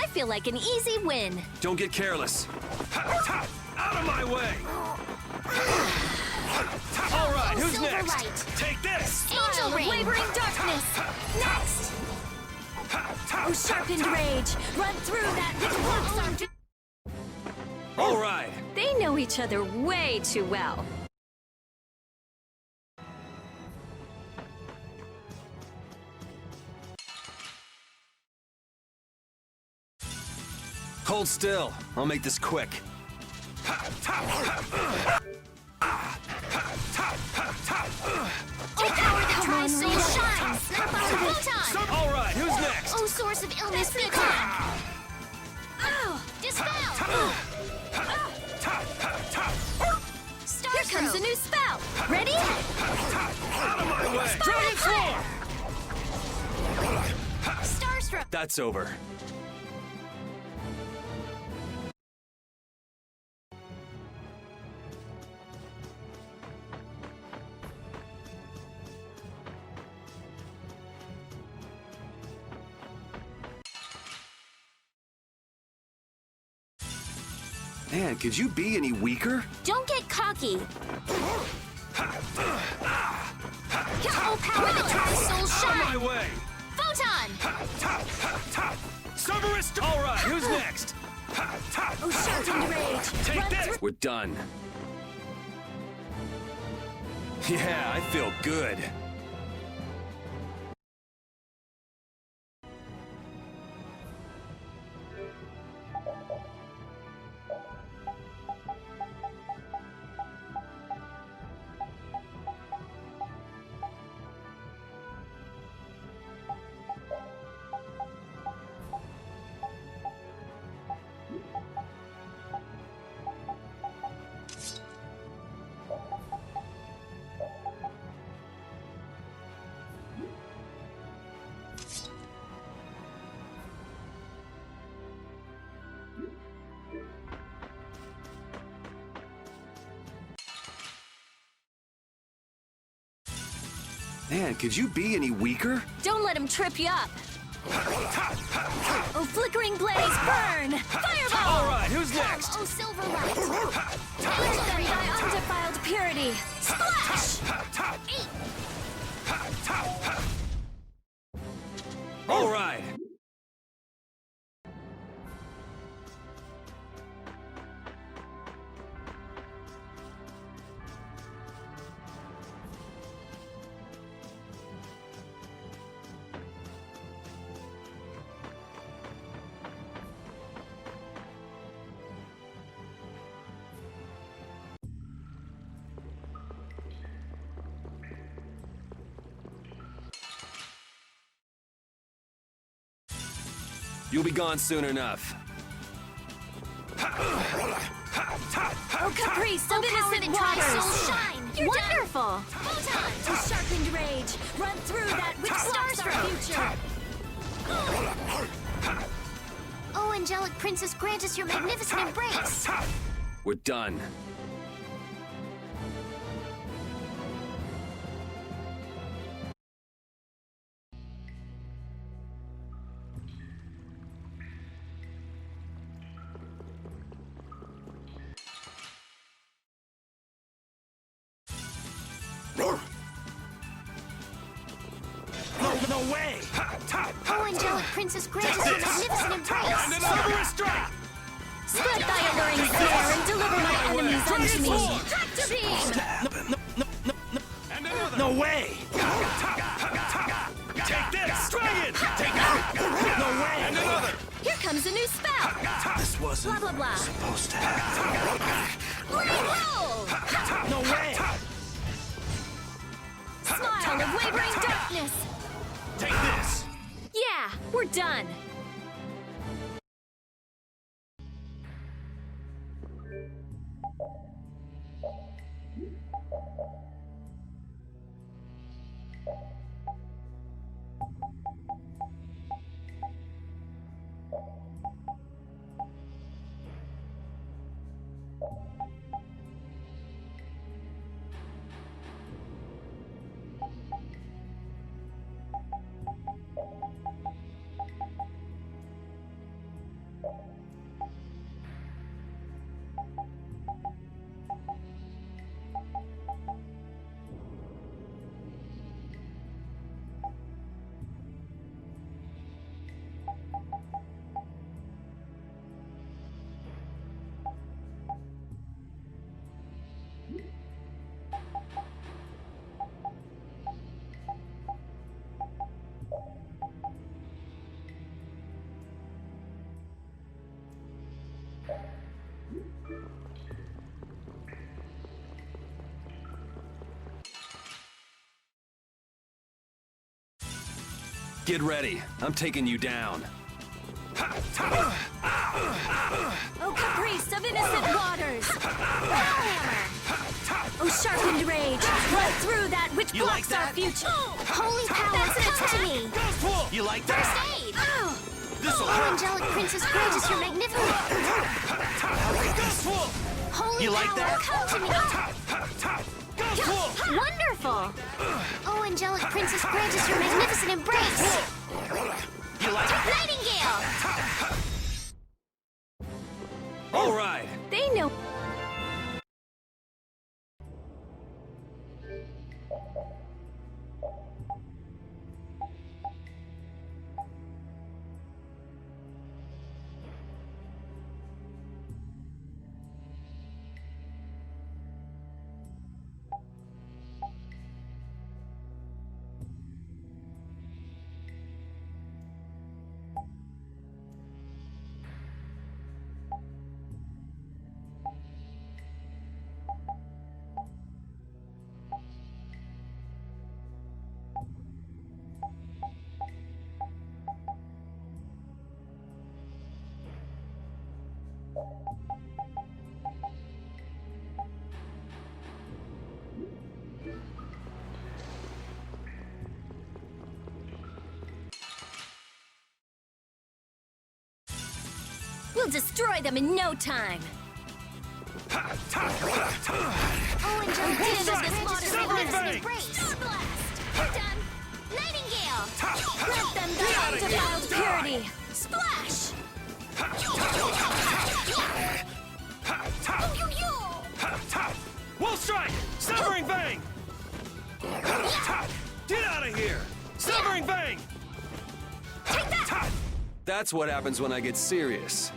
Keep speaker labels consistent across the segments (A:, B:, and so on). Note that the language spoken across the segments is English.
A: I feel like an easy win.
B: Don't get careless. Out of my way! All right, who's
A: Silver
B: next?
A: light.
B: Take this!
A: Angel ring. Wavering darkness. Next. Oh, sharpened rage. Run through that which blocks our...
B: All right.
A: They know each other way too well.
B: Hold still. I'll make this quick.
A: Oh, power that tries so shines! Snap out of photon!
B: All right, who's next?
A: Oh, source of illness, photon! Oh, dispel! Here comes a new spell! Ready?
B: Out of my way!
A: Dragon Swarm! Starstroke!
B: That's over. Man, could you be any weaker?
A: Don't get cocky! Oh, power that tries soul shine!
B: Out of my way!
A: Photon!
B: Cerberus! All right, who's next?
A: Oh, sharpened rage!
B: Take
A: Run
B: this!
A: through...
B: We're done. Yeah, I feel good. Man, could you be any weaker?
A: Don't let him trip you up! Oh, flickering blaze, burn! Fireball!
B: All right, who's next?
A: Oh, silver light! Age them by undefiled purity! Splash!
B: All right. You'll be gone soon enough.
A: Oh, caprice of innocent waters! Soul shine! You're wonderful! Photon! Oh, sharpened rage! Run through that which blocks our future! Oh, angelic princess, grant us your magnificent embrace!
B: We're done. No way!
A: Oh, angelic princess, grant us your magnificent embrace!
B: Cerberus strike!
A: Split thy alluring snare and deliver my enemies unto me! Tractor beam!
B: No way! Take this! Dragon! Take that! No way! And another!
A: Here comes a new spell!
B: This wasn't
A: Blah, blah, blah.
B: supposed to happen.
A: Reroll!
B: No way!
A: Smile of wavering darkness!
B: Take this!
A: Yeah, we're done!
B: Get ready. I'm taking you down.
A: Oh, caprice of innocent waters! Hammer! Oh, sharpened rage! Run through that which blocks our future! Holy power, come to me!
B: You like that?
A: First aid!
B: This'll
A: Oh,
B: hurt.
A: angelic princess, gracious, you're magnificent! Holy
B: You like
A: power,
B: that?
A: come to me! Wonderful! Oh, angelic princess, gracious, your magnificent embrace!
B: You like that?
A: Nightingale!
B: All right.
A: They know. We'll destroy them in no time. Oh, angelic princess, this modern magnificent embrace! Star blast! Done! Nightingale! Let them die undefiled purity! Splash!
B: Wolf strike! Severing fang! Get out of here! Severing fang!
A: Take that!
B: That's what happens when I get serious.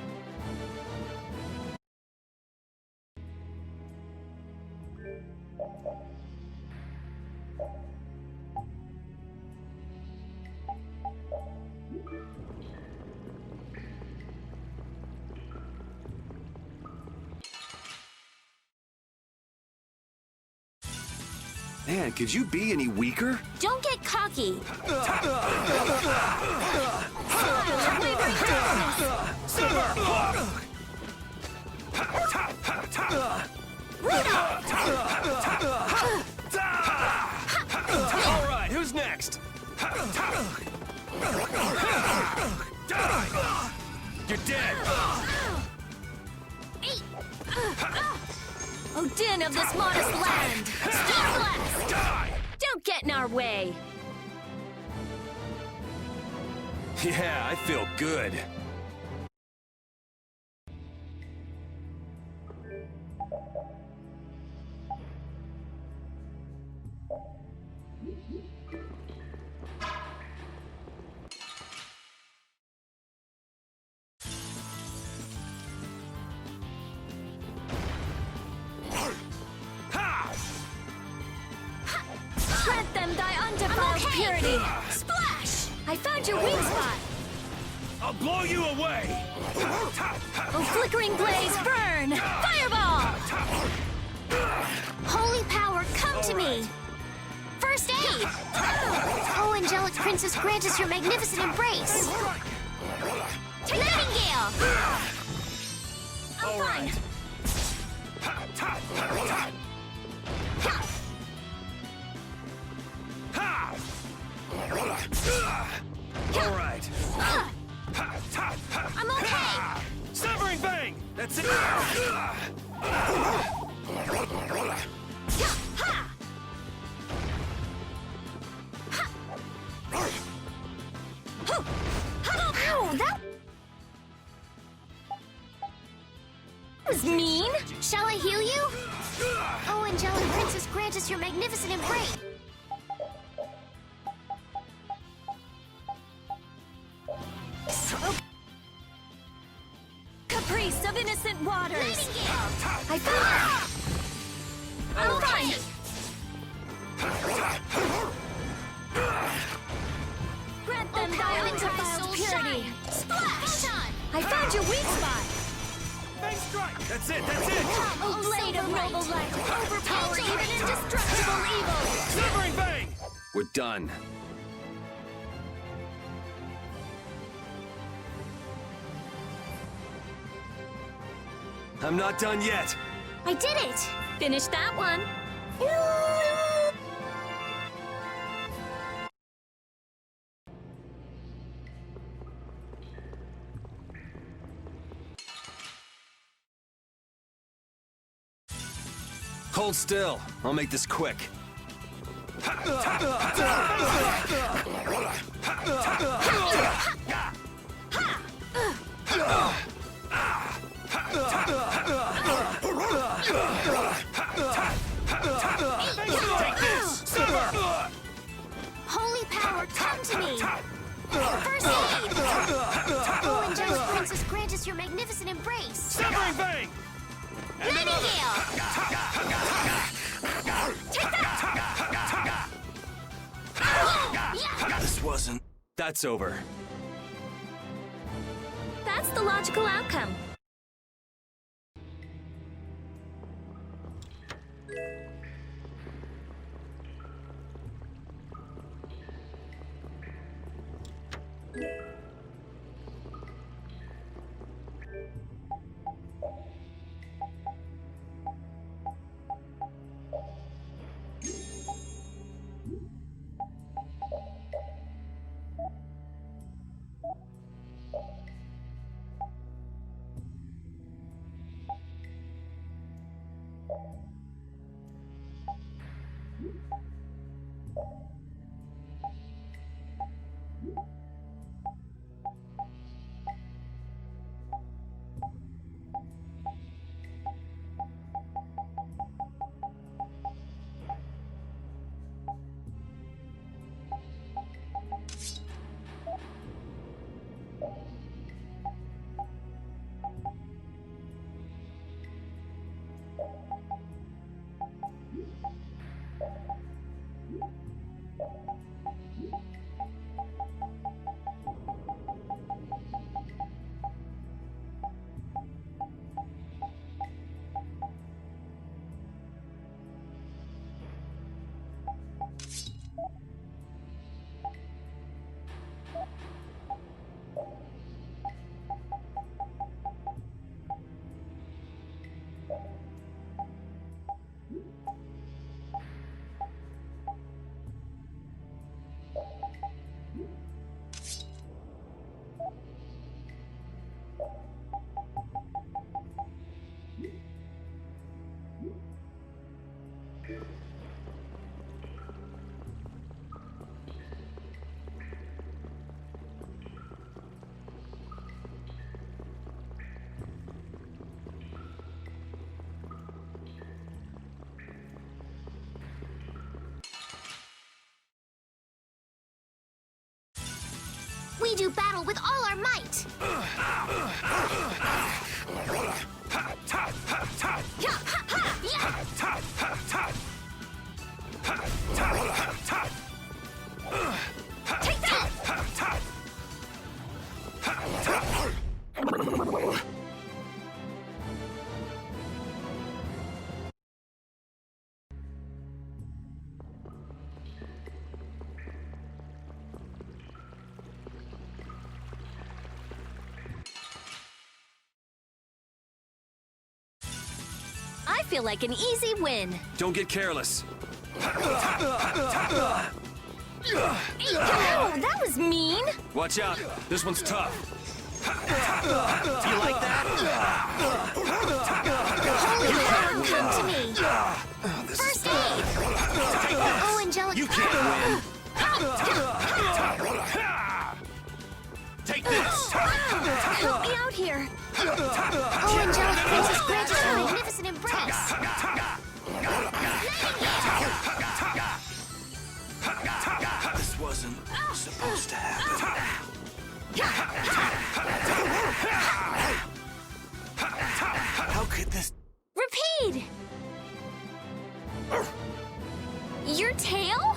B: Man, could you be any weaker?
A: Don't get cocky!
B: All right, who's next? You're dead.
A: Oh, din of this modest land! Star blast!
B: Die!
A: Don't get in our way!
B: Yeah, I feel good.
A: Grant them thy undefiled purity! Splash! I found your weak spot!
B: I'll blow you away!
A: Oh, flickering blaze, burn! Fireball! Holy power, come to me! First aid! Oh, angelic princess, grant us your magnificent embrace! Nightingale! I'm fine!
B: All right.
A: I'm okay!
B: Severing fang! That's it.
A: Ow, that was mean! Shall I heal you? Oh, angelic princess, grant us your magnificent embrace! Caprice of innocent waters! I found her! I'm fine! Grant them thy undefiled purity! Splash! I found your weak spot!
B: Fang strike! That's it, that's it!
A: Oh, blade of noble light! Overpower even indestructible evil!
B: Severing fang! We're done.
C: I'm not done yet.
A: I did it! Finish that one.
C: Hold still. I'll make this quick.
A: Holy power, come to me! First aid! Oh, angelic princess, grant us your magnificent embrace!
B: Severing Bang! And
A: Nightingale! Take that!
C: This wasn't... That's over.
A: That's the logical outcome. We do battle with all our might! Take that! I feel like an easy win.
C: Don't get careless.
A: Oh, that was mean.
C: Watch out. This one's tough.
B: Do you like that?
A: Holy power, come to me. First aid. Oh, angelic
B: You
A: power.
B: can't win. Take this!
A: Help me out here. Oh, angelic princess, grant us your magnificent embrace.
C: This wasn't supposed to happen. How could this...
A: Repeat. Your tail?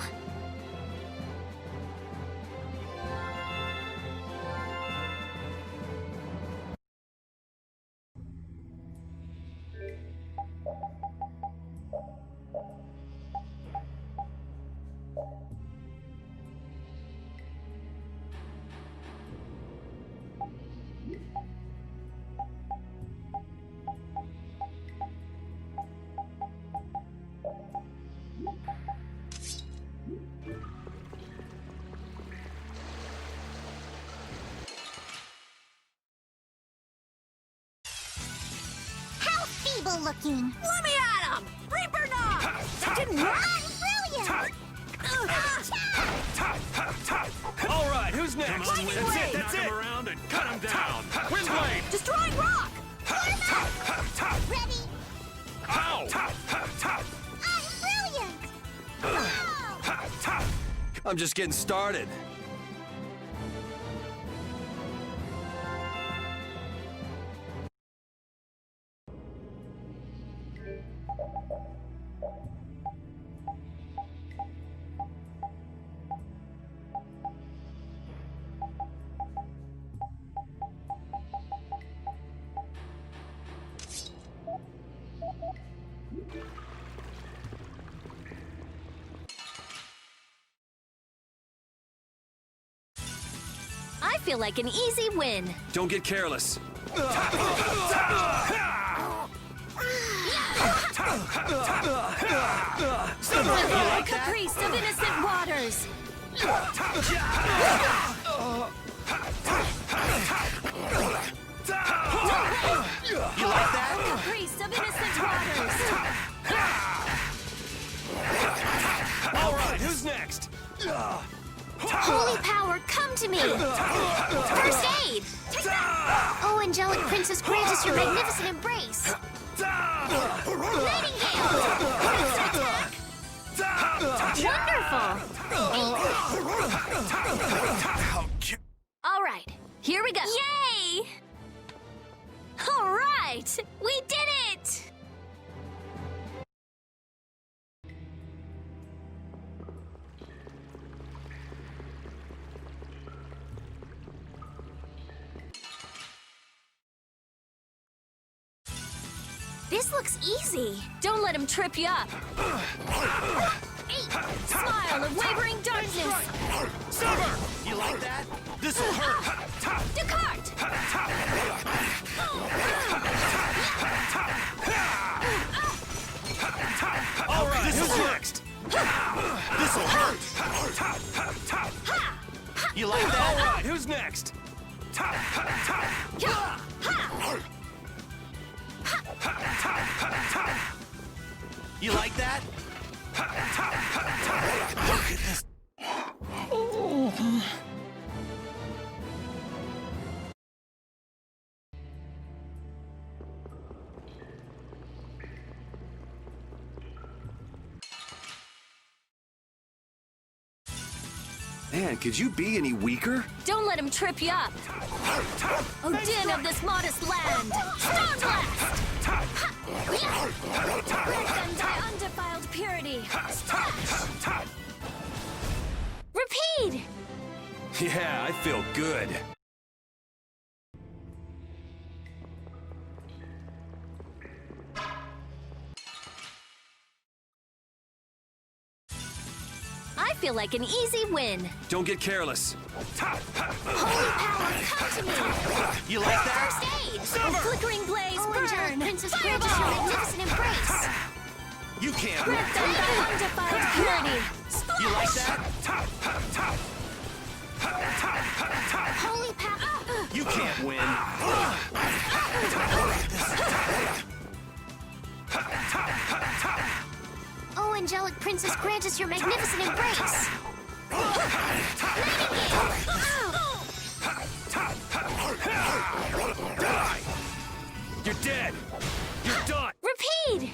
A: cool looking.
D: Let me at him! Reaper knock! That didn't work!
A: Brilliant!
C: All right, who's next?
B: Come on,
D: Lightning
B: Wind.
D: blade.
C: That's
B: Knock him
C: it.
B: around and cut him down.
C: Windblade!
D: Destroying rock!
A: Ready?
B: Ow!
A: I'm brilliant! Wow!
C: I'm just getting started.
A: I feel like an easy win.
C: Don't get careless.
A: A caprice of innocent waters.
C: You like that?
A: A caprice of innocent waters.
C: All right, who's next?
A: Holy power, come to me. First aid. Take that. Oh, angelic princess, grant us your magnificent embrace. Nightingale. Wonderful. All right, here we go. Yay! All right, we did it! This looks easy. Don't let him trip you up. Smile of wavering darkness.
C: Silver! You like that? This'll hurt.
A: Descartes!
C: All right, who's next? This'll hurt. You like that? All right, who's next? You like that? Look at this. Man, could you be any weaker?
A: Don't let him trip you up. O din of this modest land. Stone blast! Let them thy undefiled purity. Splash! Repeat!
C: Yeah, I feel good.
A: I feel like an easy win.
C: Don't get careless.
A: Holy power, come to me.
C: You like
A: First
C: that?
A: aid! A flickering blaze burn! Princess, grant us your magnificent embrace.
C: You can't.
A: Grant them thy undefiled purity.
C: You like that?
A: Holy power.
C: You can't win.
A: Oh, angelic princess, grant us your magnificent embrace.
C: Die! You're dead! You're done!
A: Repeat!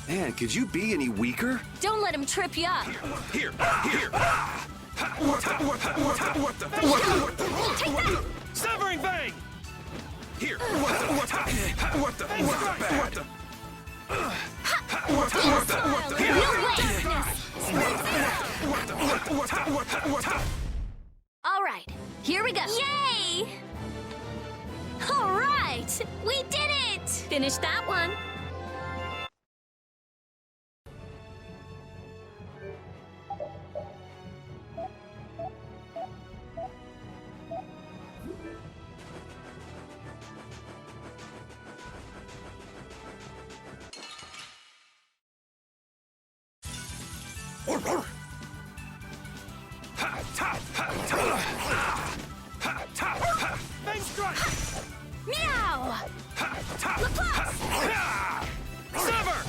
C: Man, could you be any weaker?
A: Don't let him trip you up.
C: Here! What the?
A: Take that!
B: Severing Bang!
C: Here!
A: All right, here we go. Yay! All right, we did it! Finish that one.
B: Bang strike!
A: Meow! LaPlace!
B: Sever!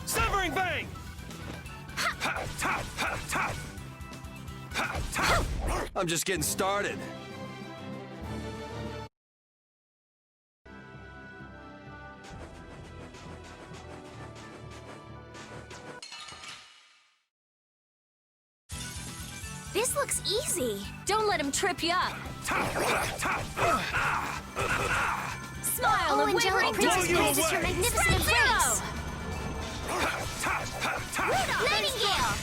B: Severing Bang!
C: I'm just getting started.
A: This looks easy. Don't let him trip you up. Smile of wavering
D: Princess
B: you
D: praises her
B: away.
D: magnificent embrace.
A: Nightingale!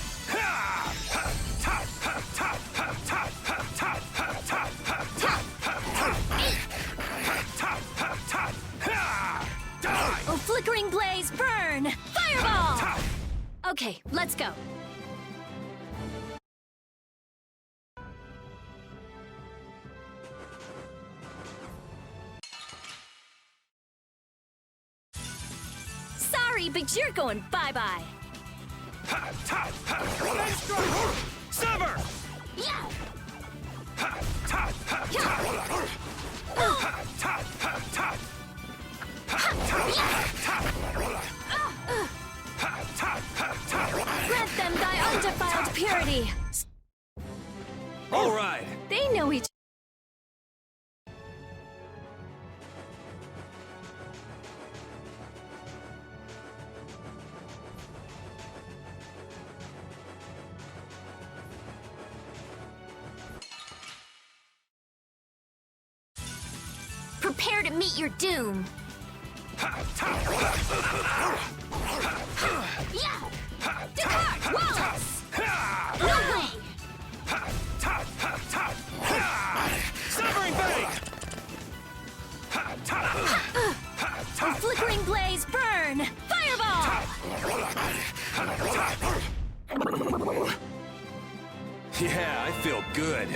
A: Oh, flickering blaze, burn! Fireball! Okay, let's go. Sorry, but you're going bye-bye.
B: Bang strike! Sever!
A: Yeah! Grant them thy undefiled purity.
C: All right.
A: They know each. Prepare to meet your doom. Yeah! Depart! Wallace! No way!
B: Severing Bang!
A: A flickering blaze, burn! Fireball!
C: Yeah, I feel good.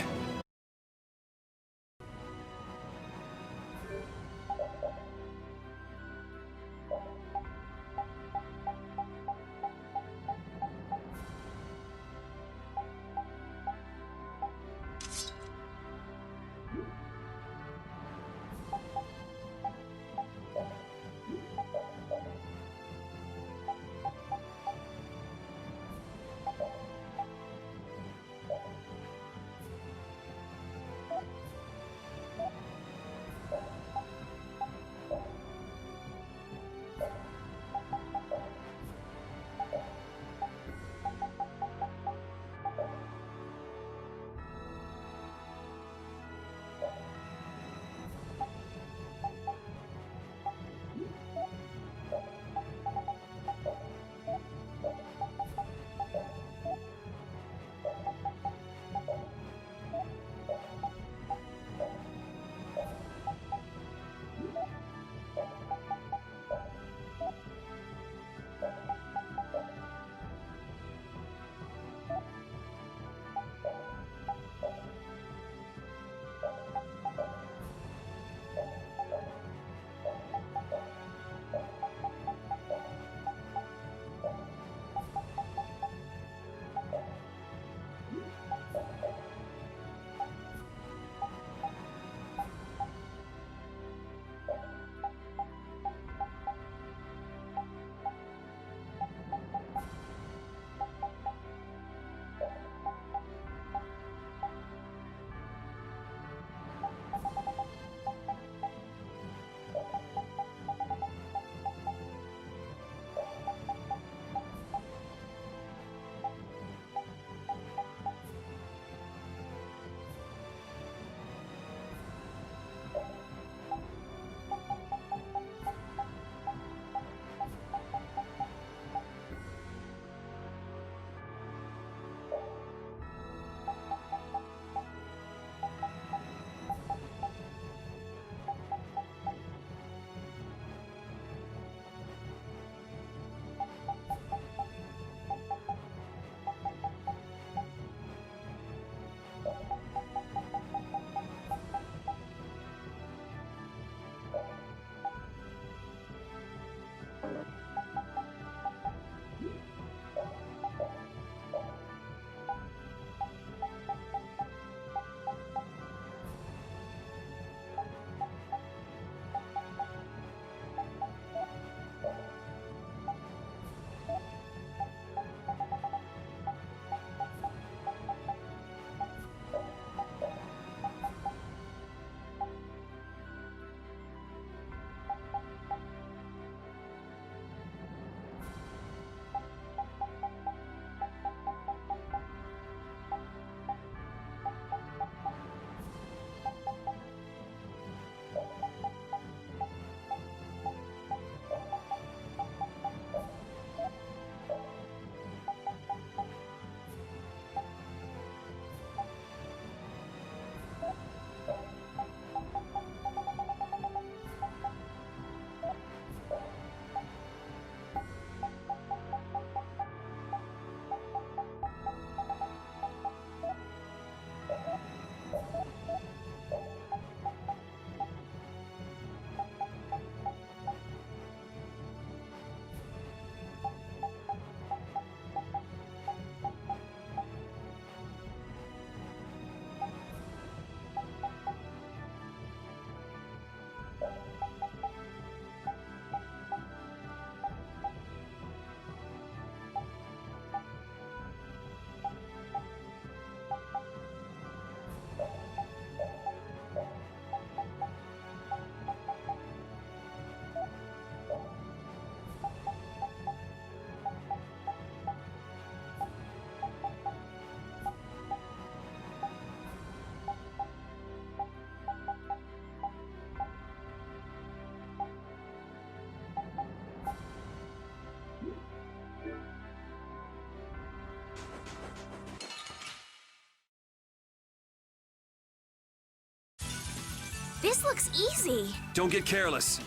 A: This looks easy.
C: Don't get careless.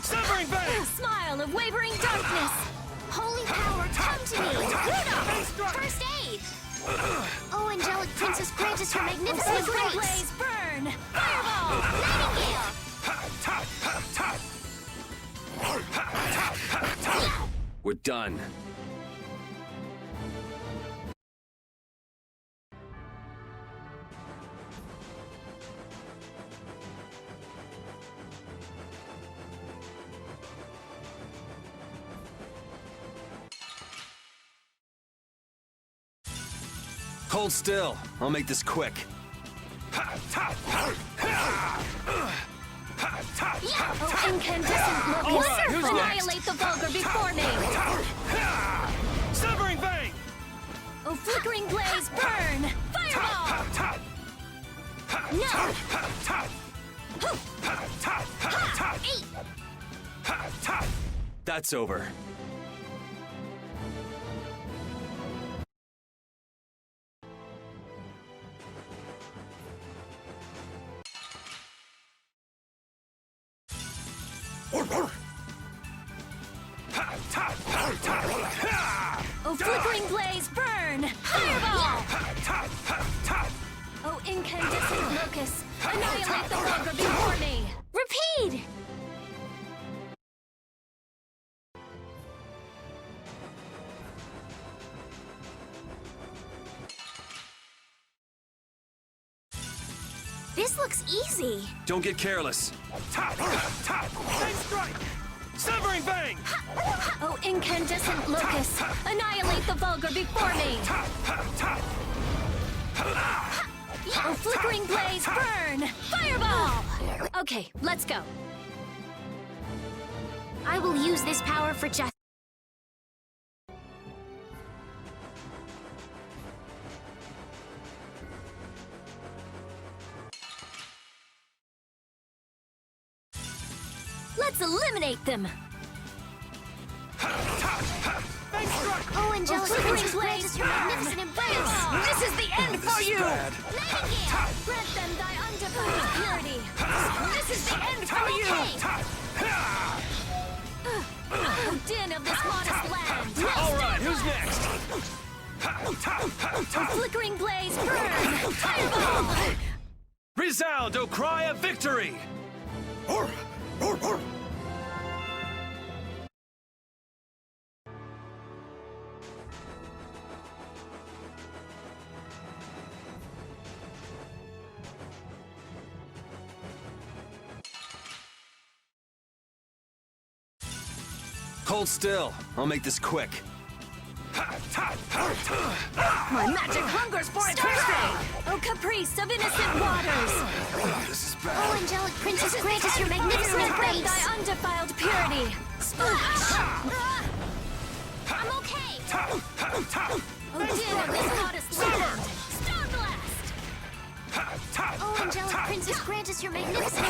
B: Severing
A: A
B: bang!
A: smile of wavering darkness. Holy power, come to me. First aid. Oh, angelic princess, grant us your magnificent embrace. Blaze, burn. Fireball. Nightingale.
C: We're done. Hold still. I'll make this quick.
A: Oh, incandescent locust.
B: right, who's
A: Annihilate the vulgar before me.
B: Severing bang!
A: Oh, flickering blaze, burn. Fireball. No. Eight.
C: That's over.
A: Oh, flickering blaze, burn. Fireball. Oh, incandescent locust. Annihilate the vulgar before me. Repeat. This looks easy.
C: Don't get careless.
B: Same strike! Severing bang!
A: Oh, incandescent locust. Annihilate the vulgar before me. Oh, flickering blaze, burn. Fireball. Okay, let's go. I will use this power for just... Let's eliminate them! Oh, angelic princess, grant us your magnificent embrace! This is the end for you! Nightingale! Grant them thy undefiled purity! This is the end for you! Oh, din of this modest land!
B: All right, who's next?
A: Oh, flickering blaze, burn! Fireball!
B: Resound, O cry of victory!
C: Hold still. I'll make this quick.
A: My magic hungers for eternity! Oh, caprice of innocent waters!
C: This is bad.
A: Oh, angelic princess, grant us your magnificent embrace! Thy undefiled purity! Splash! I'm okay! Oh, din of this modest land! Star blast! Oh, angelic princess, grant us your magnificent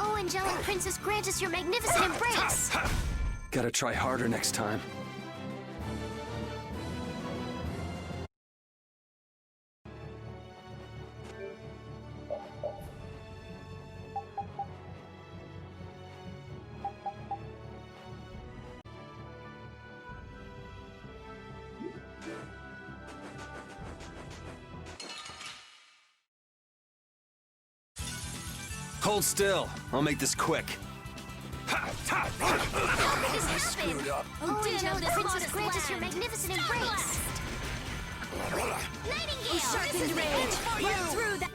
A: Oh, angelic princess, grant us your magnificent embrace!
C: Gotta try harder next time. Hold still. I'll make this quick.
A: Oh, angelic princess, grant us your magnificent embrace! Nightingale! Sharpened rage! Run through that!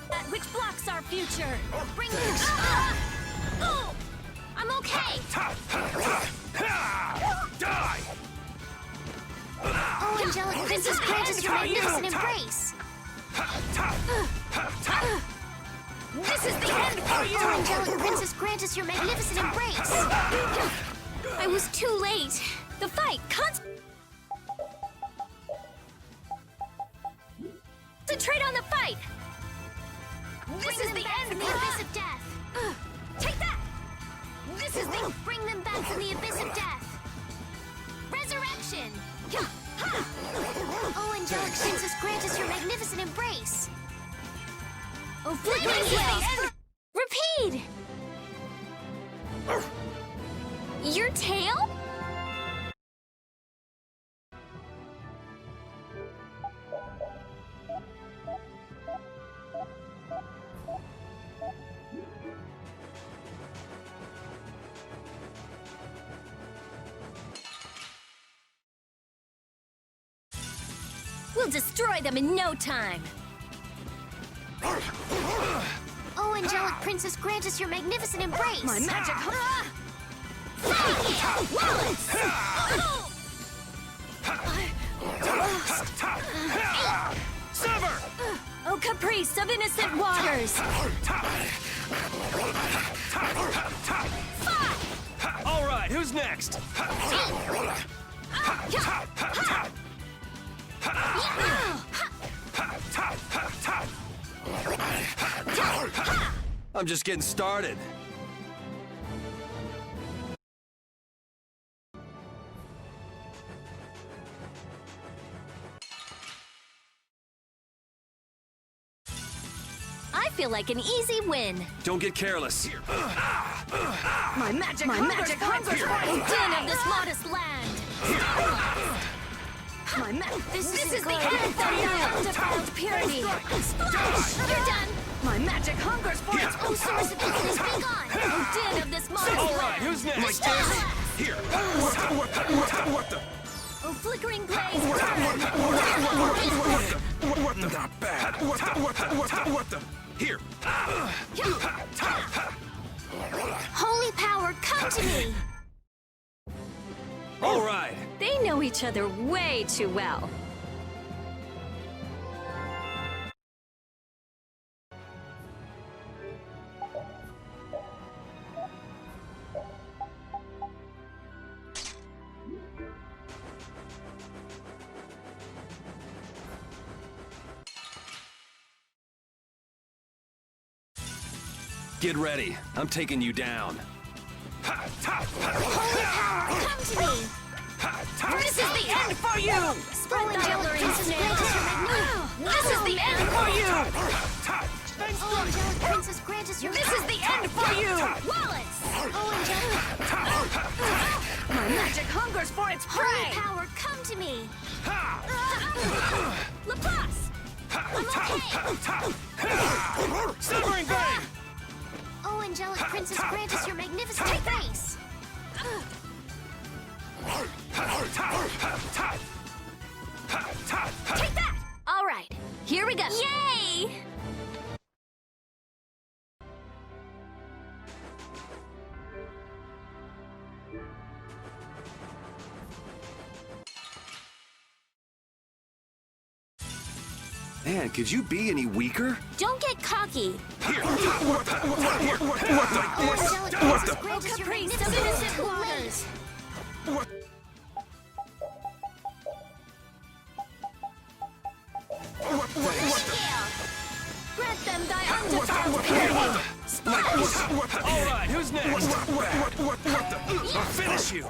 A: That which blocks our future! Bring it! Oh! I'm okay!
B: Die!
A: Oh, angelic princess, grant us your magnificent embrace! This is the end for you! Oh, angelic princess, grant us your magnificent embrace! I was too late! The fight, concentrate on the fight! This is the end from the abyss of death! Take that! This is the... Bring them back from the abyss of death! potion! Oh, angelic princess, grant us your magnificent embrace! Oh, flickering tails! Repeat! Your tail? We'll destroy them in no time! Oh, angelic princess, grant us your magnificent embrace!
D: My magic
A: Wallace!
B: Sever!
A: Oh, caprice of innocent waters!
B: All right, who's next? I'm just getting started.
A: I feel like an easy win.
B: Don't get careless.
D: My magic hunger
A: Oh, din of this modest land! This is the end for your undefiled purity! Splash! You're done!
D: My magic hungers for its
A: Oh, source of goodness, be gone! Oh, din of this modest
B: All
A: land!
B: right, who's next? Here.
C: What the?
A: Oh, flickering blaze!
C: Not bad. What the?
B: Here.
A: Holy power, come to me!
B: All right.
A: They know each other way too well.
B: Get ready. I'm taking you down.
A: Holy power, come to me!
D: This is the end for you!
A: Spread the alluring snails!
D: This is the end for you!
A: Oh, angelic princess, grant us your
D: This is the end for you!
A: Wallace! Oh, angelic
D: My magic hungers for its
A: holy
D: prey!
A: power, come to me! Laplace! I'm okay!
B: Severing bang!
A: Oh, angelic princess, grant us your magnificent face! Take that! All right, here we go. Yay!
B: Man, could you be any weaker?
A: Don't get cocky.
B: Here.
A: Oh, angelic princess, grant us your magnificent innocent waters. Grant them thy undefiled purity. Splash!
B: All right, who's next? I'll finish you.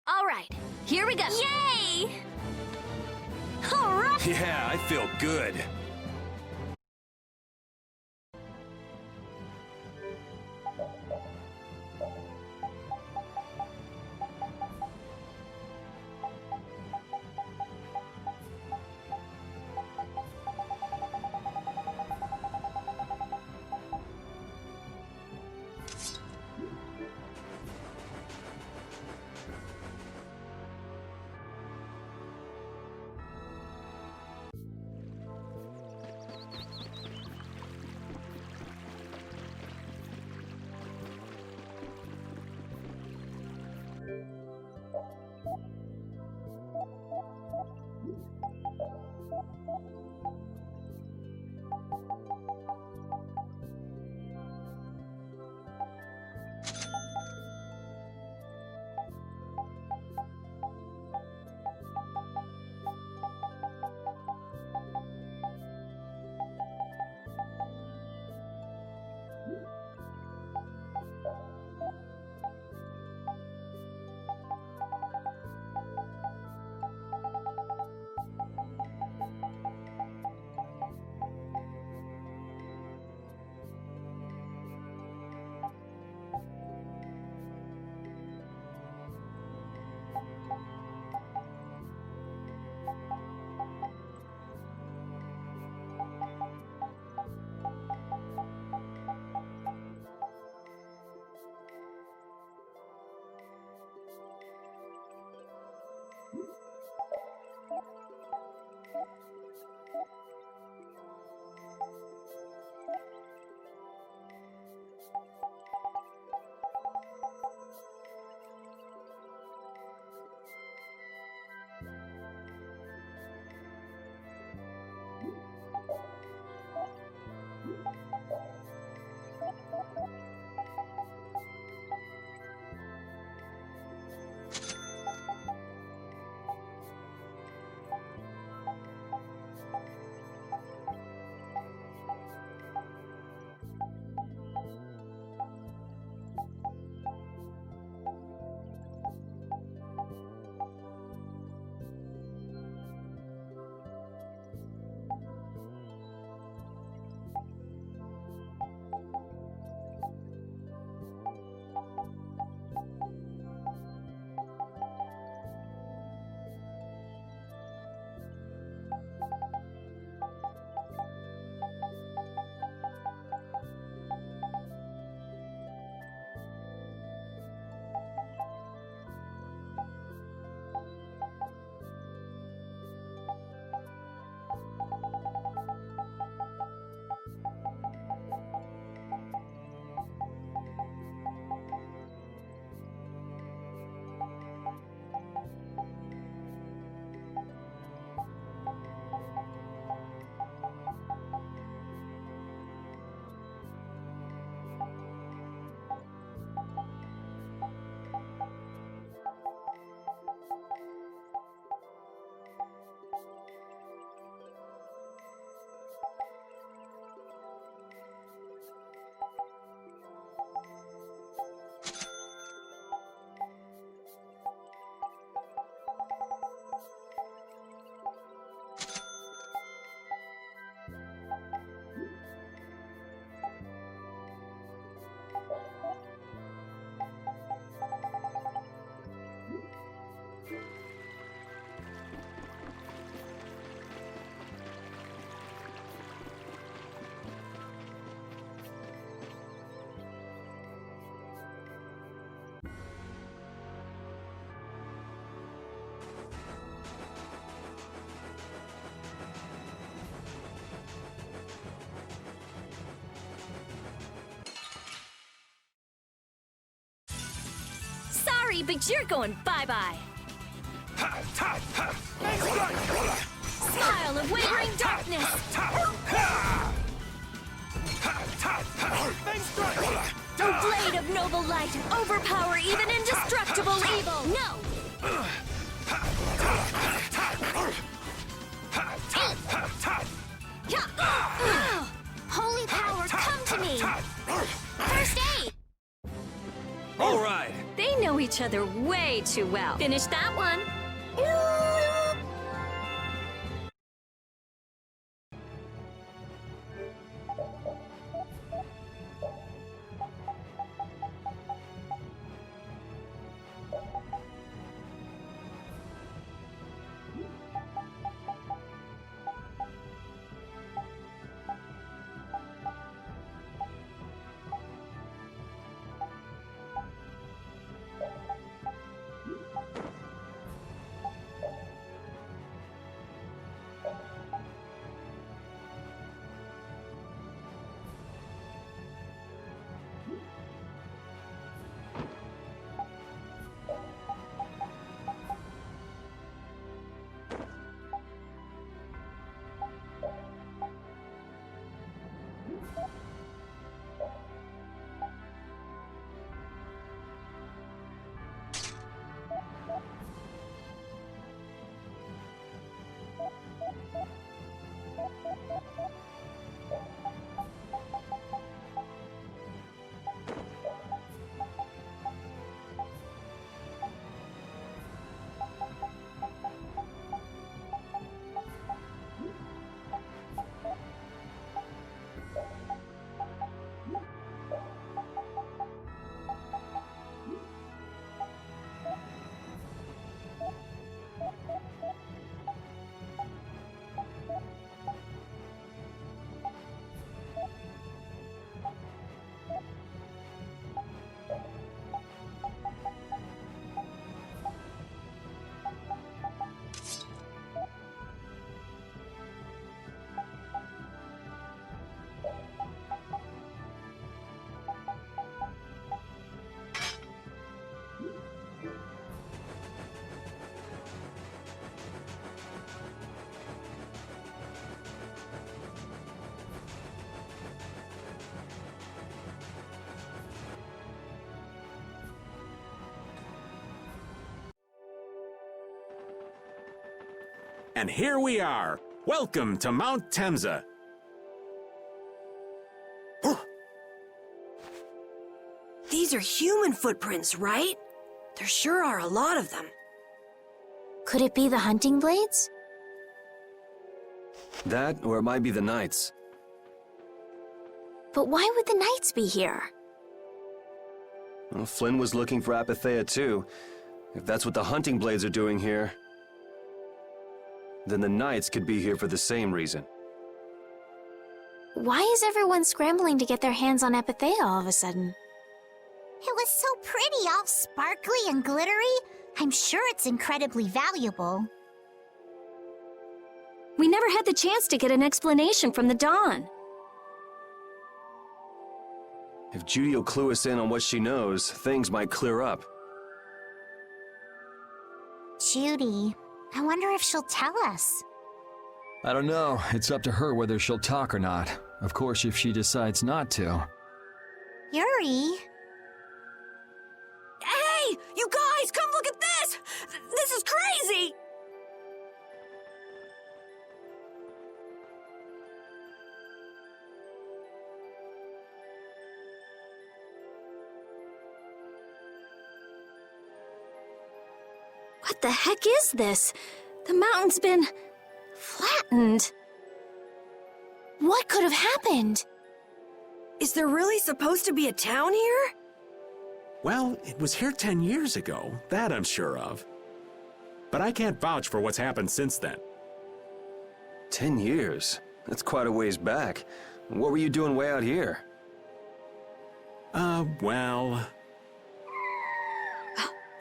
A: All right, here we go. Yay! All right.
B: Yeah, I feel good.
A: sorry, but you're going bye-bye. Smile of wavering darkness. O blade of noble light, overpower even indestructible evil. No. Holy power, come to me. First aid.
C: All right.
A: They know each other way too well. Finish that one.
B: And here we are. Welcome to Mount Temza.
E: These are human footprints, right? There sure are a lot of them.
A: Could it be the hunting blades?
C: That, or it might be the Knights.
A: But why would the knights be here?
C: Well, Flynn was looking for Apatheia too. If that's what the hunting blades are doing here, then the Knights could be here for the same reason.
A: Why is everyone scrambling to get their hands on Apatheia all of a sudden?
F: It was so pretty, all sparkly and glittery. I'm sure it's incredibly valuable.
A: We never had the chance to get an explanation from the Dawn.
C: If Judy will clue us in on what she knows, things might clear up.
F: Judy, I wonder if she'll tell us.
G: I don't know. It's up to her whether she'll talk or not. Of course, if she decides not to.
F: Yuri?
E: Hey! You guys, come look at this! This is crazy!
A: What the heck is this? The mountain's been flattened. What could have happened?
E: Is there really supposed to be a town here?
B: Well, it was here 10 years ago, that I'm sure of. But I can't vouch for what's happened since then.
C: 10 years? That's quite a ways back. What were you doing way out here?
B: Well...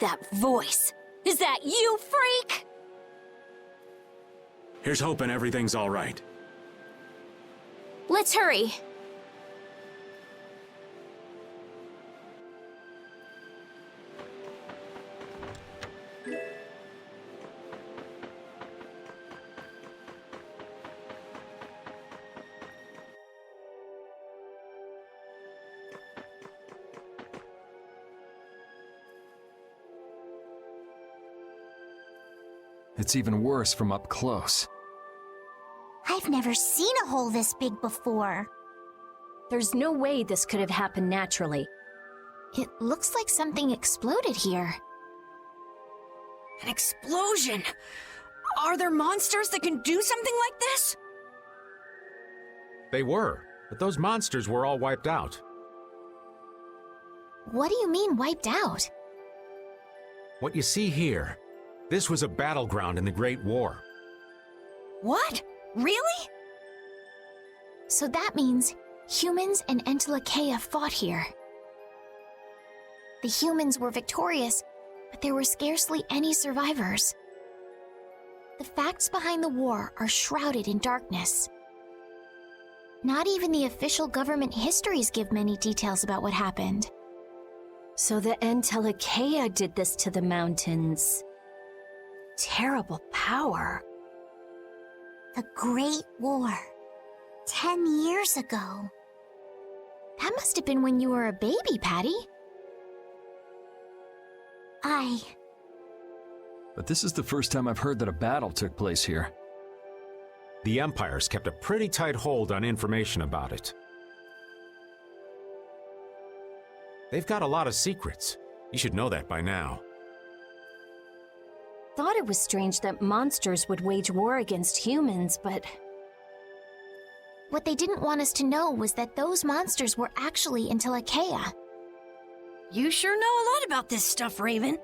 A: That voice. Is that you, freak?
B: Here's hoping everything's all right.
A: Let's hurry.
G: It's even worse from up close.
F: I've never seen a hole this big before.
A: There's no way this could have happened naturally. It looks like something exploded here.
E: An explosion! Are there monsters that can do something like this?
B: They were, but those monsters were all wiped out.
F: What do you mean, wiped out?
B: What you see here, this was a battleground in the Great War.
E: What? Really?
F: So that means humans and Entelekea fought here. The humans were victorious, but there were scarcely any survivors. The facts behind the war are shrouded in darkness. Not even the official government histories give many details about what happened.
A: So the Entelekea did this to the mountains. Terrible power.
F: The Great War. 10 years ago.
A: That must have been when you were a baby, Patty.
G: But this is the first time I've heard that a battle took place here.
B: The Empire's kept a pretty tight hold on information about it. They've got a lot of secrets. You should know that by now.
A: Thought it was strange that monsters would wage war against humans, but...
F: What they didn't want us to know was that those monsters were actually Entelekea.
E: You sure know a lot about this stuff, Raven.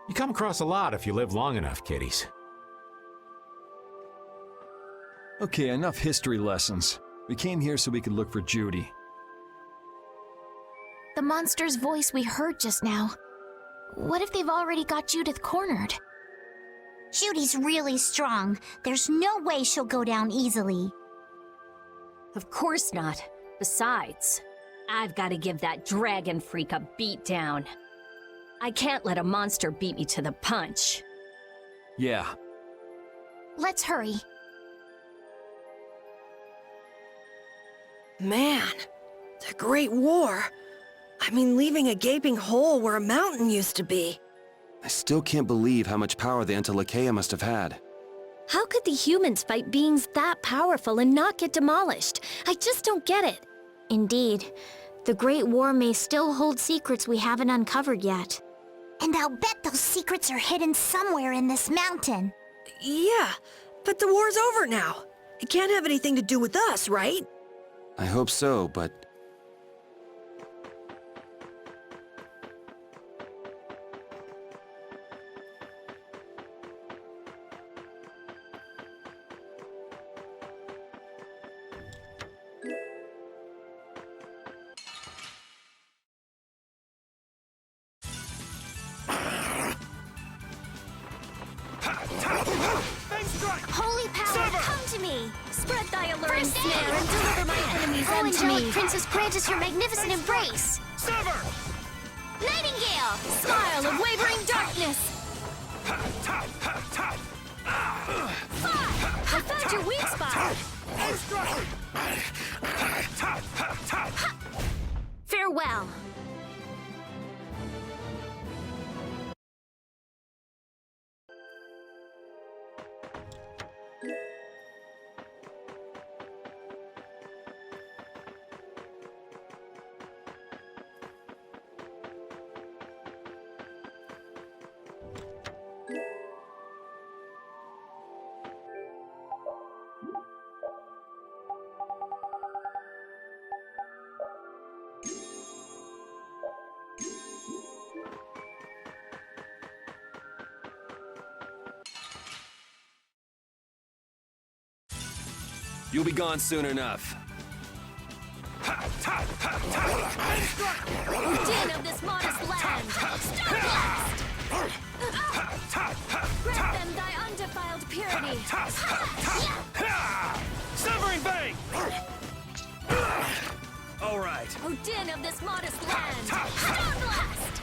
B: You come across a lot if you live long enough, kiddies.
G: Okay, enough history lessons. We came here so we could look for Judy.
F: The monster's voice we heard just now. What if they've already got Judith cornered? Judy's really strong. There's no way she'll go down easily.
A: Of course not. Besides, I've got to give that dragon freak a beatdown. I can't let a monster beat me to the punch.
G: Yeah.
F: Let's hurry.
E: Man, the Great War. I mean, leaving a gaping hole where a mountain used to be.
C: I still can't believe how much power the Entelekea must have had.
A: How could the humans fight beings that powerful and not get demolished? I just don't get it.
F: Indeed. The Great War may still hold secrets we haven't uncovered yet. And I'll bet those secrets are hidden somewhere in this mountain.
E: Yeah, but the war's over now. It can't have anything to do with us, right?
C: I hope so, but...
F: Holy power, come to me!
A: Spread thy alluring snare and deliver my enemies
F: Oh,
A: unto
F: angelic
A: me.
F: princess, grant us your magnificent embrace!
A: Nightingale, smile of wavering darkness. I found your weak spot. Farewell.
C: You'll be gone soon enough.
A: Din of this modest land. Starblast! Grant them thy undefiled purity.
H: Severing Bang! All right.
A: O din of this modest land. Starblast!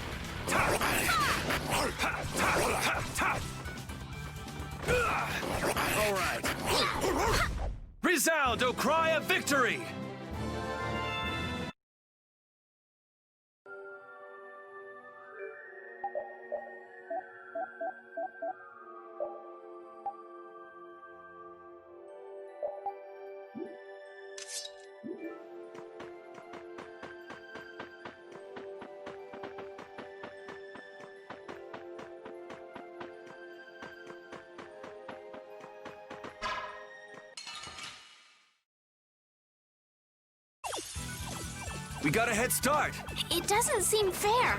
H: All right. Resound, O cry of victory!
C: We got a head start.
F: It doesn't seem fair.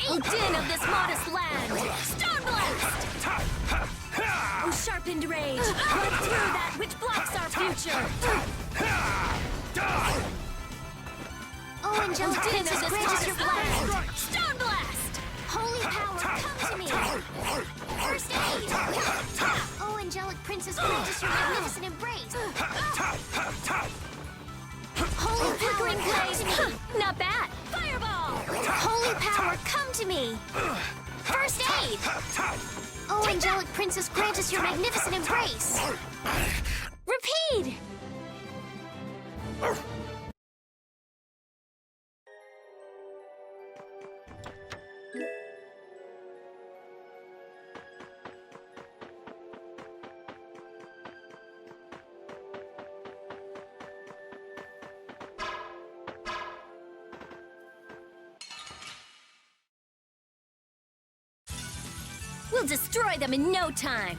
A: O din of this modest land! Stone Blast! O sharpened rage! Run through that which blocks our future!
F: Oh, angelic
A: Din of
F: princess,
A: this
F: grant us your
A: modest
F: blessing.
A: land! Stone Blast!
F: Holy power, come to me. First aid. Oh, angelic princess, grant us your magnificent embrace. Holy power, come to me.
A: Not bad! Fireball!
F: Holy power, come to me. First aid. Oh, angelic princess, grant us your magnificent embrace. Repeat.
A: We'll destroy them in no time!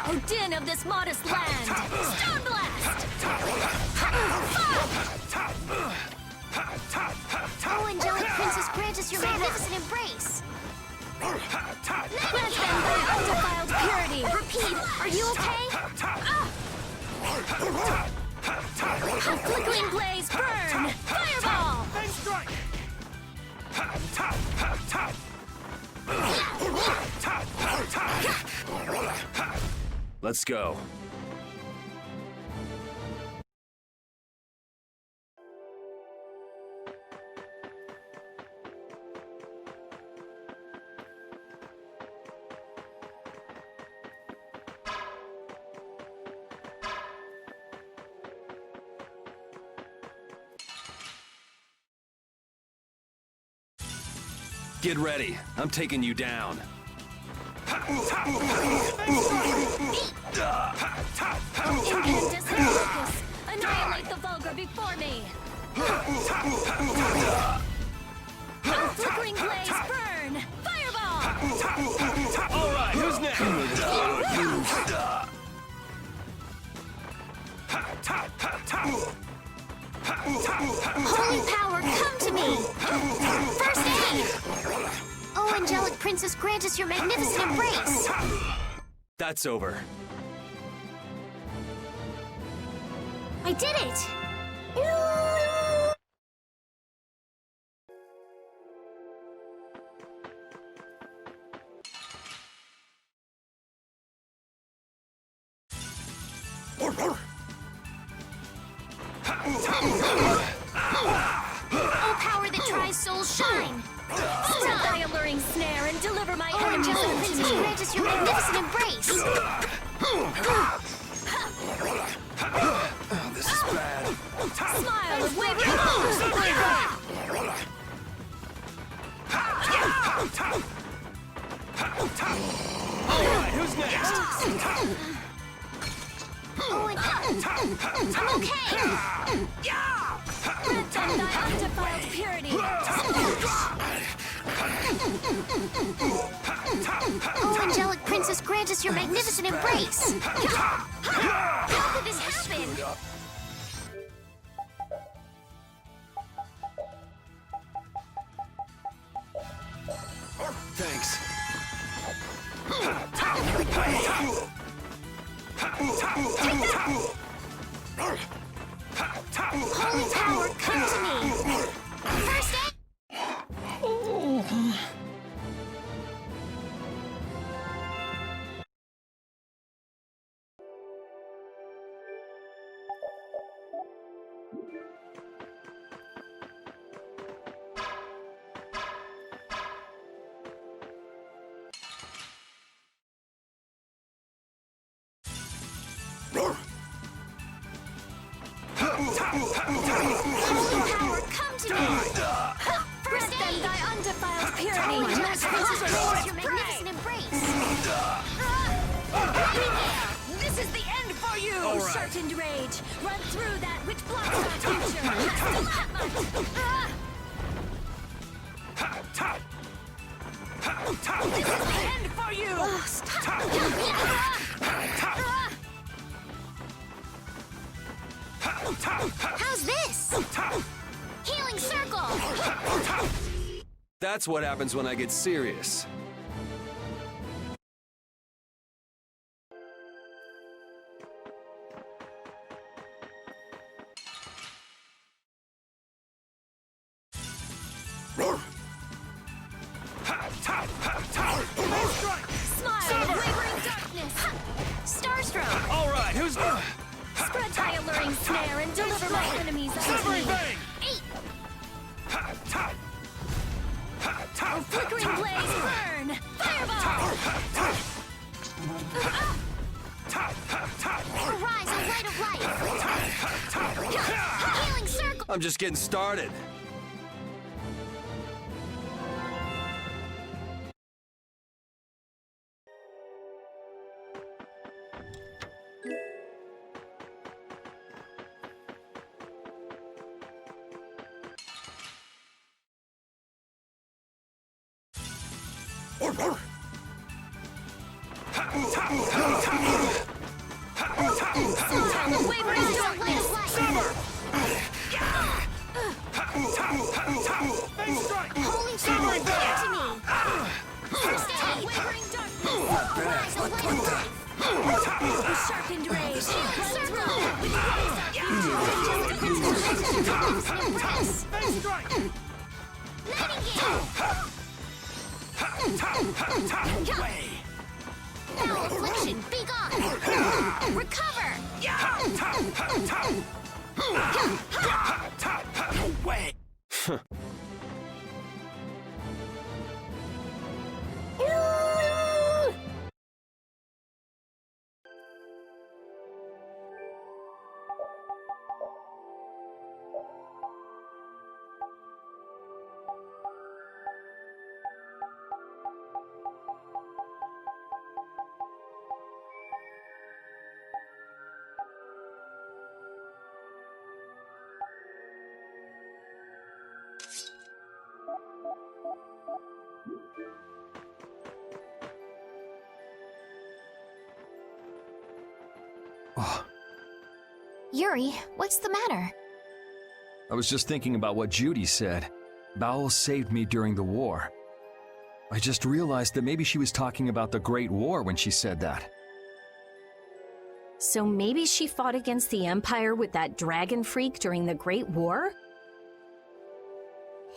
A: O din of this modest land! Stone Blast!
F: Oh, angelic princess, grant us your magnificent embrace.
A: Cleanse them by undefiled purity!
F: Repeat, are you okay?
A: A flickering blaze burn! Fireball!
H: Bang strike!
C: Let's go. Get ready. I'm taking you down.
A: Incandescent focus! Annihilate the vulgar before me! A flickering blaze burn! Fireball!
H: All right, who's next?
F: Holy power, come to me. First aid. Oh, angelic princess, grant us your magnificent embrace.
C: That's over.
F: I did it. Oh, power that tries souls shine.
A: Stop thy alluring snare and deliver my
F: Oh,
A: errand
F: angelic
A: to
F: princess,
A: me!
F: grant us your magnificent embrace.
C: This is bad.
A: Smile of wavering
H: All right, who's next?
F: Oh, I'm okay.
A: Grant them thy undefiled purity!
F: Oh, angelic princess, grant us your magnificent embrace. How could this happen?
C: Thanks.
F: Holy power, come to me. First aid. Holy power, come to me. First
A: Grant them
F: aid.
A: thy undefiled
F: Oh,
A: purity!
F: angelic princess, grant us your magnificent embrace.
D: This is the end for you!
H: All right.
A: Sharpened rage! Run through that which blocks our future!
D: This is the end for you!
A: How's this? Healing circle!
C: That's what happens when I get serious.
A: Smile of wavering darkness! Starstroke!
H: All right, who's
A: Spread my alluring snare and deliver my enemies unto
H: Severing
A: me!
H: Bang?
A: 8! Oh, flickering blaze, burn! Fireball! Arise, O light of life! Healing circle!
C: I'm just getting started.
A: Smile of wavering darkness! Holy Spirit, come to me! First aid! Wavering darkness! Arise, O light of life! Sharpened rage! Healing circle! With Nightingale! No affliction, be gone! Recover!
H: Wait.
F: Yuri, what's the matter?
G: I was just thinking about what Judy said. Bowel saved me during the war. I just realized that maybe she was talking about the Great War when she said that.
I: So maybe she fought against the Empire with that dragon freak during the Great War?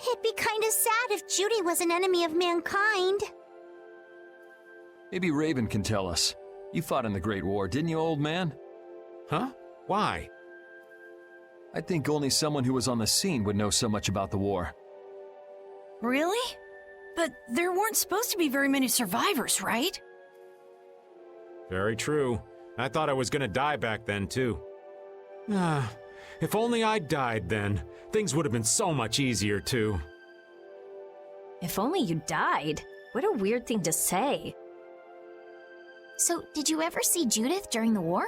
A: It'd be kinda sad if Judy was an enemy of mankind.
G: Maybe Raven can tell us. You fought in the Great War, didn't you, old man?
B: Huh? Why?
G: I think only someone who was on the scene would know so much about the war.
E: Really? But there weren't supposed to be very many survivors, right?
B: Very true. I thought I was gonna die back then, too. If only I died then, things would have been so much easier, too.
I: If only you died. What a weird thing to say.
F: So, did you ever see Judith during the war?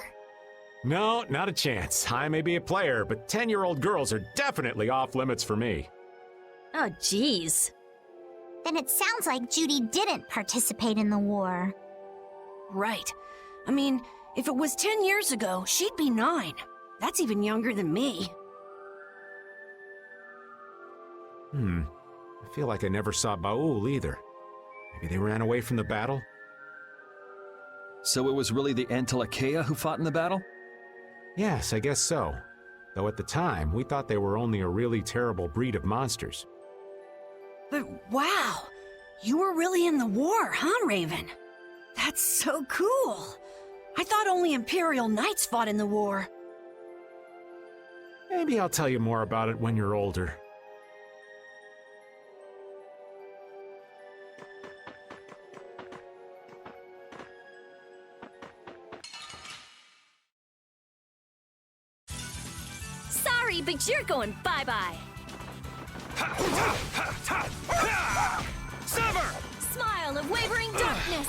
B: No, not a chance. I may be a player, but 10-year-old girls are definitely off limits for me.
I: Oh, jeez.
A: Then it sounds like Judy didn't participate in the war.
E: Right. I mean, if it was 10 years ago, she'd be 9. That's even younger than me.
B: I feel like I never saw Baul either. Maybe they ran away from the battle?
G: So it was really the Entelekea who fought in the battle?
B: Yes, I guess so. Though at the time, we thought they were only a really terrible breed of monsters.
E: But wow, you were really in the war, huh, Raven? That's so cool. I thought only Imperial Knights fought in the war.
B: Maybe I'll tell you more about it when you're older.
I: Sorry, but you're going bye-bye.
H: Sever!
A: Smile of wavering darkness!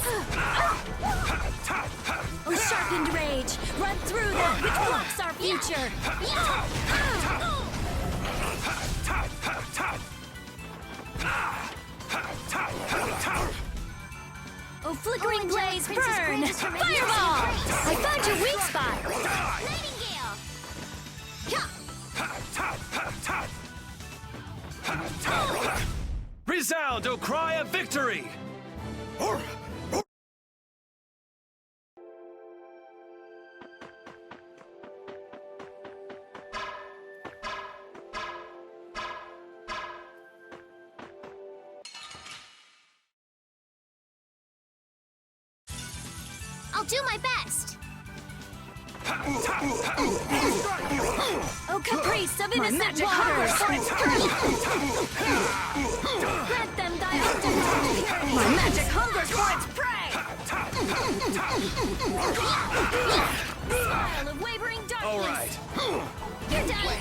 A: Oh, sharpened rage! Run through that which blocks our future! Oh, flickering blaze, burn! Fireball! I found your weak spot! Nightingale!
H: Resound, O cry of victory!
F: I'll do my best.
A: Oh, caprice of innocent waters! Grant them thy undefiled purity!
D: My magic hungers for its prey!
A: Smile of wavering darkness!
H: All right.
A: You're done!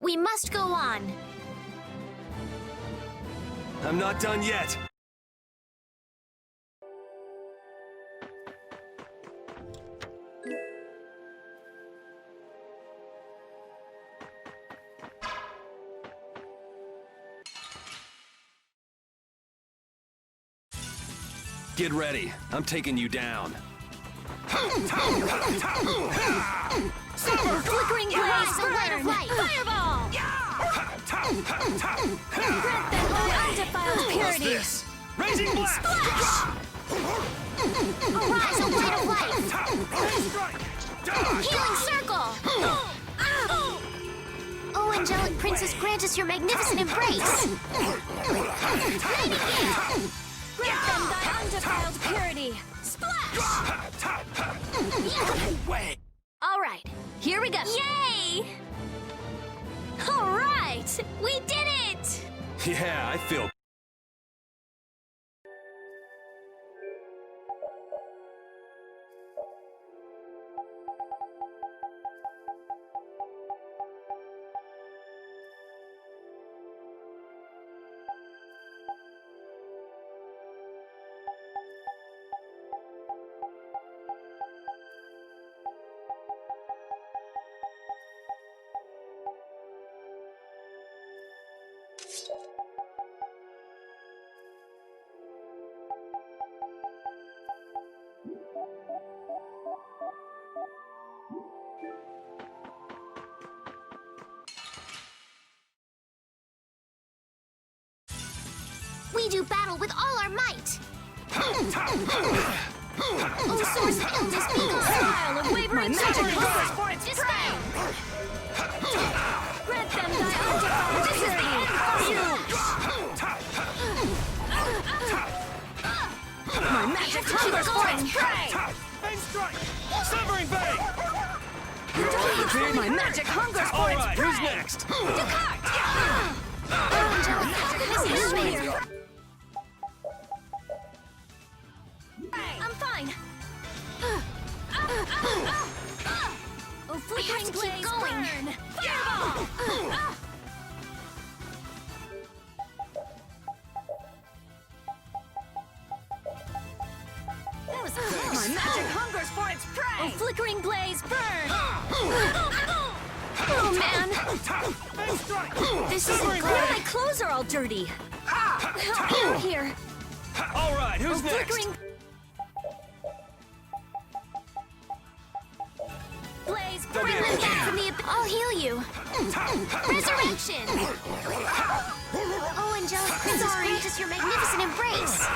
F: We must go on.
H: I'm not done yet. Get ready. I'm taking you down.
A: Flickering blaze
F: a light of light.
A: Fireball! Grant them thy undefiled purity!
H: This. Raising blast!
F: Arise, a light of light. Healing circle. Oh, angelic princess, grant us your magnificent embrace.
A: Grant them thy undefiled purity! Splash!
H: Wait.
A: All right, here we go.
F: Yay!
A: All right, we did it!
H: Yeah, I feel.
F: We do battle with all our might. Oh, source of illness, be gone.
A: Smile of wavering
D: Magic
A: darkness!
D: hungers for its prey!
A: Grant them thy undefiled
D: This is the end for you! My magic hungers for its prey!
H: Bang strike! Severing bang!
D: My magic hungers for
H: All
D: its
H: right,
D: prey!
H: who's next?
A: I'm fine. Oh, flickering
F: to keep
A: blaze
F: going.
A: burn! Fireball! That was close.
D: My magic hungers for its
A: Oh,
D: prey!
A: flickering blaze burn! Oh, man!
H: Bang strike!
F: This isn't
A: Now
F: good.
A: my clothes are all dirty. Help me out here.
H: All right,
A: Oh,
H: who's next?
A: flickering blaze
H: Don't be a
A: burn!
H: bitch.
F: Back from the I'll heal you. Resurrection! Oh, angelic princess, grant us your magnificent embrace.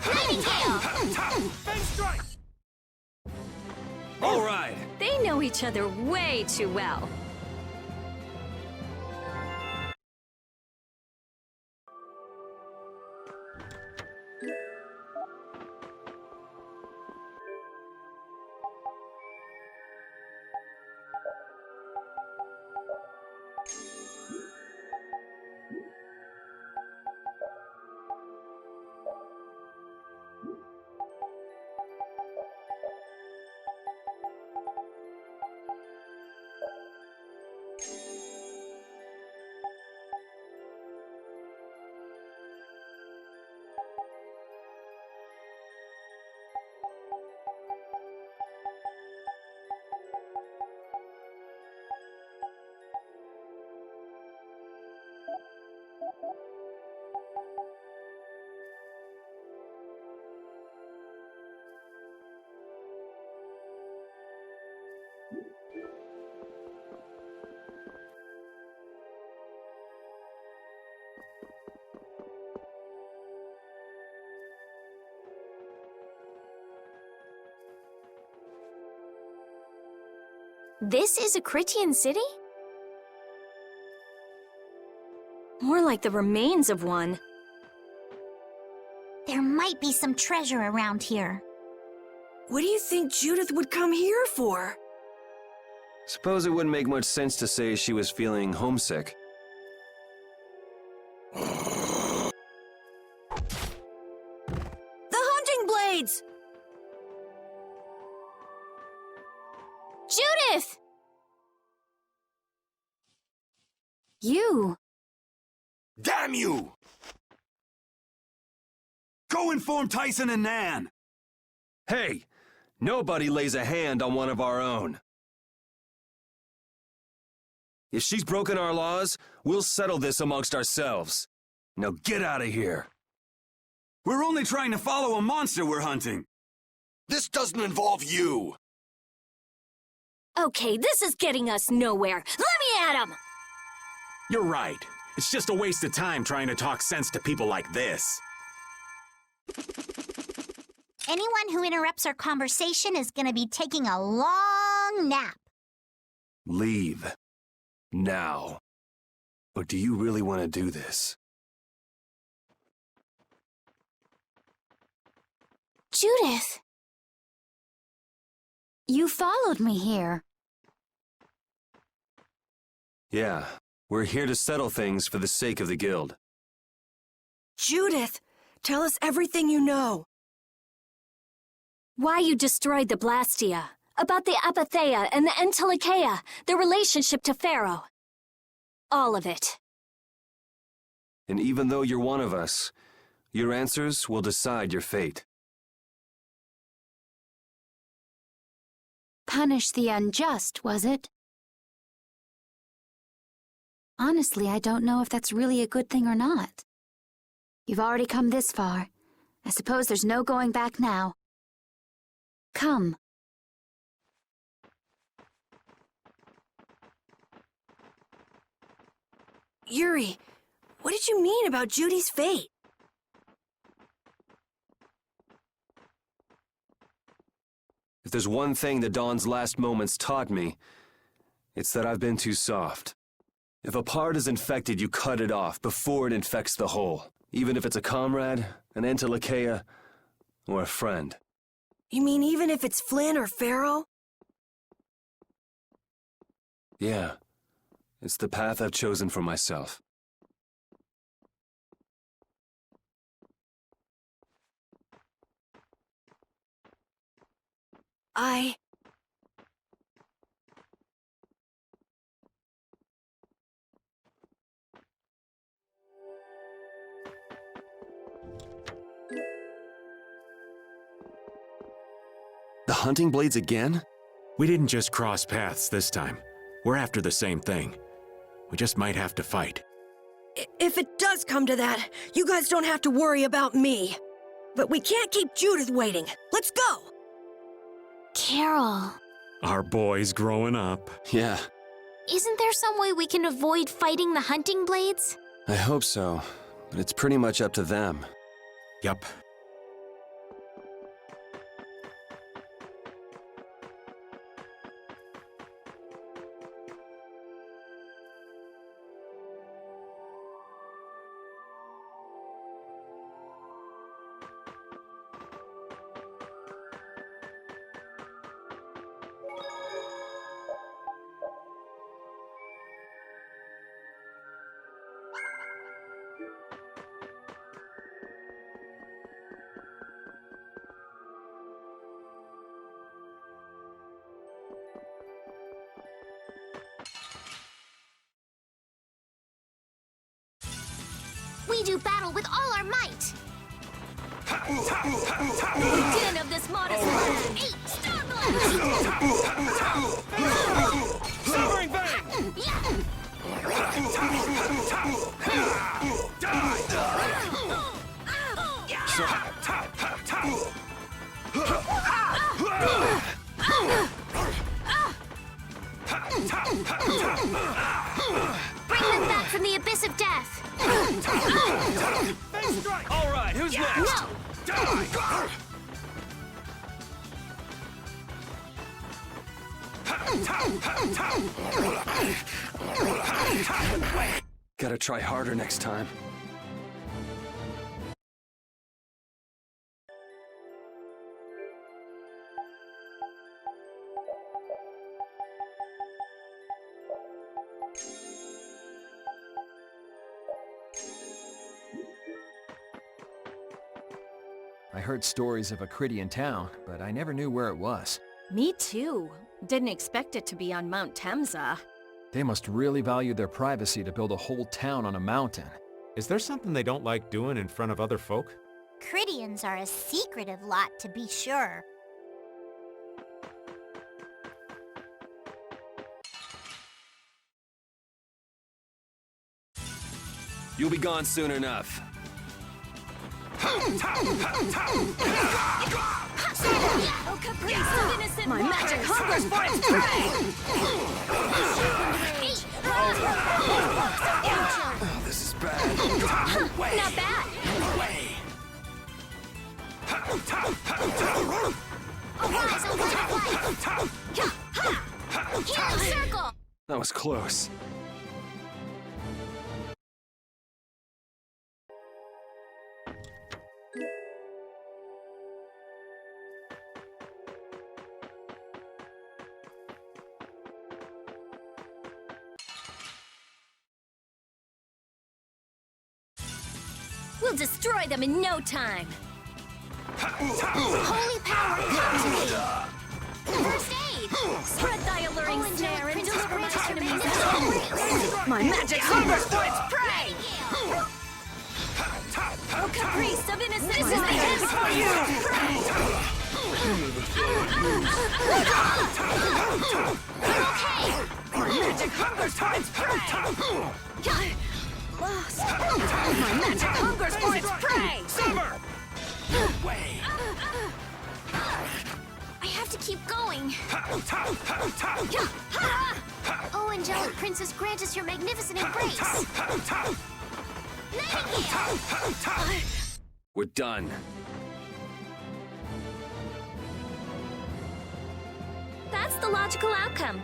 F: Nightingale!
H: Bang strike! All right.
I: They know each other way too well. This is a Critian city?
D: More like the remains of one.
F: There might be some treasure around here.
E: What do you think Judith would come here for?
C: Suppose it wouldn't make much sense to say she was feeling homesick.
E: The hunting blades!
I: Judith! You.
H: Damn you! Go inform Tyson and Nan!
C: Hey, nobody lays a hand on one of our own. If she's broken our laws, we'll settle this amongst ourselves. Now get out of here.
H: We're only trying to follow a monster we're hunting. This doesn't involve you.
I: Okay, this is getting us nowhere. Let me at him!
B: You're right. It's just a waste of time trying to talk sense to people like this.
F: Anyone who interrupts our conversation is gonna be taking a long nap.
C: Leave. Now. Or do you really want to do this?
I: Judith! You followed me here.
C: Yeah, we're here to settle things for the sake of the guild.
E: Judith, tell us everything you know.
I: Why you destroyed the Blastia, about the Apatheia and the Entelikeia, their relationship to Pharaoh. All of it.
C: And even though you're one of us, your answers will decide your fate.
J: Punish the unjust, was it? Honestly, I don't know if that's really a good thing or not. You've already come this far. I suppose there's no going back now. Come.
E: Yuri, what did you mean about Judy's fate?
C: If there's one thing that Dawn's last moments taught me, it's that I've been too soft. If a part is infected, you cut it off before it infects the whole, even if it's a comrade, an Entelikeia, or a friend.
E: You mean even if it's Flynn or Pharaoh?
C: Yeah, it's the path I've chosen for myself. The hunting blades again?
B: We didn't just cross paths this time. We're after the same thing. We just might have to fight.
E: If it does come to that, you guys don't have to worry about me. But we can't keep Judith waiting. Let's go!
F: Carol,
B: Our boy's growing up.
C: Yeah,
F: isn't there some way we can avoid fighting the hunting blades?
C: I hope so, but it's pretty much up to them.
B: Yup.
F: We do battle with all our might!
I: The din of this modest land!
F: 8 star blast!
H: Severing Bang!
F: Bring them back from the abyss of death!
C: All right, who's next?
F: No!
C: Gotta try harder next time.
G: I heard stories of a Cridian town, but I never knew where it was.
D: Me too. Didn't expect it to be on Mount Temza.
G: They must really value their privacy to build a whole town on a mountain.
B: Is there something they don't like doing in front of other folk?
F: Cridians are a secretive lot, to be sure.
C: You'll be gone soon enough.
A: Oh, caprice of innocent
E: My magic hungers for its prey!
C: Oh, this is bad.
F: Not bad. Arise, O light of life! Healing circle!
C: That was close.
A: We'll destroy them in no time.
F: Holy power, come to me! First aid!
A: Spread thy alluring snare and deliver my enemies.
E: My magic hungers for its prey!
A: Oh, caprice of innocent
E: This is the end for you!
F: Okay!
E: My magic hungers for its prey! Lost. My magic hungers for its prey!
F: I have to keep going. Oh, angelic princess, grant us your magnificent embrace. Nightingale!
C: We're done.
A: That's the logical outcome.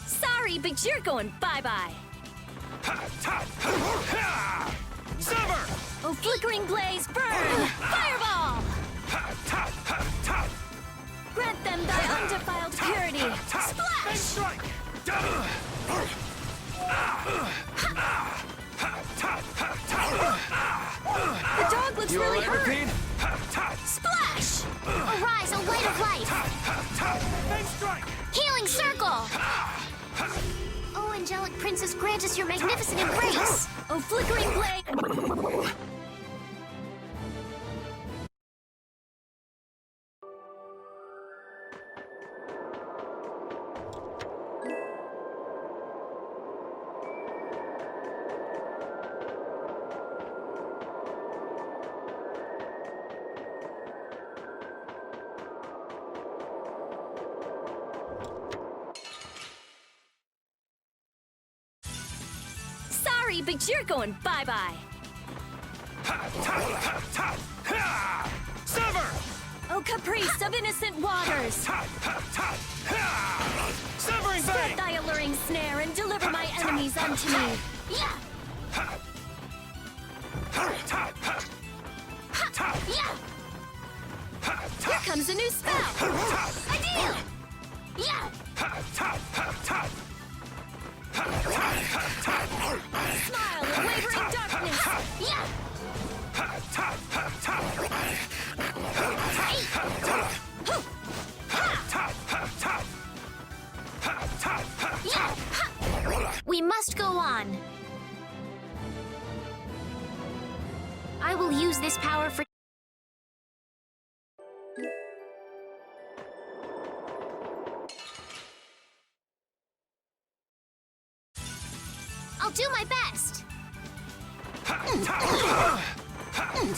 A: Sorry, but you're going bye-bye.
H: Sever!
A: Oh, flickering blaze, burn! Fireball! Grant them thy undefiled purity. Splash! The dog looks really hurt.
C: Repeat?
A: Splash!
F: Arise, O light of life! Healing circle! Oh, angelic princess, grant us your magnificent embrace!
A: Oh, flickering blade! Sorry, but you're going bye-bye.
H: Sever!
A: Oh, caprice of innocent waters!
H: Severing
A: Spread
H: bang!
A: thy alluring snare and deliver my enemies unto me.
F: Yeah! Yeah!
A: Here comes a new spell!
F: Ideal! Yeah!
A: Smile in wavering darkness!
F: Yeah! I will use this power for... I'll do my best.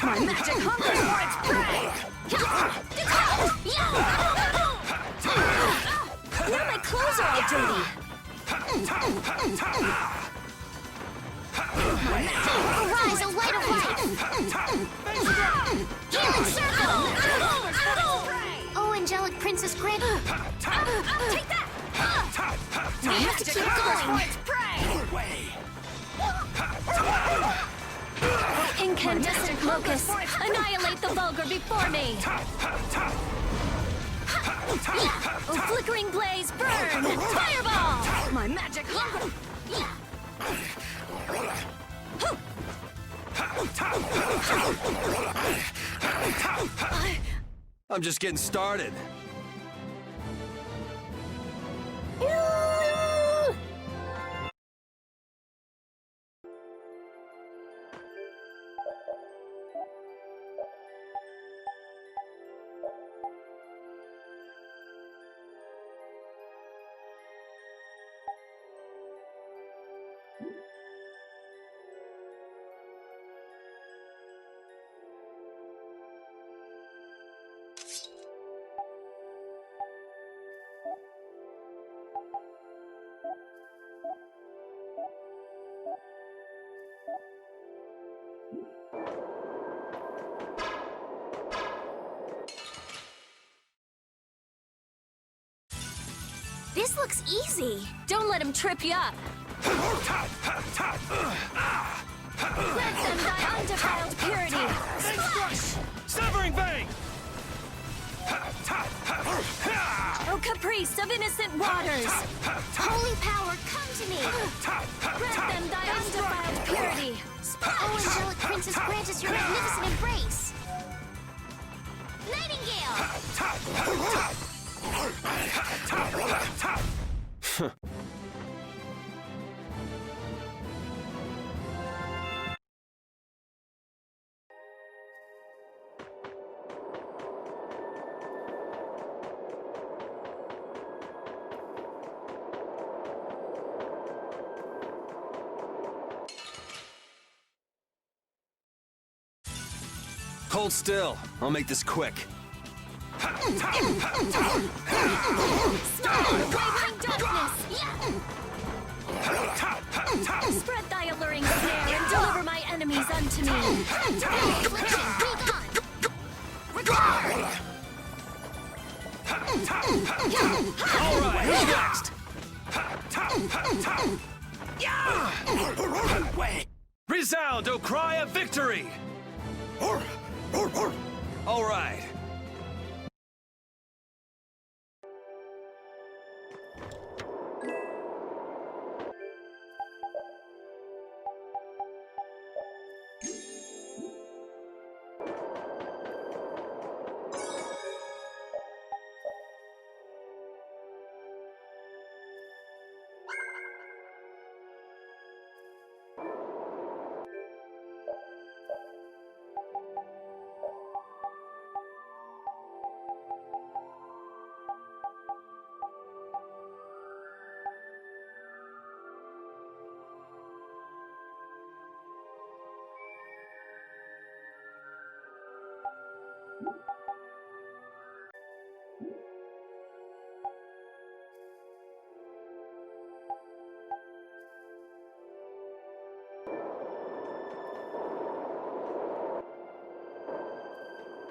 E: My magic hungers for its prey!
I: Now my clothes are all dirty.
F: Arise, a light of life! Healing circle! Oh, angelic princess grant...
E: Take that!
F: We have to keep going!
I: Incandescent locust, annihilate the vulgar before me. Oh, flickering blaze, burn! Fireball!
E: My magic hunger!
C: I'm just getting started.
F: This looks easy.
I: Don't let him trip you up. Let them thy undefiled purity.
H: Severing Vein!
I: O caprice of innocent waters.
F: Holy power, come to me!
I: Grant them thy undefiled purity.
F: Oh, angelic princess, grant us your magnificent embrace! Nightingale!
C: Hold still. I'll make this quick.
I: Wavering darkness. Spread thy alluring snare and deliver my enemies unto me.
F: Affliction, be gone!
H: All right, who's next? Resound, O cry of victory! All right.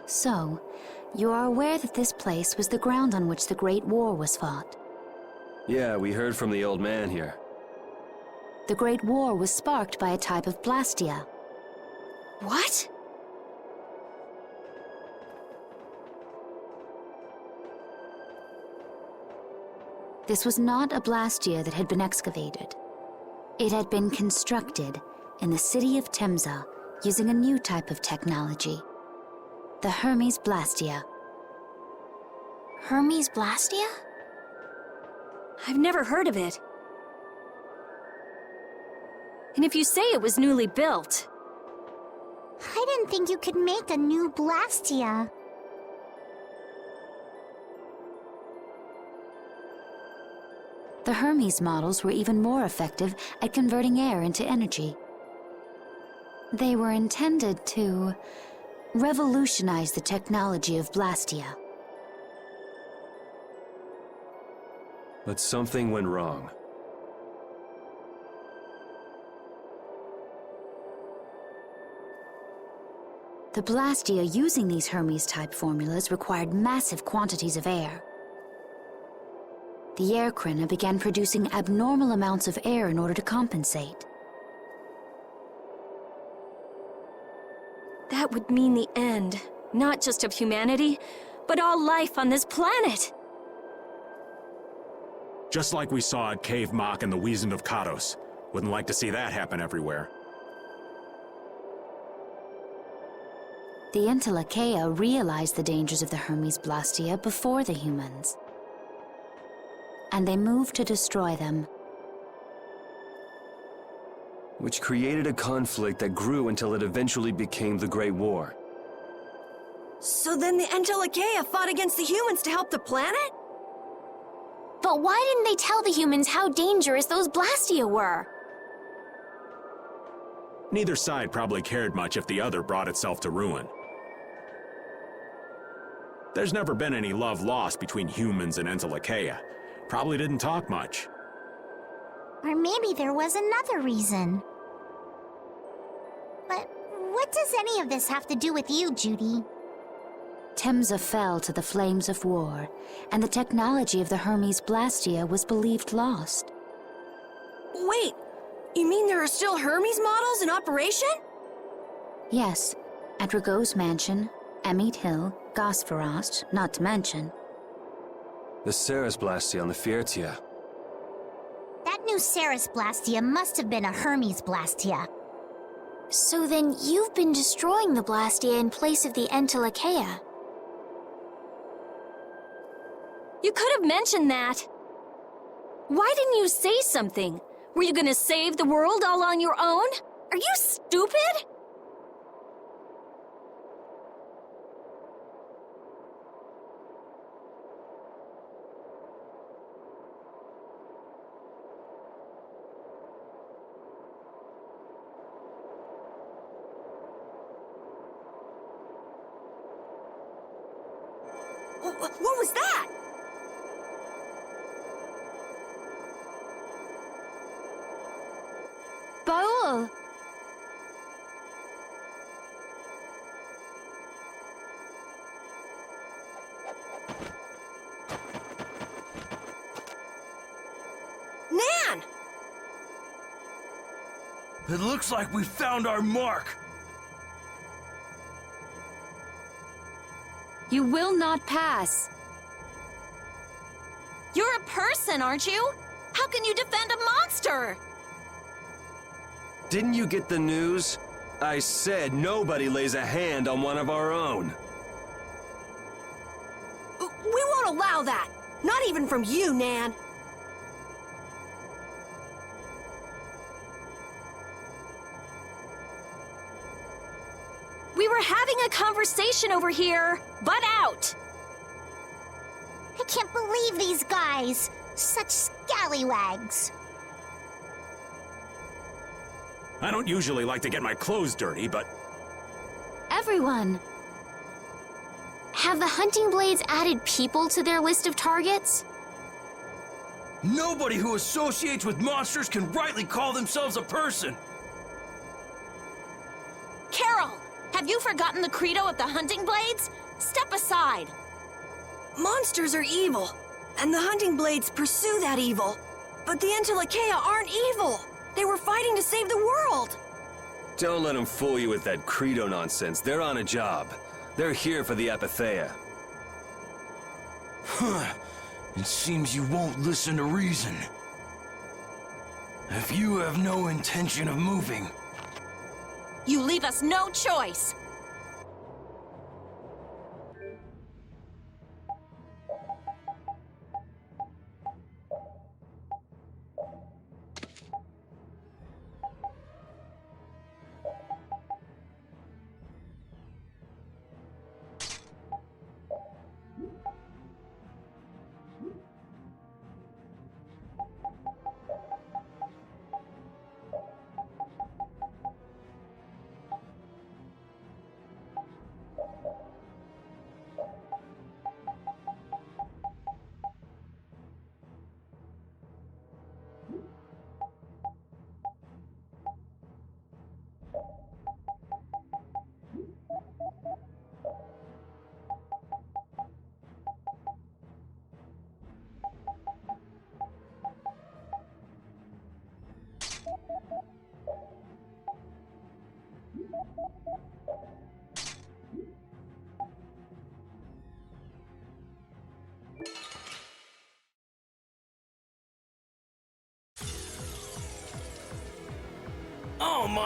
J: So, you are aware that this place was the ground on which the Great War was fought.
C: Yeah, we heard from the old man here.
J: The Great War was sparked by a type of Blastia.
E: What?
J: This was not a Blastia that had been excavated. It had been constructed in the city of Temza using a new type of technology. The Hermes Blastia.
F: Hermes Blastia?
I: I've never heard of it. And if you say it was newly built,
F: I didn't think you could make a new Blastia.
J: The Hermes models were even more effective at converting air into energy. They were intended to revolutionize the technology of Blastia.
C: But something went wrong.
J: The Blastia using these Hermes-type formulas required massive quantities of air. The air Krina began producing abnormal amounts of air in order to compensate.
D: That would mean the end, not just of humanity, but all life on this planet.
B: Just like we saw at Cave Mach and the Wiesen of Kados. Wouldn't like to see that happen everywhere.
J: The Entelekea realized the dangers of the Hermes Blastia before the humans, and they moved to destroy them.
C: Which created a conflict that grew until it eventually became the Great War.
E: So then the Entelekea fought against the humans to help the planet?
F: But why didn't they tell the humans how dangerous those Blastia were?
B: Neither side probably cared much if the other brought itself to ruin. There's never been any love lost between humans and Entelekea. Probably didn't talk much.
F: Or maybe there was another reason. But what does any of this have to do with you, Judy?
J: Temza fell to the flames of war, and the technology of the Hermes Blastia was believed lost.
E: Wait, you mean there are still Hermes models in operation?
J: Yes, at Ragoz's mansion, Emmett Hill, Gosferost, not to mention.
C: The Ceres Blastia on the Fiertia.
F: That new Ceres Blastia must have been a Hermes Blastia. So then you've been destroying the Blastia in place of the Entelekea.
D: You could have mentioned that. Why didn't you say something? Were you gonna save the world all on your own? Are you stupid?
E: What was that?
F: Baul!
E: Nan!
H: It looks like we found our mark.
D: You will not pass. You're a person, aren't you? How can you defend a monster?
C: Didn't you get the news? I said nobody lays a hand on one of our own.
E: We won't allow that. Not even from you, Nan.
D: We were having a conversation over here. Butt out!
F: I can't believe these guys! Such scallywags!
B: I don't usually like to get my clothes dirty, but...
J: Everyone!
F: Have the hunting blades added people to their list of targets?
H: Nobody who associates with monsters can rightly call themselves a person.
D: Carol! Have you forgotten the credo of the hunting blades? Step aside!
E: Monsters are evil, and the hunting blades pursue that evil. But the Entelekea aren't evil. They were fighting to save the world.
C: Don't let them fool you with that credo nonsense. They're on a job. They're here for the Apatheia.
H: It seems you won't listen to reason. If you have no intention of moving...
D: You leave us no choice!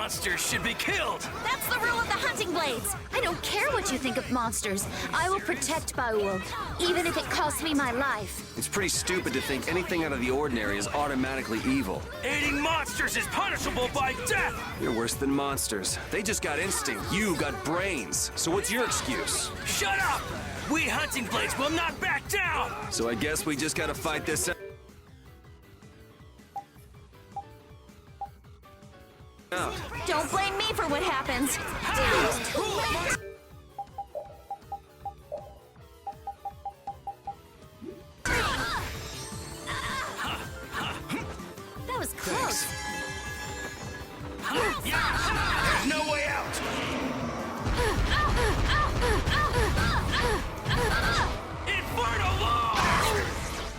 K: monsters should be killed!
D: That's the rule of the hunting blades. I don't care what you think of monsters. I will protect Baul, even if it costs me my life.
C: It's pretty stupid to think anything out of the ordinary is automatically evil.
K: Aiding monsters is punishable by death!
C: You're worse than monsters. They just got instinct. You got brains. So what's your excuse?
K: Shut up! We hunting blades will not back down!
C: So I guess we just gotta fight this out.
D: Don't blame me for what happens. That was close.
K: There's no way out! Infernal law!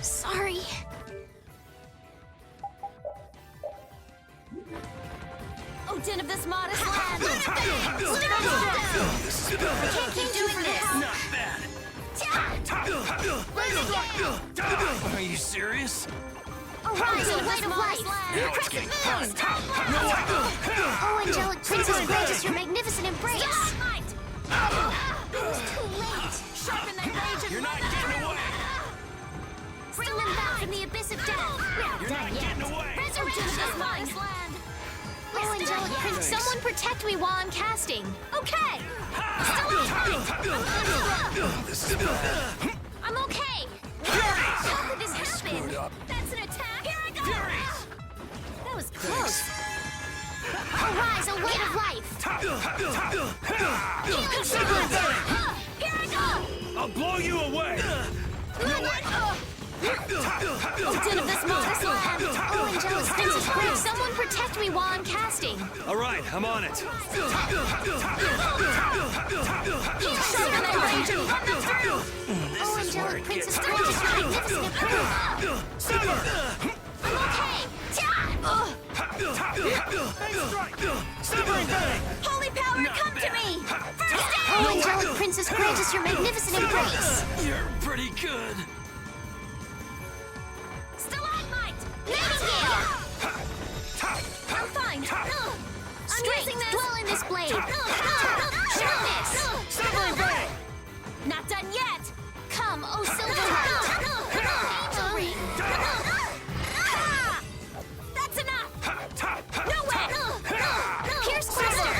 F: Sorry.
D: Oh, din of this modest land! Can't keep doing this!
K: Not bad! Are you serious?
F: Arise, O light of life! Crescent moon! Oh, angelic princess, grant us your magnificent embrace! It was too late!
D: Sharpen that rage and
K: You're not getting away!
F: Bring them back from the abyss of death! We're not
K: You're
F: dead
K: not
F: yet!
K: getting away!
D: Resurrection of this modest land!
F: Oh, angelic prince, someone protect me while I'm casting!
D: Okay!
F: I'm okay!
D: How could this happen? That's an attack! Here I go! That was close!
F: Arise, O light of life! Healing sword!
D: Here I go!
K: I'll blow you away!
D: Oh, din of this modest land!
F: Oh, angelic princess, grant someone protect me while I'm casting!
C: All right, I'm on it.
D: Sharpen that rage and run them through!
F: Oh, angelic princess, grant us your magnificent embrace! I'm okay!
D: Holy power, come to me! First
F: Oh, angelic princess, grant us your magnificent embrace!
K: You're pretty good!
D: Stalagmite!
F: Nightingale!
D: I'm fine!
F: Strength, dwell in this blade! Sharpness!
D: Not done yet!
F: Come, O Silverlight! Angel ring!
D: That's enough! No way!
F: Pierce Buster!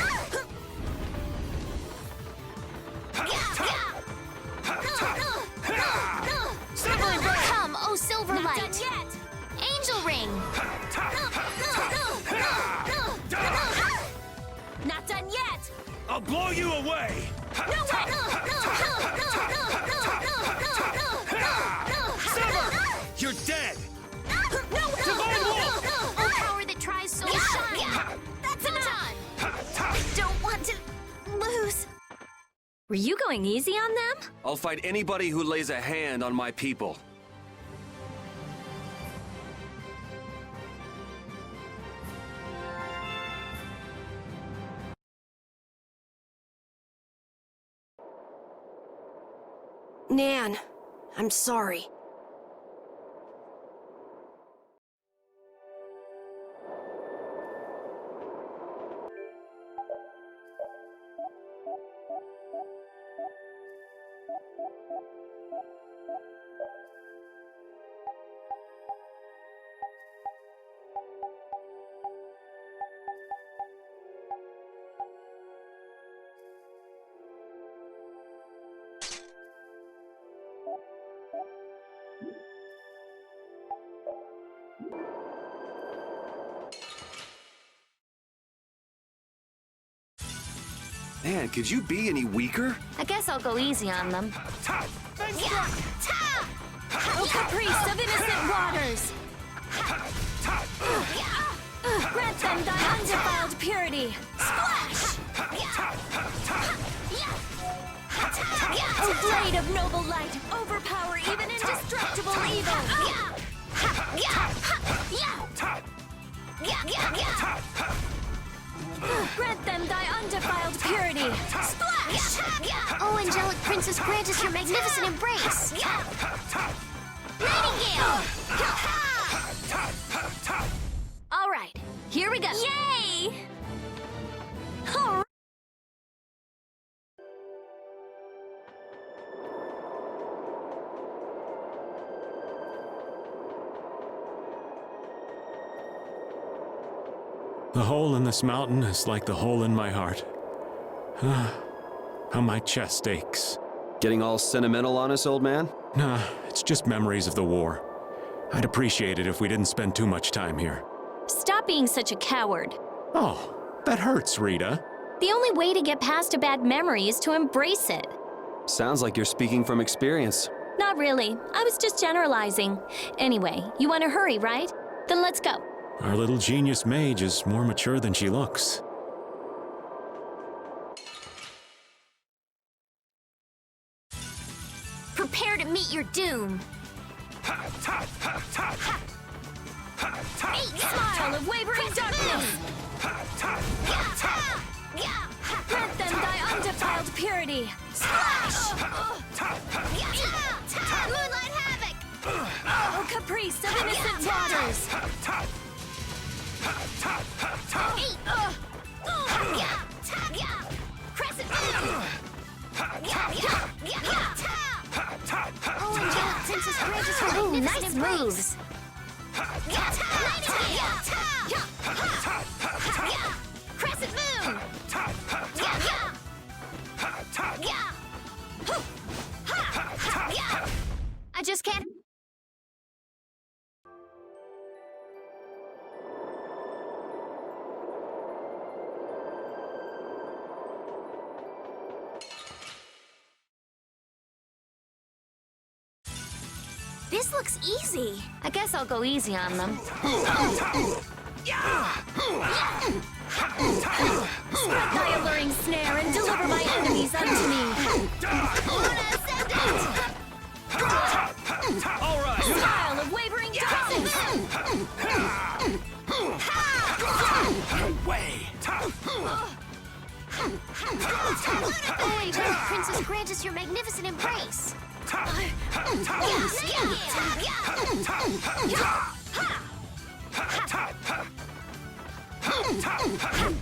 F: Come, O
D: Not
F: Silverlight!
D: done yet!
F: Angel ring!
D: Not done yet!
K: I'll blow you away!
D: No way!
K: You're dead!
F: O power that tries so shine!
D: That's enough! I don't want to lose.
I: Were you going easy on them?
C: I'll fight anybody who lays a hand on my people.
E: Nan, I'm sorry.
C: Man, could you be any weaker?
I: I guess I'll go easy on them.
D: Oh, caprice of innocent waters! Grant them thy undefiled purity! Splash! O blade of noble light, overpower even indestructible evil! Grant them thy undefiled purity! Splash!
F: Oh, angelic princess, grant us your magnificent embrace! Nightingale!
I: All right, here we go.
D: Yay!
B: The hole in this mountain is like the hole in my heart. How my chest aches.
C: Getting all sentimental on us, old man?
B: Nah, it's just memories of the war. I'd appreciate it if we didn't spend too much time here.
D: Stop being such a coward.
B: Oh, that hurts, Rita.
D: The only way to get past a bad memory is to embrace it.
C: Sounds like you're speaking from experience.
D: Not really. I was just generalizing. Anyway, you want to hurry, right? Then let's go.
B: Our little genius mage is more mature than she looks.
A: Prepare to meet your doom.
D: Smile of wavering darkness! Grant them thy undefiled purity!
A: Splash! Moonlight havoc!
D: Oh, caprice of innocent waters!
A: Crescent moon! Oh, yeah, Princess Courageous for
D: Ooh,
A: magnificent
D: nice
A: embrace.
D: moves!
A: Crescent moon! I just can't. This looks easy.
D: I guess I'll go easy on them. Spread thy alluring snare and deliver my enemies unto me.
K: All right.
D: Smile of wavering darkness!
K: Way.
A: Wait, Princess, grant us your magnificent embrace.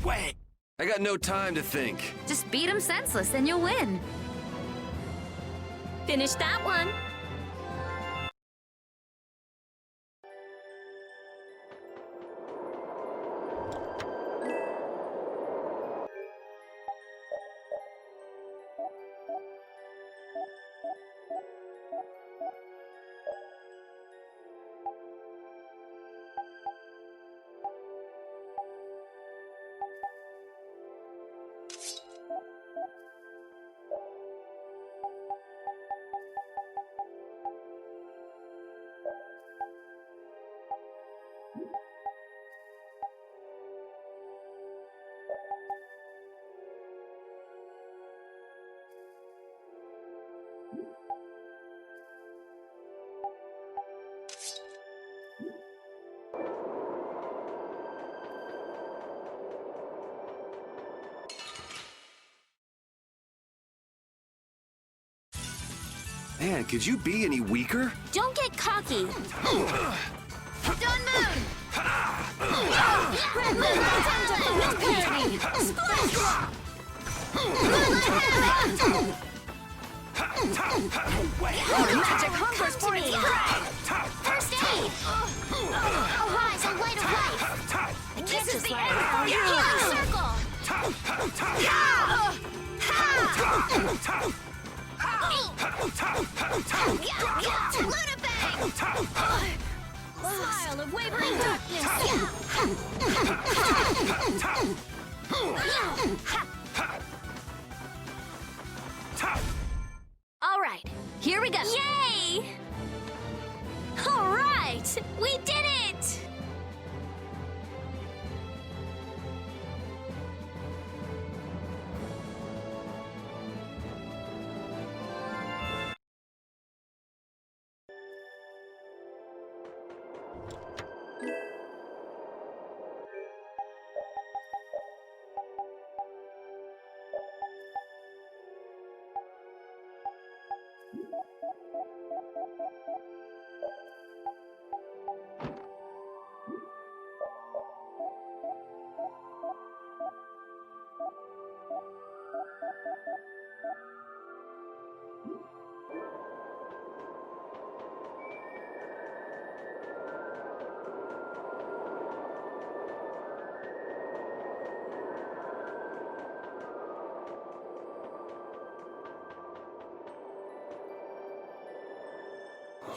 K: Way.
C: I got no time to think.
D: Just beat him senseless and you'll win. Finish that one.
C: Man, could you be any weaker?
D: Don't get cocky.
A: Dawn Moon!
D: Red moon, time to find purity. Splash! Magic hungers for its prey.
A: First aid! Arise, a light of life! I can't
D: This is
A: just
D: the
A: let
D: end
A: it
D: for you.
A: Circle! Lunabang!
D: Smile of wavering darkness. All right, here we go.
A: Yay!
D: All right, we did it!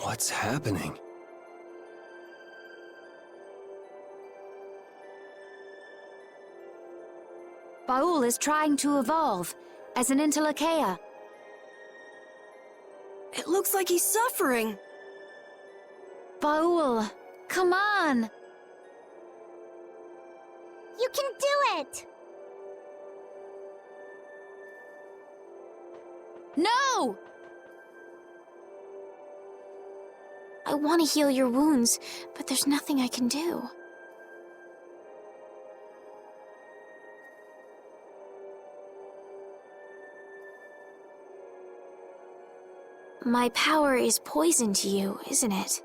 C: What's happening?
I: Baul is trying to evolve as an Entelekea.
E: It looks like he's suffering.
I: Baul, come on!
F: You can do it!
I: No!
F: I want to heal your wounds, but there's nothing I can do. My power is poison to you, isn't it?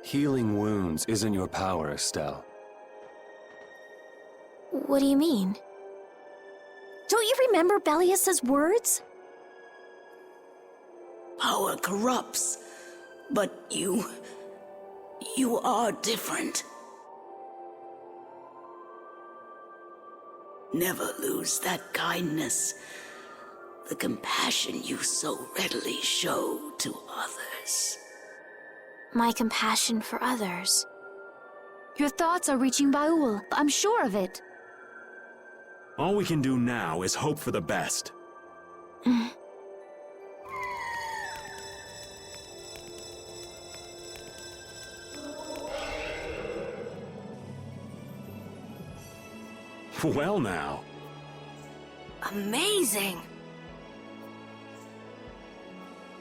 C: Healing wounds isn't your power, Estelle.
F: What do you mean?
I: Don't you remember Bellius's words?
L: Power corrupts, but you are different. Never lose that kindness, the compassion you so readily show to others.
F: My compassion for others.
I: Your thoughts are reaching Baul. I'm sure of it.
B: All we can do now is hope for the best. Well now.
E: Amazing!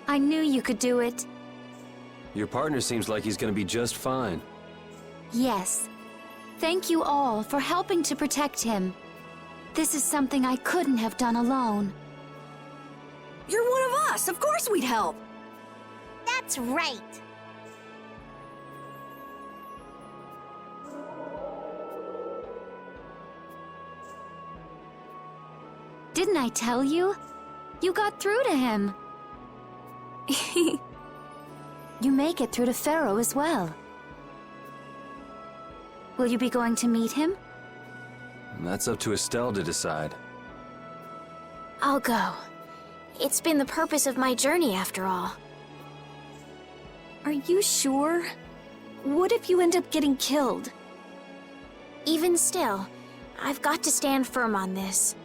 I: I knew you could do it.
C: Your partner seems like he's gonna be just fine.
I: Yes. Thank you all for helping to protect him. This is something I couldn't have done alone.
E: You're one of us! Of course we'd help!
F: That's right!
I: Didn't I tell you? You got through to him. You make it through to Pharaoh as well. Will you be going to meet him?
C: That's up to Estelle to decide.
F: I'll go. It's been the purpose of my journey, after all.
I: Are you sure? What if you end up getting killed?
F: Even still, I've got to stand firm on this.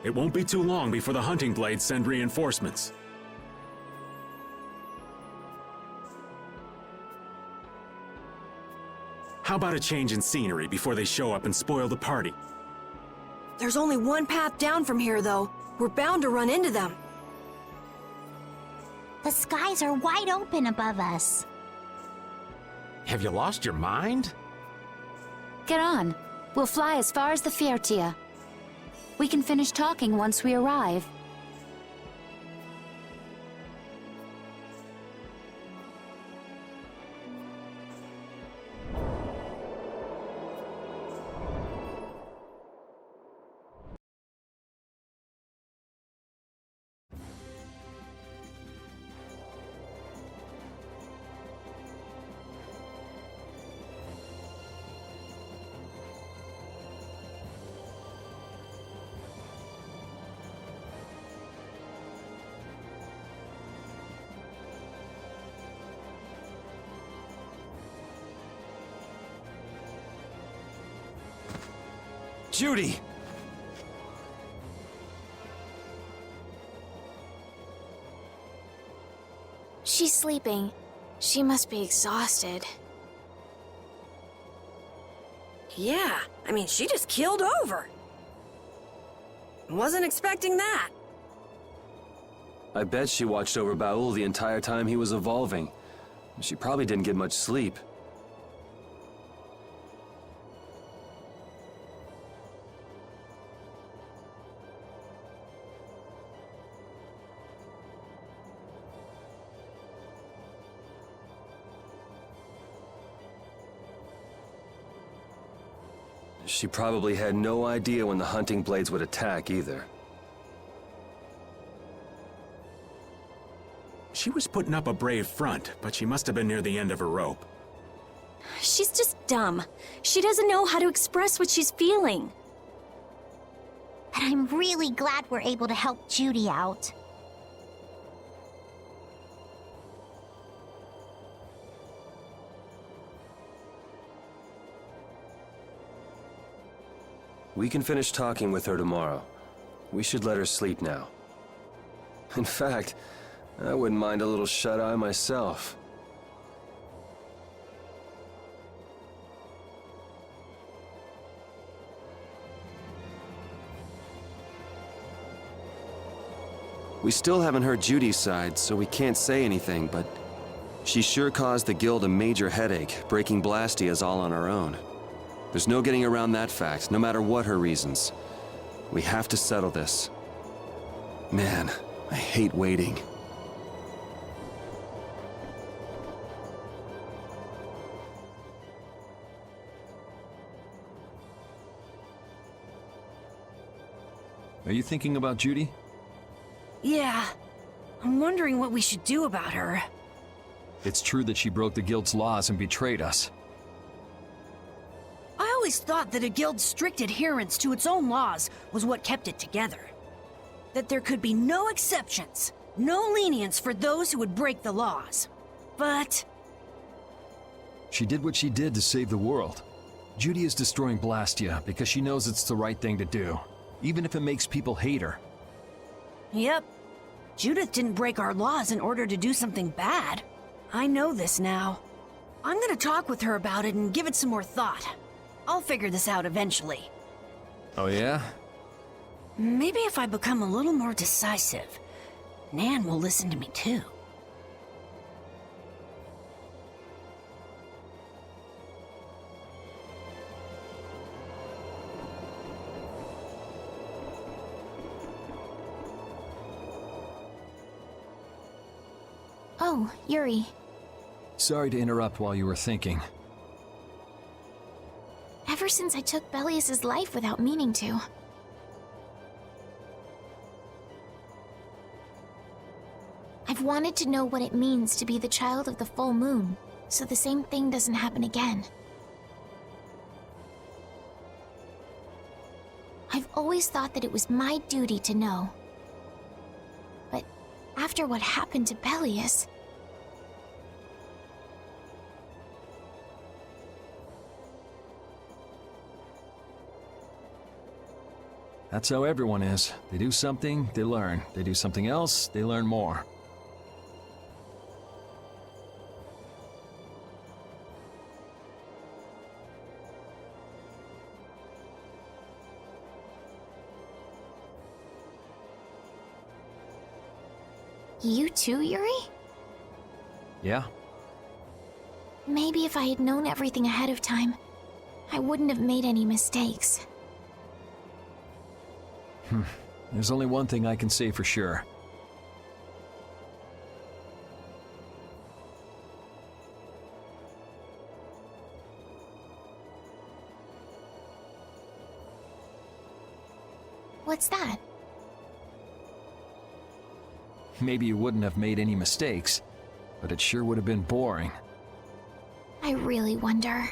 B: It won't be too long before the hunting blades send reinforcements. How about a change in scenery before they show up and spoil the party?
E: There's only one path down from here, though. We're bound to run into them.
F: The skies are wide open above us.
B: Have you lost your mind?
I: Get on. We'll fly as far as the Fiertia. We can finish talking once we arrive.
C: Judy!
F: She's sleeping. She must be exhausted.
E: Yeah, I mean, she just keeled over. Wasn't expecting that.
C: I bet she watched over Baul the entire time he was evolving. She probably didn't get much sleep. She probably had no idea when the hunting blades would attack either.
B: She was putting up a brave front, but she must have been near the end of her rope.
I: She's just dumb. She doesn't know how to express what she's feeling.
F: But I'm really glad we're able to help Judy out.
C: We can finish talking with her tomorrow. We should let her sleep now. In fact, I wouldn't mind a little shut-eye myself. We still haven't heard Judy's side, so we can't say anything, but she sure caused the guild a major headache, breaking Blastias all on her own. There's no getting around that fact, no matter what her reasons. We have to settle this. Man, I hate waiting.
G: Are you thinking about Judy?
E: Yeah. I'm wondering what we should do about her.
G: It's true that she broke the guild's laws and betrayed us.
E: I always thought that a guild's strict adherence to its own laws was what kept it together. That there could be no exceptions, no lenience for those who would break the laws. But
G: She did what she did to save the world. Judy is destroying Blastia because she knows it's the right thing to do, even if it makes people hate her.
E: Yep. Judith didn't break our laws in order to do something bad. I know this now. I'm gonna talk with her about it and give it some more thought. I'll figure this out eventually.
G: Oh yeah?
E: Maybe if I become a little more decisive, Nan will listen to me too.
F: Oh, Yuri.
G: Sorry to interrupt while you were thinking.
F: Ever since I took Belius's life without meaning to. I've wanted to know what it means to be the child of the full moon, so the same thing doesn't happen again. I've always thought that it was my duty to know. But after what happened to Belius...
G: That's how everyone is. They do something, they learn. They do something else, they learn more.
F: You too, Yuri?
G: Yeah?
F: Maybe if I had known everything ahead of time, I wouldn't have made any mistakes.
G: There's only one thing I can say for sure.
F: What's that?
G: Maybe you wouldn't have made any mistakes, but it sure would have been boring.
F: I really wonder.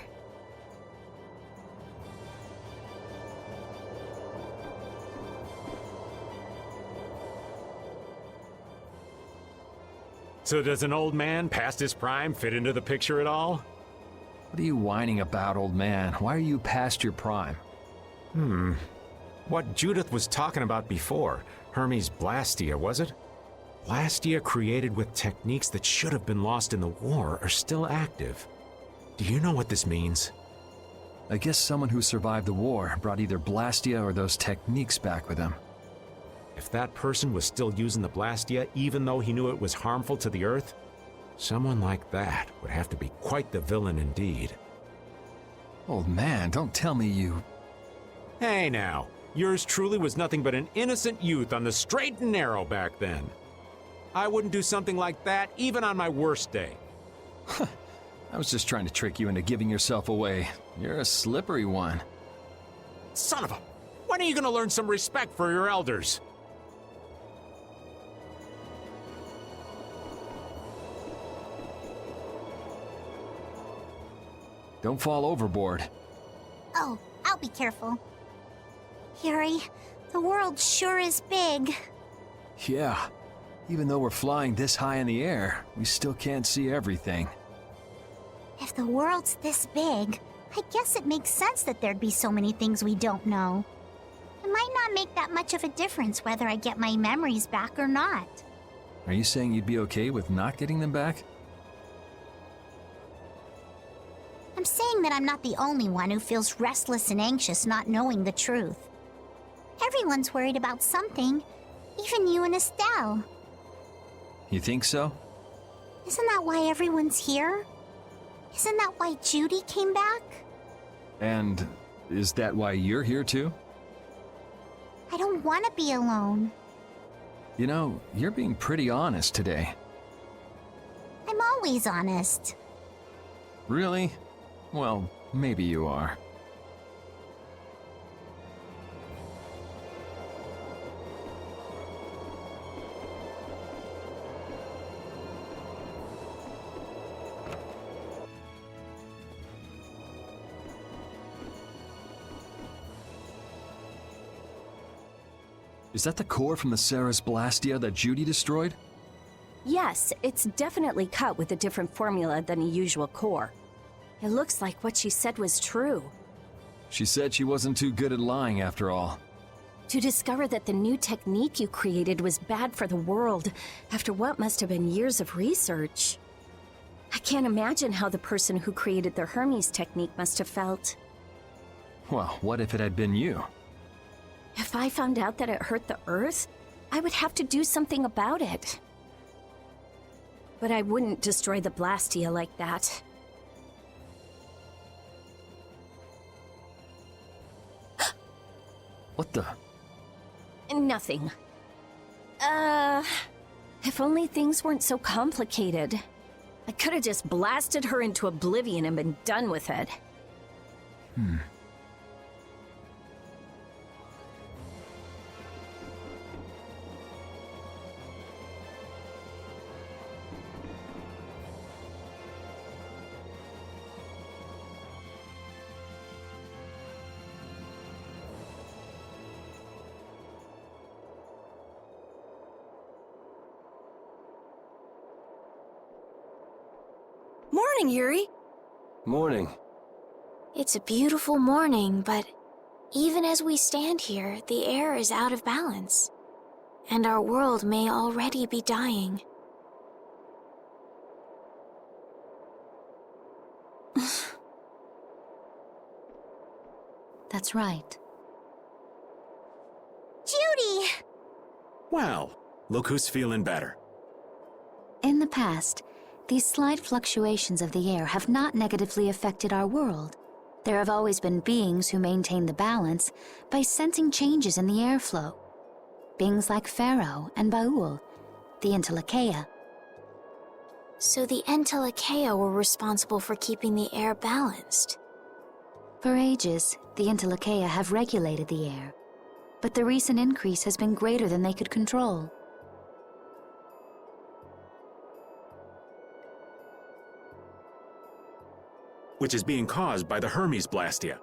B: So does an old man past his prime fit into the picture at all?
G: What are you whining about, old man? Why are you past your prime?
B: What Judith was talking about before, Hermes Blastia, was it? Blastia created with techniques that should have been lost in the war are still active. Do you know what this means?
G: I guess someone who survived the war brought either Blastia or those techniques back with him.
B: If that person was still using the Blastia even though he knew it was harmful to the Earth, someone like that would have to be quite the villain indeed.
G: Old man, don't tell me you...
B: Hey now, yours truly was nothing but an innocent youth on the straight and narrow back then. I wouldn't do something like that even on my worst day.
G: I was just trying to trick you into giving yourself away. You're a slippery one.
B: Son of a... When are you gonna learn some respect for your elders?
G: Don't fall overboard.
F: Oh, I'll be careful. Yuri, the world sure is big.
G: Yeah. Even though we're flying this high in the air, we still can't see everything.
F: If the world's this big, I guess it makes sense that there'd be so many things we don't know. It might not make that much of a difference whether I get my memories back or not.
G: Are you saying you'd be okay with not getting them back?
F: I'm saying that I'm not the only one who feels restless and anxious not knowing the truth. Everyone's worried about something, even you and Estelle.
G: You think so?
F: Isn't that why everyone's here? Isn't that why Judy came back?
G: And is that why you're here too?
F: I don't want to be alone.
G: You know, you're being pretty honest today.
F: I'm always honest.
G: Really? Well, maybe you are. Is that the core from the Ceres Blastia that Judy destroyed?
I: Yes, it's definitely cut with a different formula than a usual core. It looks like what she said was true.
G: She said she wasn't too good at lying after all.
I: To discover that the new technique you created was bad for the world after what must have been years of research. I can't imagine how the person who created the Hermes technique must have felt.
G: Well, what if it had been you?
I: If I found out that it hurt the Earth, I would have to do something about it. But I wouldn't destroy the Blastia like that.
G: What the?
I: Nothing. If only things weren't so complicated. I could have just blasted her into oblivion and been done with it.
E: Morning, Yuri.
C: Morning.
F: It's a beautiful morning, but even as we stand here, the air is out of balance. And our world may already be dying.
J: That's right.
F: Judy!
B: Well, look who's feeling better.
J: In the past, these slight fluctuations of the air have not negatively affected our world. There have always been beings who maintain the balance by sensing changes in the airflow. Beings like Pharaoh and Baul, the Entelekea.
F: So the Entelekea were responsible for keeping the air balanced.
J: For ages, the Entelekea have regulated the air, but the recent increase has been greater than they could control.
B: Which is being caused by the Hermes Blastia.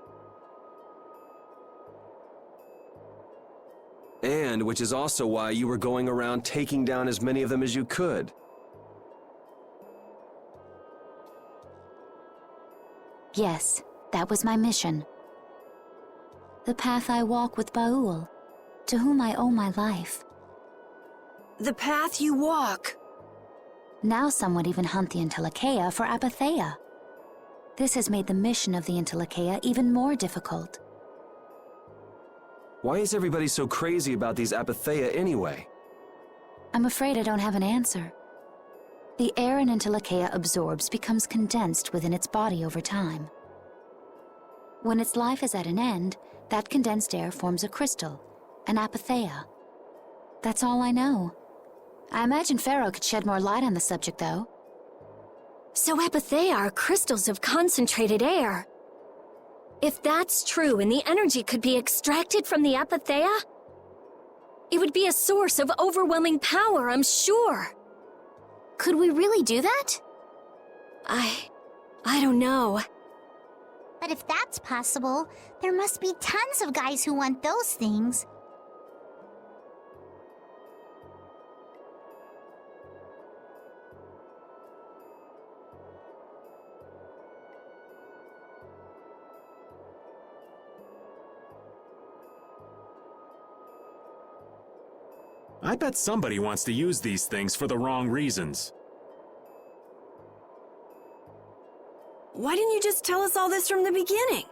C: And which is also why you were going around taking down as many of them as you could.
J: Yes, that was my mission. The path I walk with Baul, to whom I owe my life.
E: The path you walk.
J: Now some would even hunt the Entelekea for Apatheia. This has made the mission of the Entelekea even more difficult.
C: Why is everybody so crazy about these Apatheia anyway?
J: I'm afraid I don't have an answer. The air an Entelekea absorbs becomes condensed within its body over time. When its life is at an end, that condensed air forms a crystal, an Apatheia. That's all I know. I imagine Pharaoh could shed more light on the subject, though.
I: So Apatheia are crystals of concentrated air. If that's true and the energy could be extracted from the apatheia, it would be a source of overwhelming power, I'm sure.
F: Could we really do that?
I: I don't know.
F: But if that's possible, there must be tons of guys who want those things.
B: I bet somebody wants to use these things for the wrong reasons.
E: Why didn't you just tell us all this from the beginning?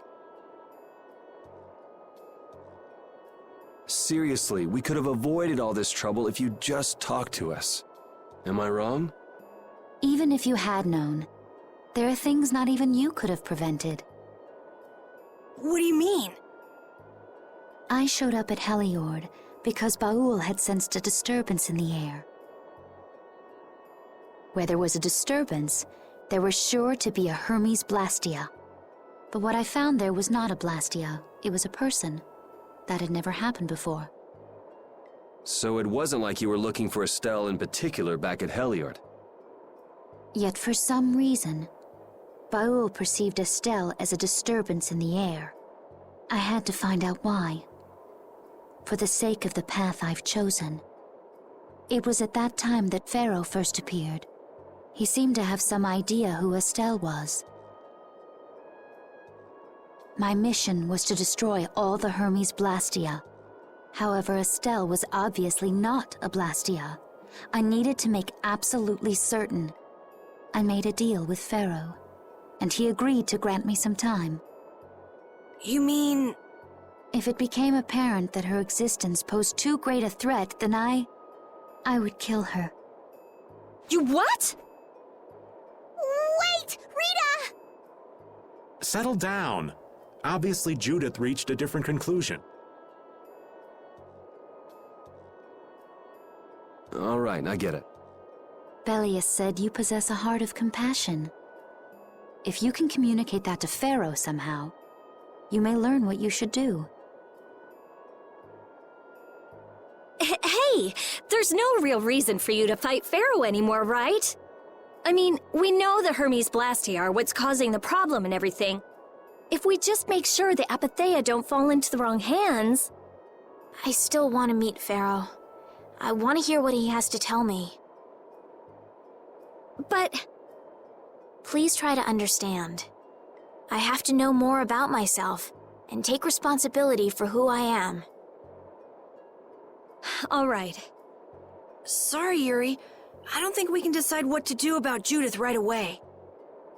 C: Seriously, we could have avoided all this trouble if you just talked to us. Am I wrong?
J: Even if you had known, there are things not even you could have prevented.
E: What do you mean?
J: I showed up at Heliord because Baul had sensed a disturbance in the air. Where there was a disturbance, there was sure to be a Hermes Blastia. But what I found there was not a Blastia, it was a person. That had never happened before.
C: So it wasn't like you were looking for Estelle in particular back at Heliord.
J: Yet for some reason, Baul perceived Estelle as a disturbance in the air. I had to find out why. For the sake of the path I've chosen. It was at that time that Pharaoh first appeared. He seemed to have some idea who Estelle was. My mission was to destroy all the Hermes Blastia. However, Estelle was obviously not a Blastia. I needed to make absolutely certain. I made a deal with Pharaoh, and he agreed to grant me some time.
E: You mean...
J: If it became apparent that her existence posed too great a threat, then I would kill her.
I: You what?
F: Wait! Rita!
B: Settle down. Obviously, Judith reached a different conclusion.
C: All right, I get it.
J: Belius said you possess a heart of compassion. If you can communicate that to Pharaoh somehow, you may learn what you should do.
I: Hey, there's no real reason for you to fight Pharaoh anymore, right? I mean, we know the Hermes Blastia are what's causing the problem and everything. If we just make sure the apatheia don't fall into the wrong hands...
A: I still want to meet Pharaoh. I want to hear what he has to tell me.
I: But...
A: Please try to understand. I have to know more about myself and take responsibility for who I am.
I: All right.
E: Sorry, Yuri. I don't think we can decide what to do about Judith right away.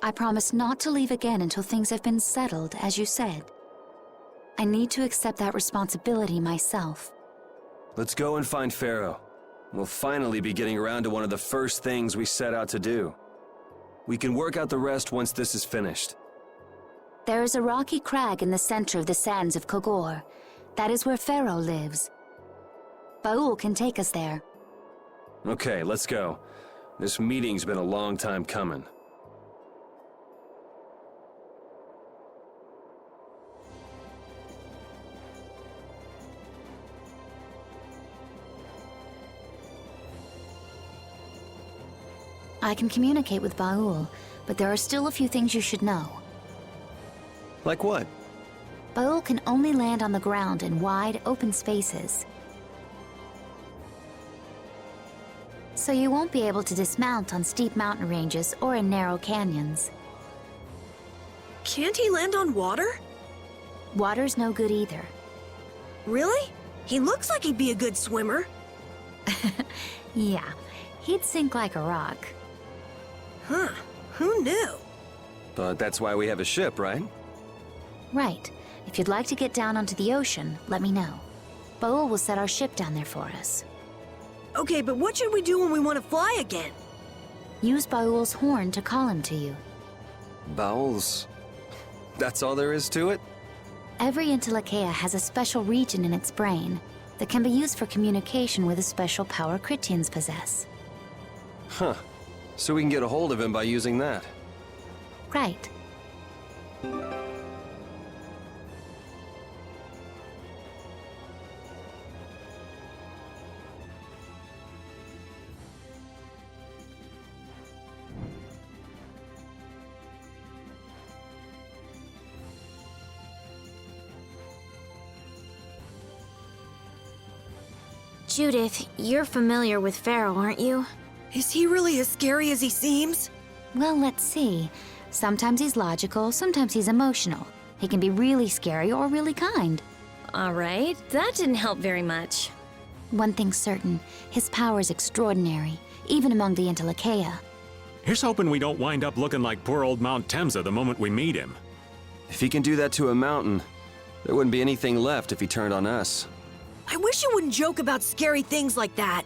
J: I promise not to leave again until things have been settled, as you said. I need to accept that responsibility myself.
C: Let's go and find Pharaoh. We'll finally be getting around to one of the first things we set out to do. We can work out the rest once this is finished.
J: There is a rocky crag in the center of the sands of Kogor. That is where Pharaoh lives. Baul can take us there.
C: Okay, let's go. This meeting's been a long time coming.
J: I can communicate with Baul, but there are still a few things you should know.
C: Like what?
J: Baul can only land on the ground in wide, open spaces. So you won't be able to dismount on steep mountain ranges or in narrow canyons.
E: Can't he land on water?
J: Water's no good either.
E: Really? He looks like he'd be a good swimmer.
J: Yeah, he'd sink like a rock.
E: Huh, who knew?
C: But that's why we have a ship, right?
J: Right. If you'd like to get down onto the ocean, let me know. Baul will set our ship down there for us.
E: Okay, but what should we do when we want to fly again?
J: Use Baul's horn to call him to you.
C: Bowels? That's all there is to it?
J: Every Entelekea has a special region in its brain that can be used for communication with a special power Critians possess.
C: Huh. So we can get a hold of him by using that.
J: Right.
F: Judith, you're familiar with Pharaoh, aren't you?
E: Is he really as scary as he seems?
J: Well, let's see. Sometimes he's logical, sometimes he's emotional. He can be really scary or really kind.
I: All right, that didn't help very much.
J: One thing's certain, his power is extraordinary, even among the Entelekea.
B: Here's hoping we don't wind up looking like poor old Mount Temsa the moment we meet him.
C: If he can do that to a mountain, there wouldn't be anything left if he turned on us.
E: I wish you wouldn't joke about scary things like that.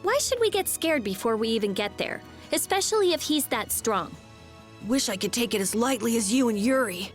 I: Why should we get scared before we even get there? Especially if he's that strong.
E: Wish I could take it as lightly as you and Yuri.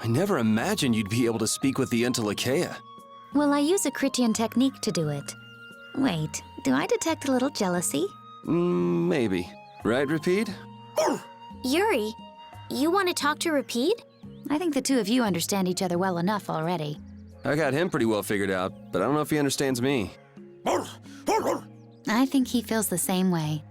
C: I never imagined you'd be able to speak with the Entelekea.
J: Well, I use a Critian technique to do it. Wait, do I detect a little jealousy?
C: Maybe. Right, Rapide?
F: Yuri, you want to talk to Rapide?
J: I think the two of you understand each other well enough already.
C: I got him pretty well figured out, but I don't know if he understands me.
J: I think he feels the same way.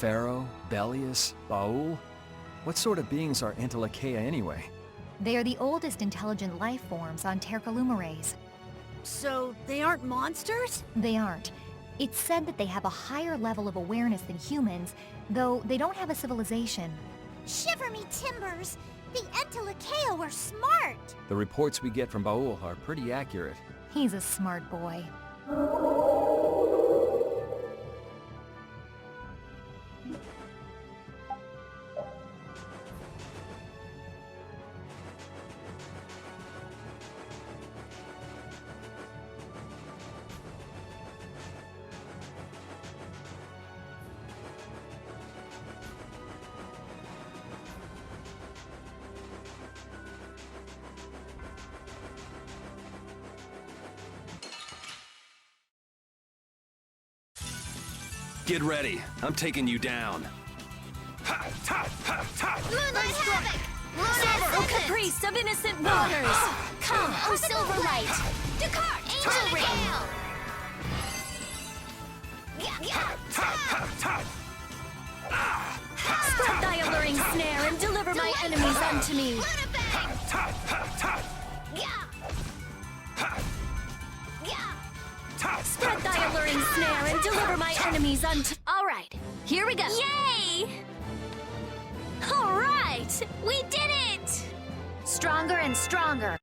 G: Pharaoh, Belius, Baul? What sort of beings are Entelekea anyway?
M: They are the oldest intelligent life forms on Tercalumares.
E: So, they aren't monsters?
M: They aren't. It's said that they have a higher level of awareness than humans, though they don't have a civilization.
A: Shiver me timbers! The Entelekea were smart!
G: The reports we get from Baul are pretty accurate.
M: He's a smart boy.
C: Get ready. I'm taking you down.
A: Moonlight Havoc!
D: Oh, caprice of innocent waters!
A: Come, oh Silverlight! Descartes, Angel Ring!
D: Spread thy alluring snare and deliver my enemies unto me! Spread thy alluring snare and deliver my enemies unto... All right, here we go.
A: Yay!
D: All right, we did it!
F: Stronger and stronger.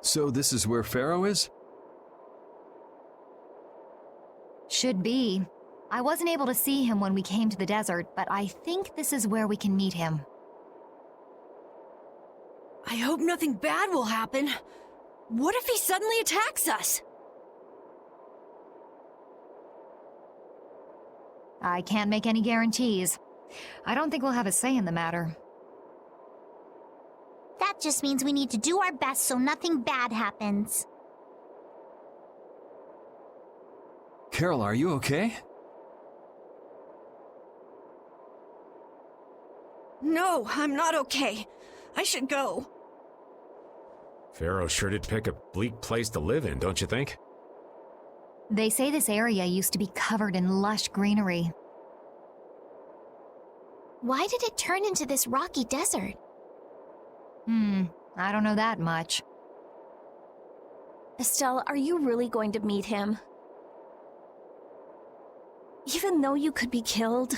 G: So this is where Pharaoh is?
M: Should be. I wasn't able to see him when we came to the desert, but I think this is where we can meet him.
E: I hope nothing bad will happen. What if he suddenly attacks us?
M: I can't make any guarantees. I don't think we'll have a say in the matter.
A: That just means we need to do our best so nothing bad happens.
G: Carol, are you okay?
E: No, I'm not okay. I should go.
B: Pharaoh sure did pick a bleak place to live in, don't you think?
M: They say this area used to be covered in lush greenery.
F: Why did it turn into this rocky desert?
M: I don't know that much.
D: Estelle, are you really going to meet him? Even though you could be killed?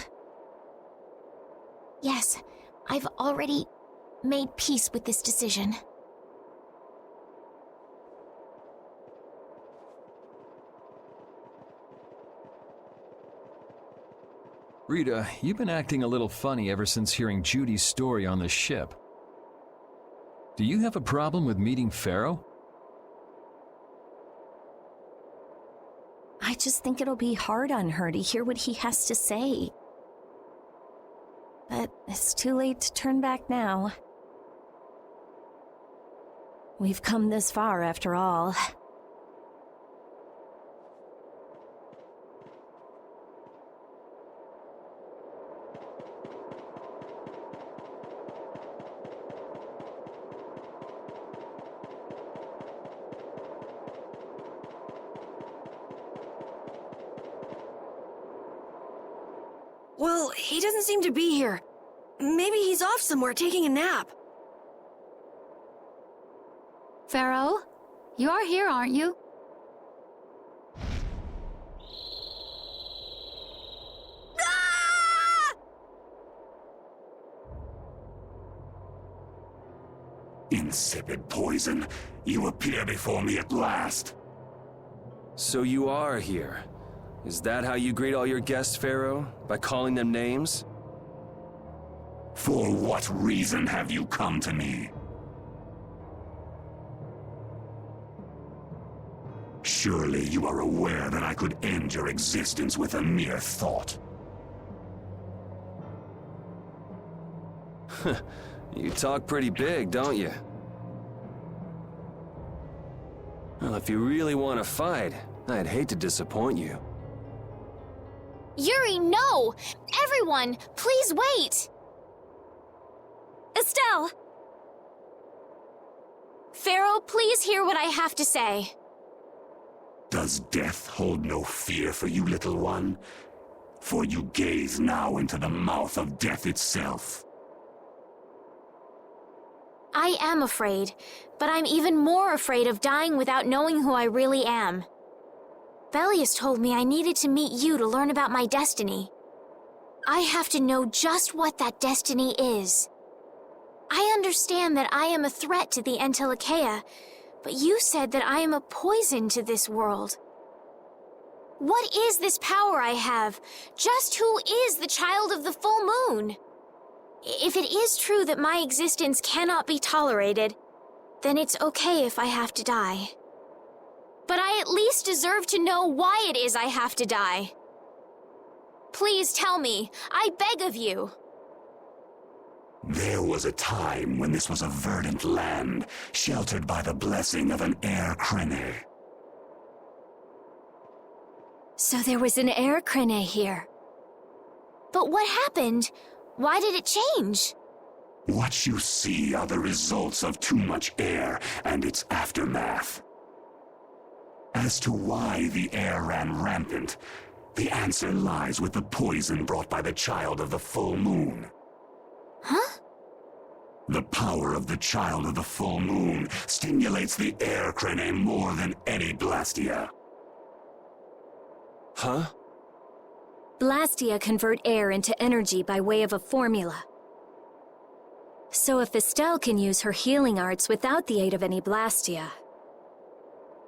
F: Yes, I've already made peace with this decision.
G: Rita, you've been acting a little funny ever since hearing Judy's story on the ship. Do you have a problem with meeting Pharaoh?
D: I just think it'll be hard on her to hear what he has to say. But it's too late to turn back now. We've come this far after all.
E: Well, he doesn't seem to be here. Maybe he's off somewhere taking a nap.
J: Pharaoh, you are here, aren't you?
H: Insipid poison, you appear before me at last.
C: So you are here. Is that how you greet all your guests, Pharaoh? By calling them names?
N: For what reason have you come to me? Surely you are aware that I could end your existence with a mere thought.
C: You talk pretty big, don't you? Well, if you really want to fight, I'd hate to disappoint you.
F: Yuri, no! Everyone, please wait!
D: Estelle!
F: Pharaoh, please hear what I have to say.
N: Does death hold no fear for you, little one? For you gaze now into the mouth of death itself.
F: I am afraid, but I'm even more afraid of dying without knowing who I really am. Belius told me I needed to meet you to learn about my destiny. I have to know just what that destiny is. I understand that I am a threat to the Entelekea, but you said that I am a poison to this world. What is this power I have? Just who is the child of the full moon? If it is true that my existence cannot be tolerated, then it's okay if I have to die. But I at least deserve to know why it is I have to die. Please tell me, I beg of you.
N: There was a time when this was a verdant land, sheltered by the blessing of an air crene.
D: So there was an air crene here.
F: But what happened? Why did it change?
N: What you see are the results of too much air and its aftermath. As to why the air ran rampant, the answer lies with the poison brought by the child of the full moon.
F: Huh?
N: The power of the child of the full moon stimulates the air crene more than any Blastia.
C: Huh?
D: Blastia convert air into energy by way of a formula. So if Estelle can use her healing arts without the aid of any Blastia,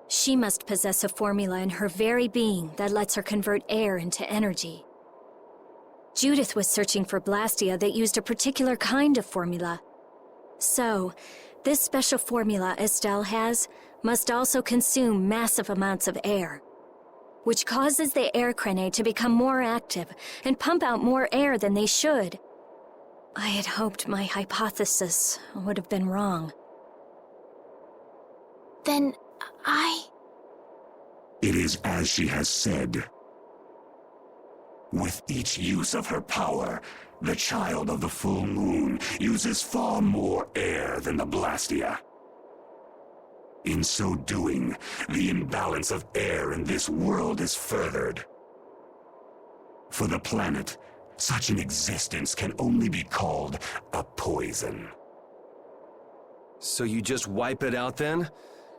D: she must possess a formula in her very being that lets her convert air into energy. Judith was searching for Blastia that used a particular kind of formula. So, this special formula Estelle has must also consume massive amounts of air, which causes the air crene to become more active and pump out more air than they should. I had hoped my hypothesis would have been wrong.
F: Then
N: It is as she has said. With each use of her power, the child of the full moon uses far more air than the Blastia. In so doing, the imbalance of air in this world is furthered. For the planet, such an existence can only be called a poison.
C: So you just wipe it out then?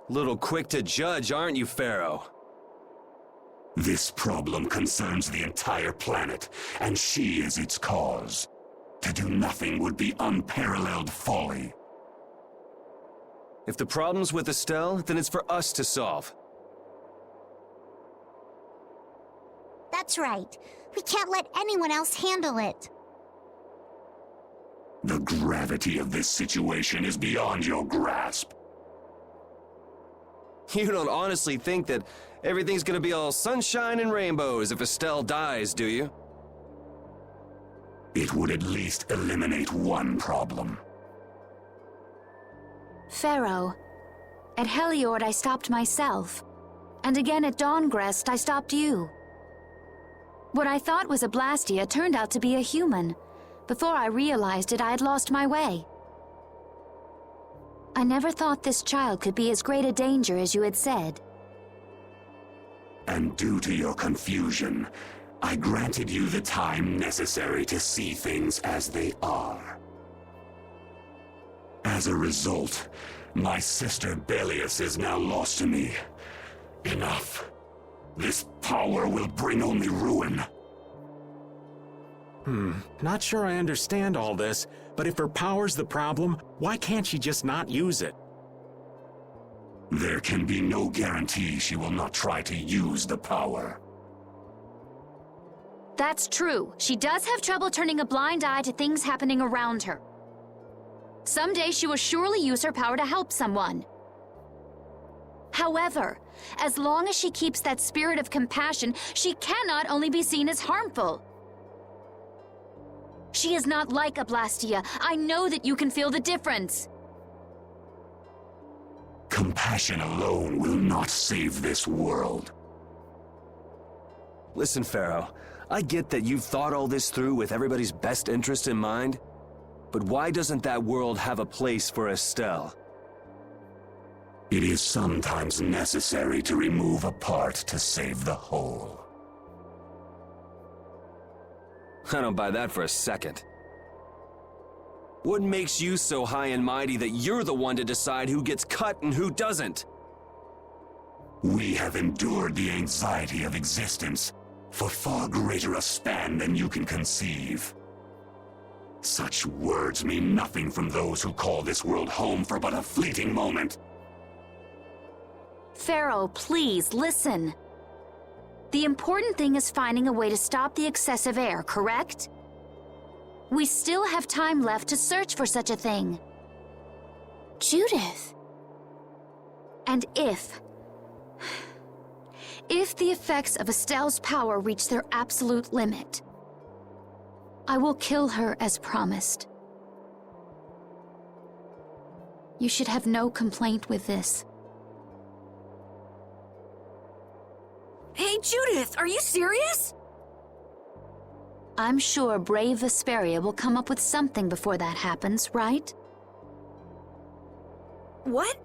C: Little quick to judge, aren't you, Pharaoh?
N: This problem concerns the entire planet, and she is its cause. To do nothing would be unparalleled folly.
C: If the problem's with Estelle, then it's for us to solve.
A: That's right. We can't let anyone else handle it.
N: The gravity of this situation is beyond your grasp.
C: You don't honestly think that everything's gonna be all sunshine and rainbows if Estelle dies, do you?
N: It would at least eliminate one problem.
J: Pharaoh, at Heliord I stopped myself, and again at Dawngrest I stopped you. What I thought was a Blastia turned out to be a human. Before I realized it, I had lost my way. I never thought this child could be as great a danger as you had said.
N: And due to your confusion, I granted you the time necessary to see things as they are. As a result, my sister Belius is now lost to me. Enough. This power will bring only ruin.
B: Not sure I understand all this, but if her power's the problem, why can't she just not use it?
N: There can be no guarantee she will not try to use the power.
J: That's true. She does have trouble turning a blind eye to things happening around her. Someday she will surely use her power to help someone. However, as long as she keeps that spirit of compassion, she cannot only be seen as harmful. She is not like a Blastia. I know that you can feel the difference.
N: Compassion alone will not save this world.
C: Listen, Pharaoh, I get that you've thought all this through with everybody's best interest in mind, but why doesn't that world have a place for Estelle?
N: It is sometimes necessary to remove a part to save the whole.
C: I don't buy that for a second. What makes you so high and mighty that you're the one to decide who gets cut and who doesn't?
N: We have endured the anxiety of existence for far greater a span than you can conceive. Such words mean nothing from those who call this world home for but a fleeting moment.
J: Pharaoh, please, listen. The important thing is finding a way to stop the excessive air, correct? We still have time left to search for such a thing.
F: Judith.
J: And if the effects of Estelle's power reach their absolute limit, I will kill her as promised. You should have no complaint with this.
E: Hey, Judith, are you serious?
J: I'm sure brave Vesperia will come up with something before that happens, right?
E: What?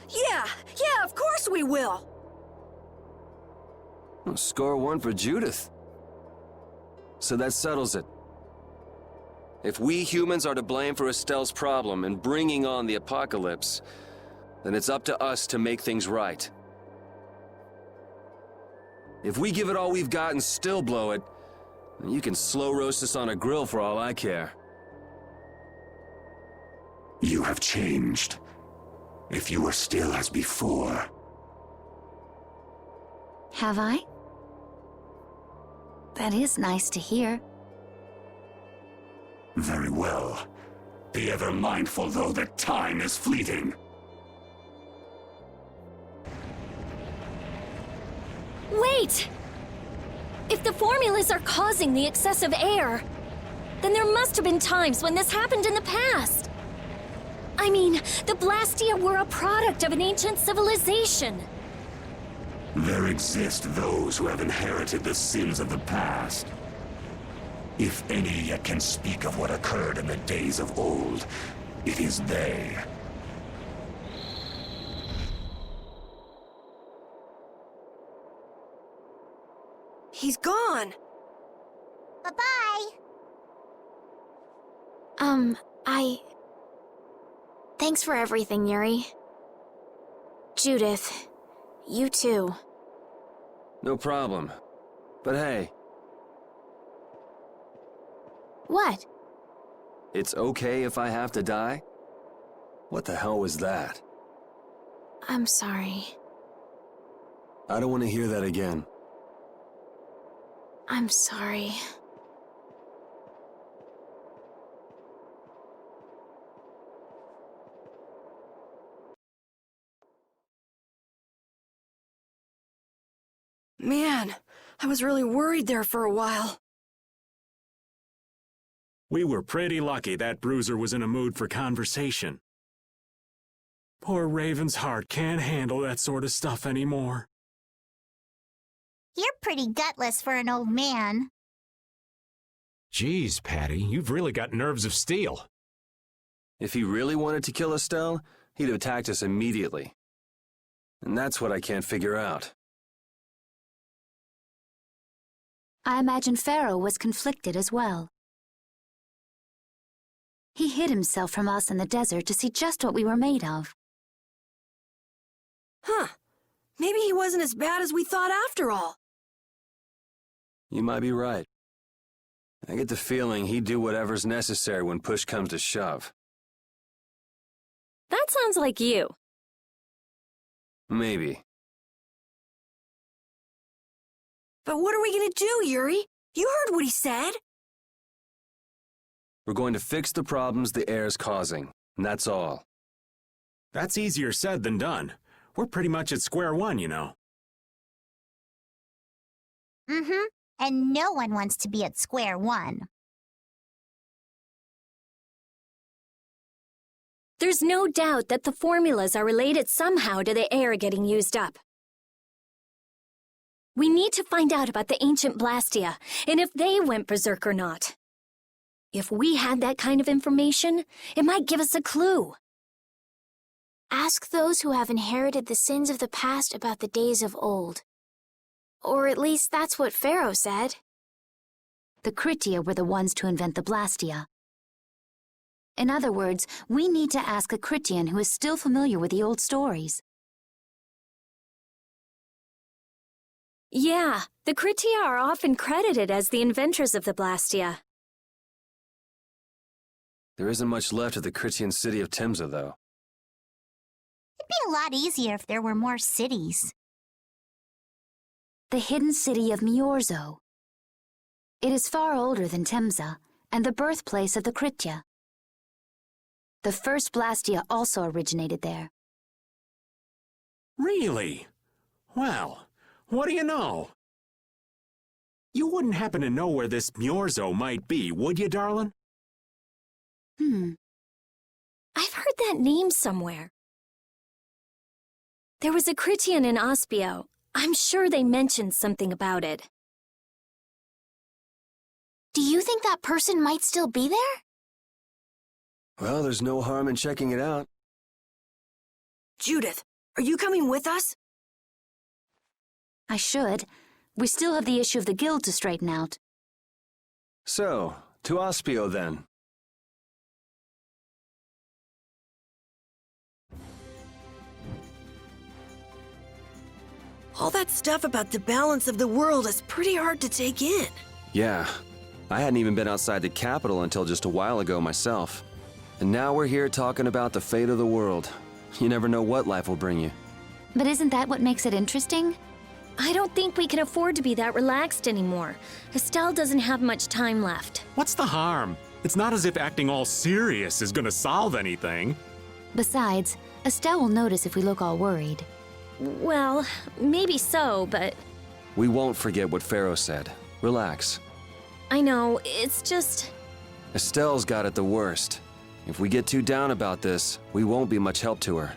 E: Yeah, of course we will.
C: Well, score one for Judith. So that settles it. If we humans are to blame for Estelle's problem and bringing on the apocalypse, then it's up to us to make things right. If we give it all we've got and still blow it, then you can slow roast us on a grill for all I care.
N: You have changed. If you were still as before.
J: Have I? That is nice to hear.
N: Very well. Be ever mindful, though, that time is fleeting.
I: Wait! If the formulas are causing the excessive air, then there must have been times when this happened in the past. I mean, the Blastia were a product of an ancient civilization.
N: There exist those who have inherited the sins of the past. If any yet can speak of what occurred in the days of old, it is they.
E: He's gone.
F: Bye-bye. Thanks for everything, Yuri. Judith, you too.
C: No problem. But hey,
F: What?
C: it's okay if I have to die? What the hell was that?
F: I'm sorry.
C: I don't want to hear that again.
F: I'm sorry.
E: Man, I was really worried there for a while.
B: We were pretty lucky that bruiser was in a mood for conversation. Poor Raven's heart can't handle that sort of stuff anymore.
F: You're pretty gutless for an old man.
B: Geez, Patty, you've really got nerves of steel.
C: If he really wanted to kill Estelle, he'd have attacked us immediately. And that's what I can't figure out.
J: I imagine Pharaoh was conflicted as well. He hid himself from us in the desert to see just what we were made of.
E: Huh. Maybe he wasn't as bad as we thought after all.
C: You might be right. I get the feeling he'd do whatever's necessary when push comes to shove.
I: That sounds like you.
C: Maybe.
E: But what are we gonna do, Yuri? You heard what he said.
C: We're going to fix the problems the air's causing, and that's all.
B: That's easier said than done. We're pretty much at square one, you know.
F: Mm-hmm. And no one wants to be at square one.
I: There's no doubt that the formulas are related somehow to the air getting used up. We need to find out about the ancient Blastia, and if they went berserk or not. If we had that kind of information, it might give us a clue.
F: Ask those who have inherited the sins of the past about the days of old. Or at least that's what Pharaoh said.
J: The Kritia were the ones to invent the Blastia. In other words, we need to ask a Kritian who is still familiar with the old stories.
I: Yeah, the Kritia are often credited as the inventors of the Blastia.
C: There isn't much left of the Kritian city of Temza, though.
F: It'd be a lot easier if there were more cities.
J: The hidden city of Myorzo. It is far older than Temza, and the birthplace of the Kritia. The first Blastia also originated there.
B: Really? Well, what do you know? You wouldn't happen to know where this Myorzo might be, would you, darling?
I: I've heard that name somewhere. There was a Kritian in Ospio. I'm sure they mentioned something about it.
F: Do you think that person might still be there?
C: Well, there's no harm in checking it out.
E: Judith, are you coming with us?
J: I should. We still have the issue of the guild to straighten out.
C: So, to Ospio then.
E: All that stuff about the balance of the world is pretty hard to take in.
C: Yeah, I hadn't even been outside the capital until just a while ago myself. And now we're here talking about the fate of the world. You never know what life will bring you.
J: But isn't that what makes it interesting?
I: I don't think we can afford to be that relaxed anymore. Estelle doesn't have much time left.
B: What's the harm? It's not as if acting all serious is gonna solve anything.
J: Besides, Estelle will notice if we look all worried.
I: Well, maybe so, but...
C: We won't forget what Pharaoh said. Relax.
I: I know, it's just...
C: Estelle's got it the worst. If we get too down about this, we won't be much help to her.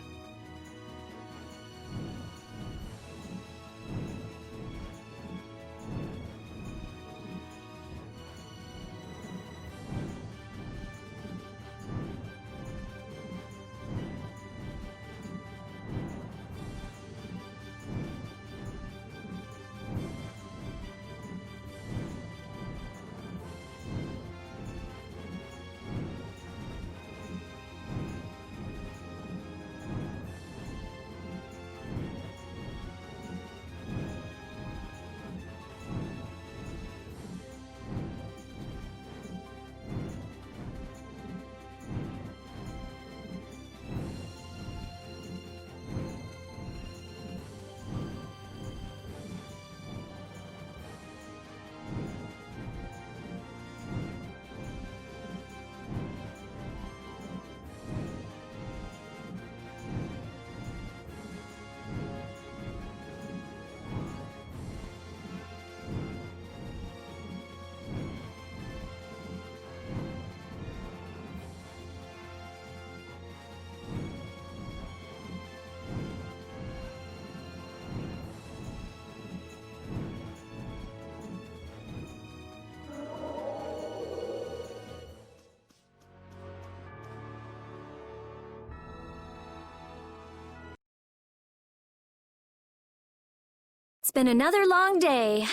I: It's been another long day.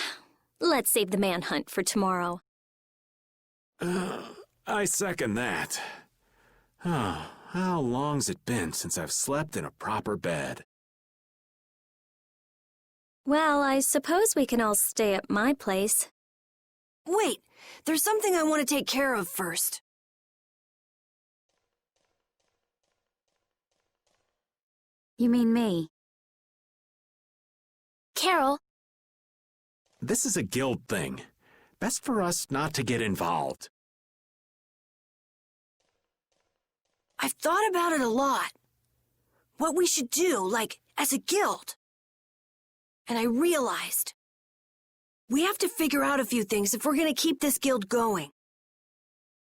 I: Let's save the manhunt for tomorrow.
B: I second that. Oh, how long's it been since I've slept in a proper bed?
I: Well, I suppose we can all stay at my place.
E: Wait, there's something I want to take care of first.
J: You mean me?
F: Carol,
B: this is a guild thing. Best for us not to get involved.
E: I've thought about it a lot. What we should do, like, as a guild. And I realized we have to figure out a few things if we're gonna keep this guild going.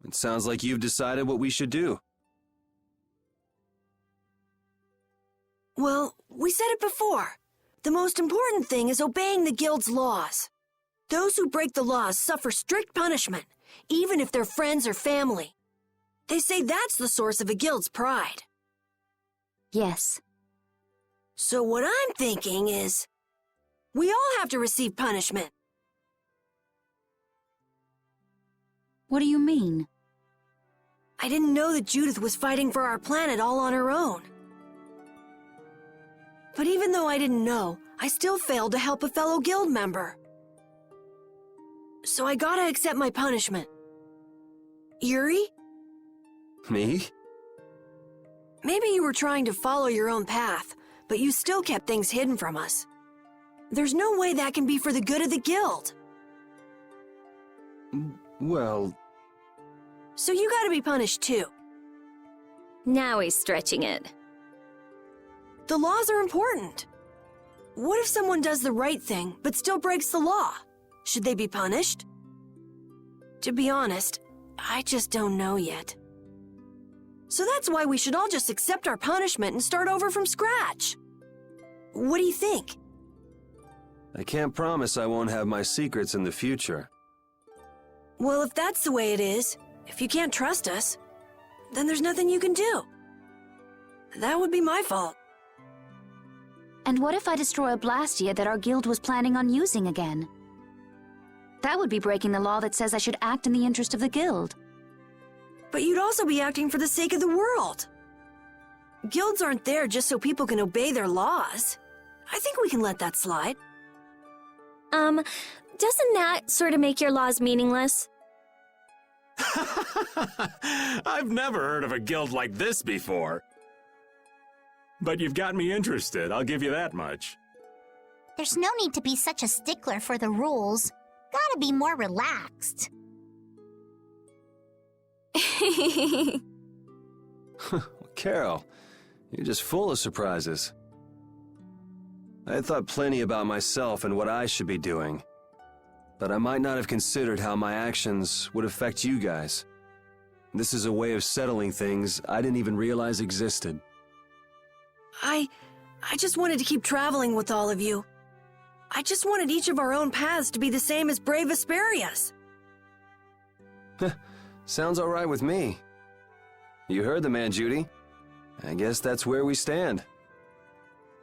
C: It sounds like you've decided what we should do.
E: Well, we said it before. The most important thing is obeying the guild's laws. Those who break the laws suffer strict punishment, even if they're friends or family. They say that's the source of a guild's pride.
J: Yes.
E: So what I'm thinking is, we all have to receive punishment.
J: What do you mean?
E: I didn't know that Judith was fighting for our planet all on her own. But even though I didn't know, I still failed to help a fellow guild member. So I gotta accept my punishment. Yuri?
C: Me?
E: Maybe you were trying to follow your own path, but you still kept things hidden from us. There's no way that can be for the good of the guild.
C: Well...
E: So you gotta be punished too.
I: Now he's stretching it.
E: The laws are important. What if someone does the right thing, but still breaks the law? Should they be punished? To be honest, I just don't know yet. So that's why we should all just accept our punishment and start over from scratch. What do you think?
C: I can't promise I won't have my secrets in the future.
E: Well, if that's the way it is, if you can't trust us, then there's nothing you can do. That would be my fault.
J: And what if I destroy a Blastia that our guild was planning on using again? That would be breaking the law that says I should act in the interest of the guild.
E: But you'd also be acting for the sake of the world. Guilds aren't there just so people can obey their laws. I think we can let that slide.
I: Doesn't that sort of make your laws meaningless?
B: I've never heard of a guild like this before. But you've got me interested, I'll give you that much.
F: There's no need to be such a stickler for the rules. Gotta be more relaxed.
C: Carol, you're just full of surprises. I had thought plenty about myself and what I should be doing, but I might not have considered how my actions would affect you guys. This is a way of settling things I didn't even realize existed.
E: I just wanted to keep traveling with all of you. I just wanted each of our own paths to be the same as brave Vesperia's.
C: Sounds all right with me. You heard the man, Judy. I guess that's where we stand.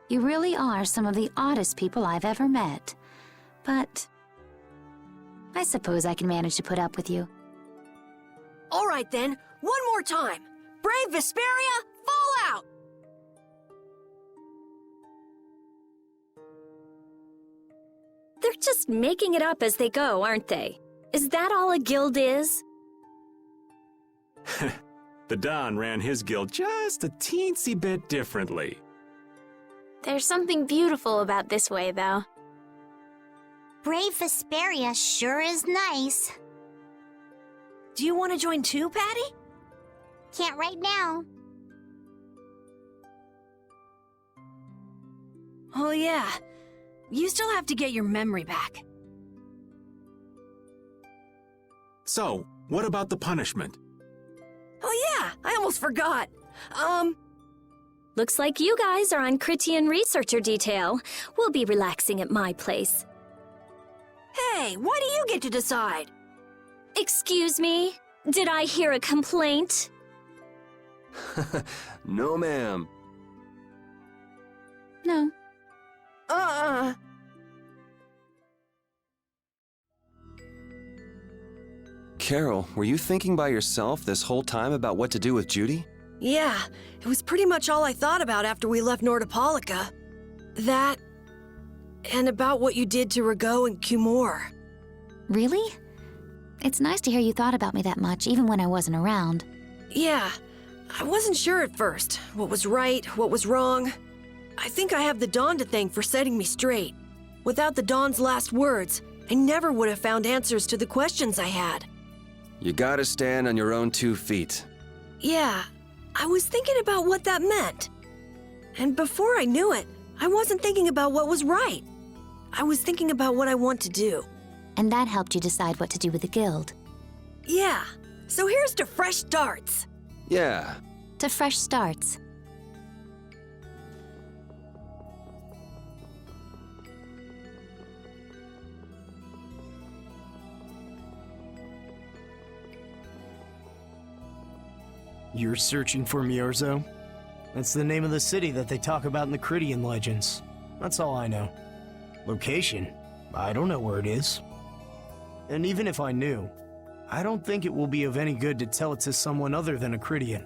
J: You really are some of the oddest people I've ever met. But I suppose I can manage to put up with you.
E: All right then, one more time. Brave Vesperia, fall out!
I: They're just making it up as they go, aren't they? Is that all a guild is?
B: The Don ran his guild just a teensy bit differently.
A: There's something beautiful about this way, though.
F: Brave Vesperia sure is nice.
E: Do you want to join too, Patty?
F: Can't right now.
E: Oh yeah, you still have to get your memory back.
B: So, what about the punishment?
E: Oh yeah, I almost forgot.
I: Looks like you guys are on Critian researcher detail. We'll be relaxing at my place.
E: Hey, why do you get to decide?
I: Excuse me? Did I hear a complaint?
C: No, ma'am.
J: No.
C: Carol, were you thinking by yourself this whole time about what to do with Judy?
E: Yeah, it was pretty much all I thought about after we left Nordopolica. That, and about what you did to Rigaud and Cumore.
J: Really? It's nice to hear you thought about me that much, even when I wasn't around.
E: Yeah, I wasn't sure at first. What was right, what was wrong. I think I have the Dawn to thank for setting me straight. Without the Dawn's last words, I never would have found answers to the questions I had.
C: You gotta stand on your own 2 feet.
E: Yeah, I was thinking about what that meant. And before I knew it, I wasn't thinking about what was right. I was thinking about what I want to do.
J: And that helped you decide what to do with the guild.
E: Yeah, so here's to fresh starts.
C: Yeah.
J: To fresh starts.
O: You're searching for Myorzo? That's the name of the city that they talk about in the Cridian legends. That's all I know. Location? I don't know where it is. And even if I knew, I don't think it will be of any good to tell it to someone other than a Cridian.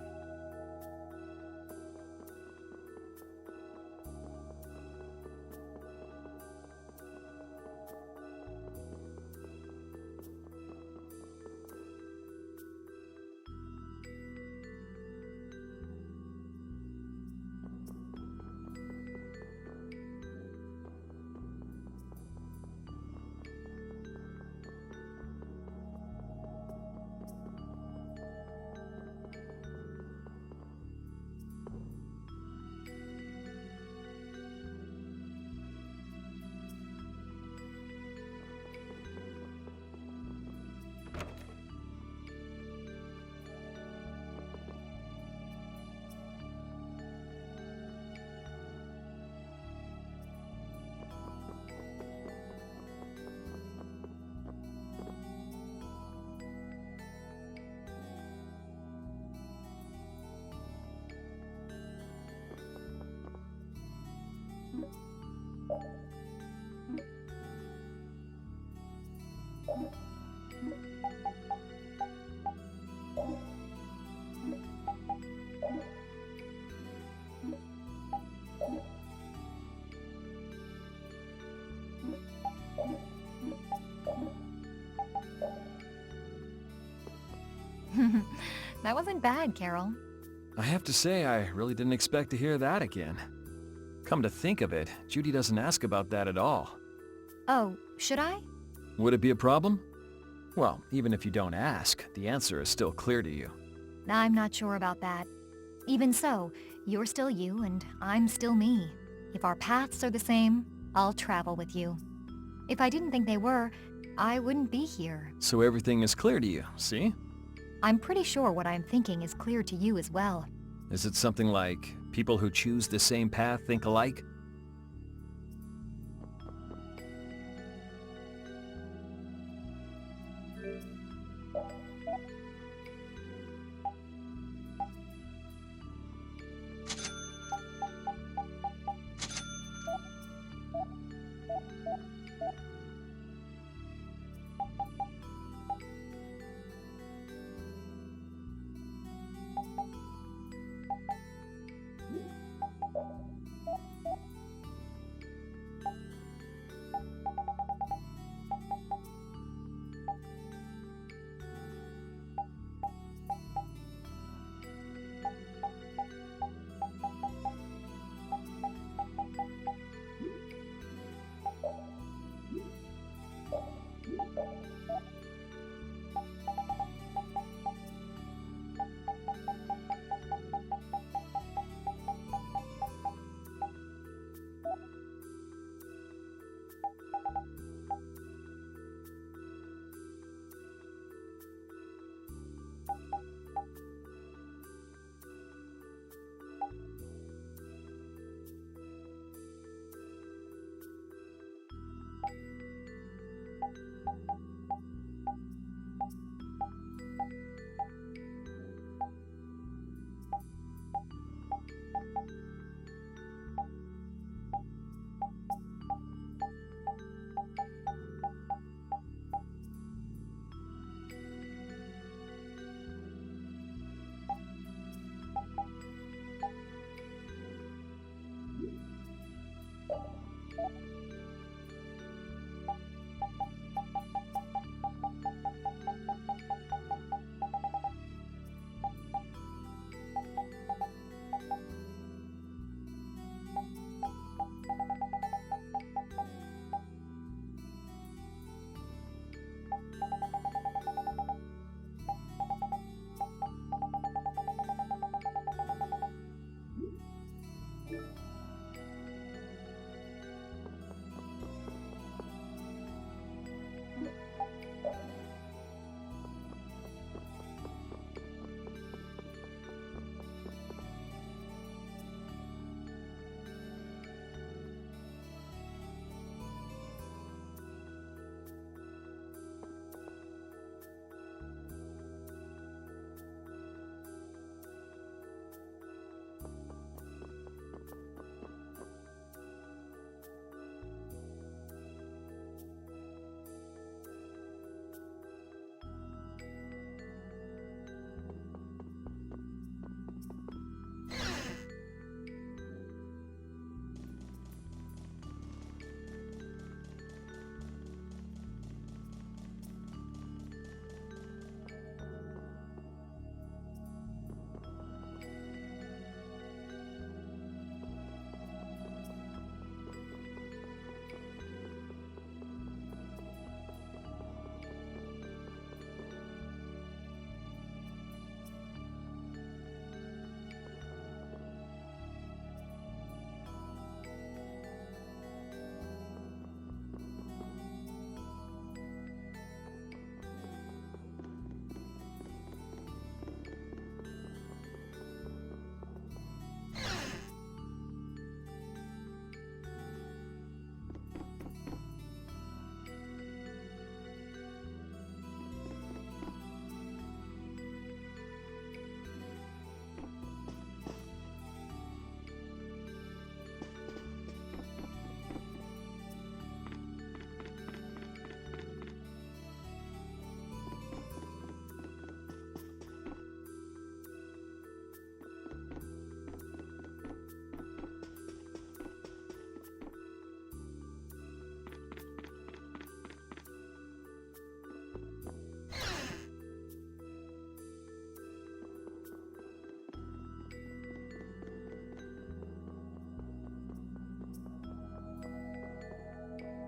M: That wasn't bad, Carol.
G: I have to say, I really didn't expect to hear that again. Come to think of it, Judy doesn't ask about that at all.
M: Oh, should I?
G: Would it be a problem? Well, even if you don't ask, the answer is still clear to you.
M: I'm not sure about that. Even so, you're still you and I'm still me. If our paths are the same, I'll travel with you. If I didn't think they were, I wouldn't be here.
G: So everything is clear to you, see?
M: I'm pretty sure what I'm thinking is clear to you as well.
G: Is it something like people who choose the same path think alike?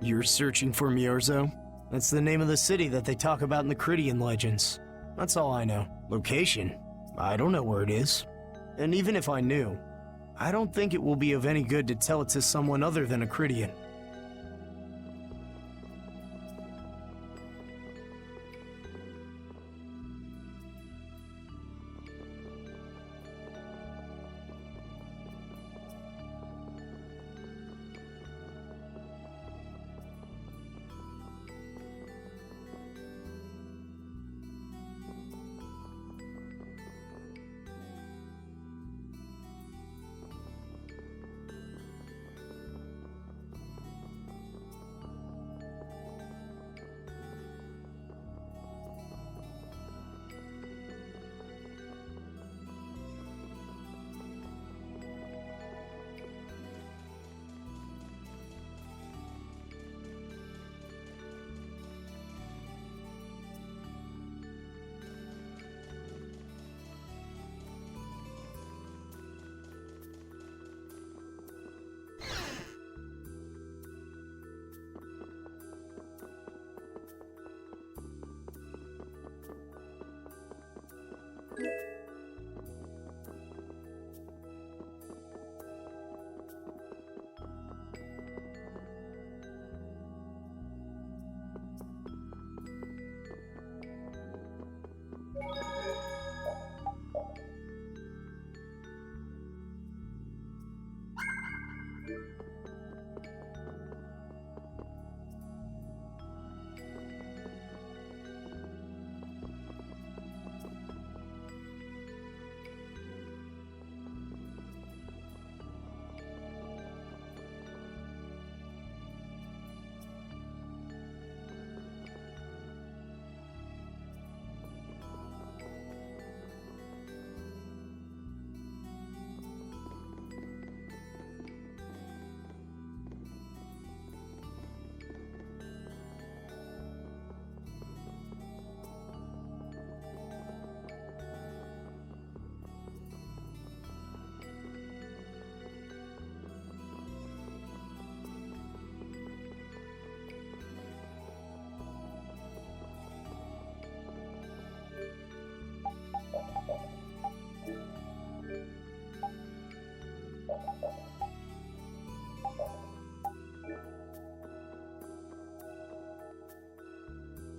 O: You're searching for Myorzo? That's the name of the city that they talk about in the Cridian legends. That's all I know. Location? I don't know where it is. And even if I knew, I don't think it will be of any good to tell it to someone other than a Cridian.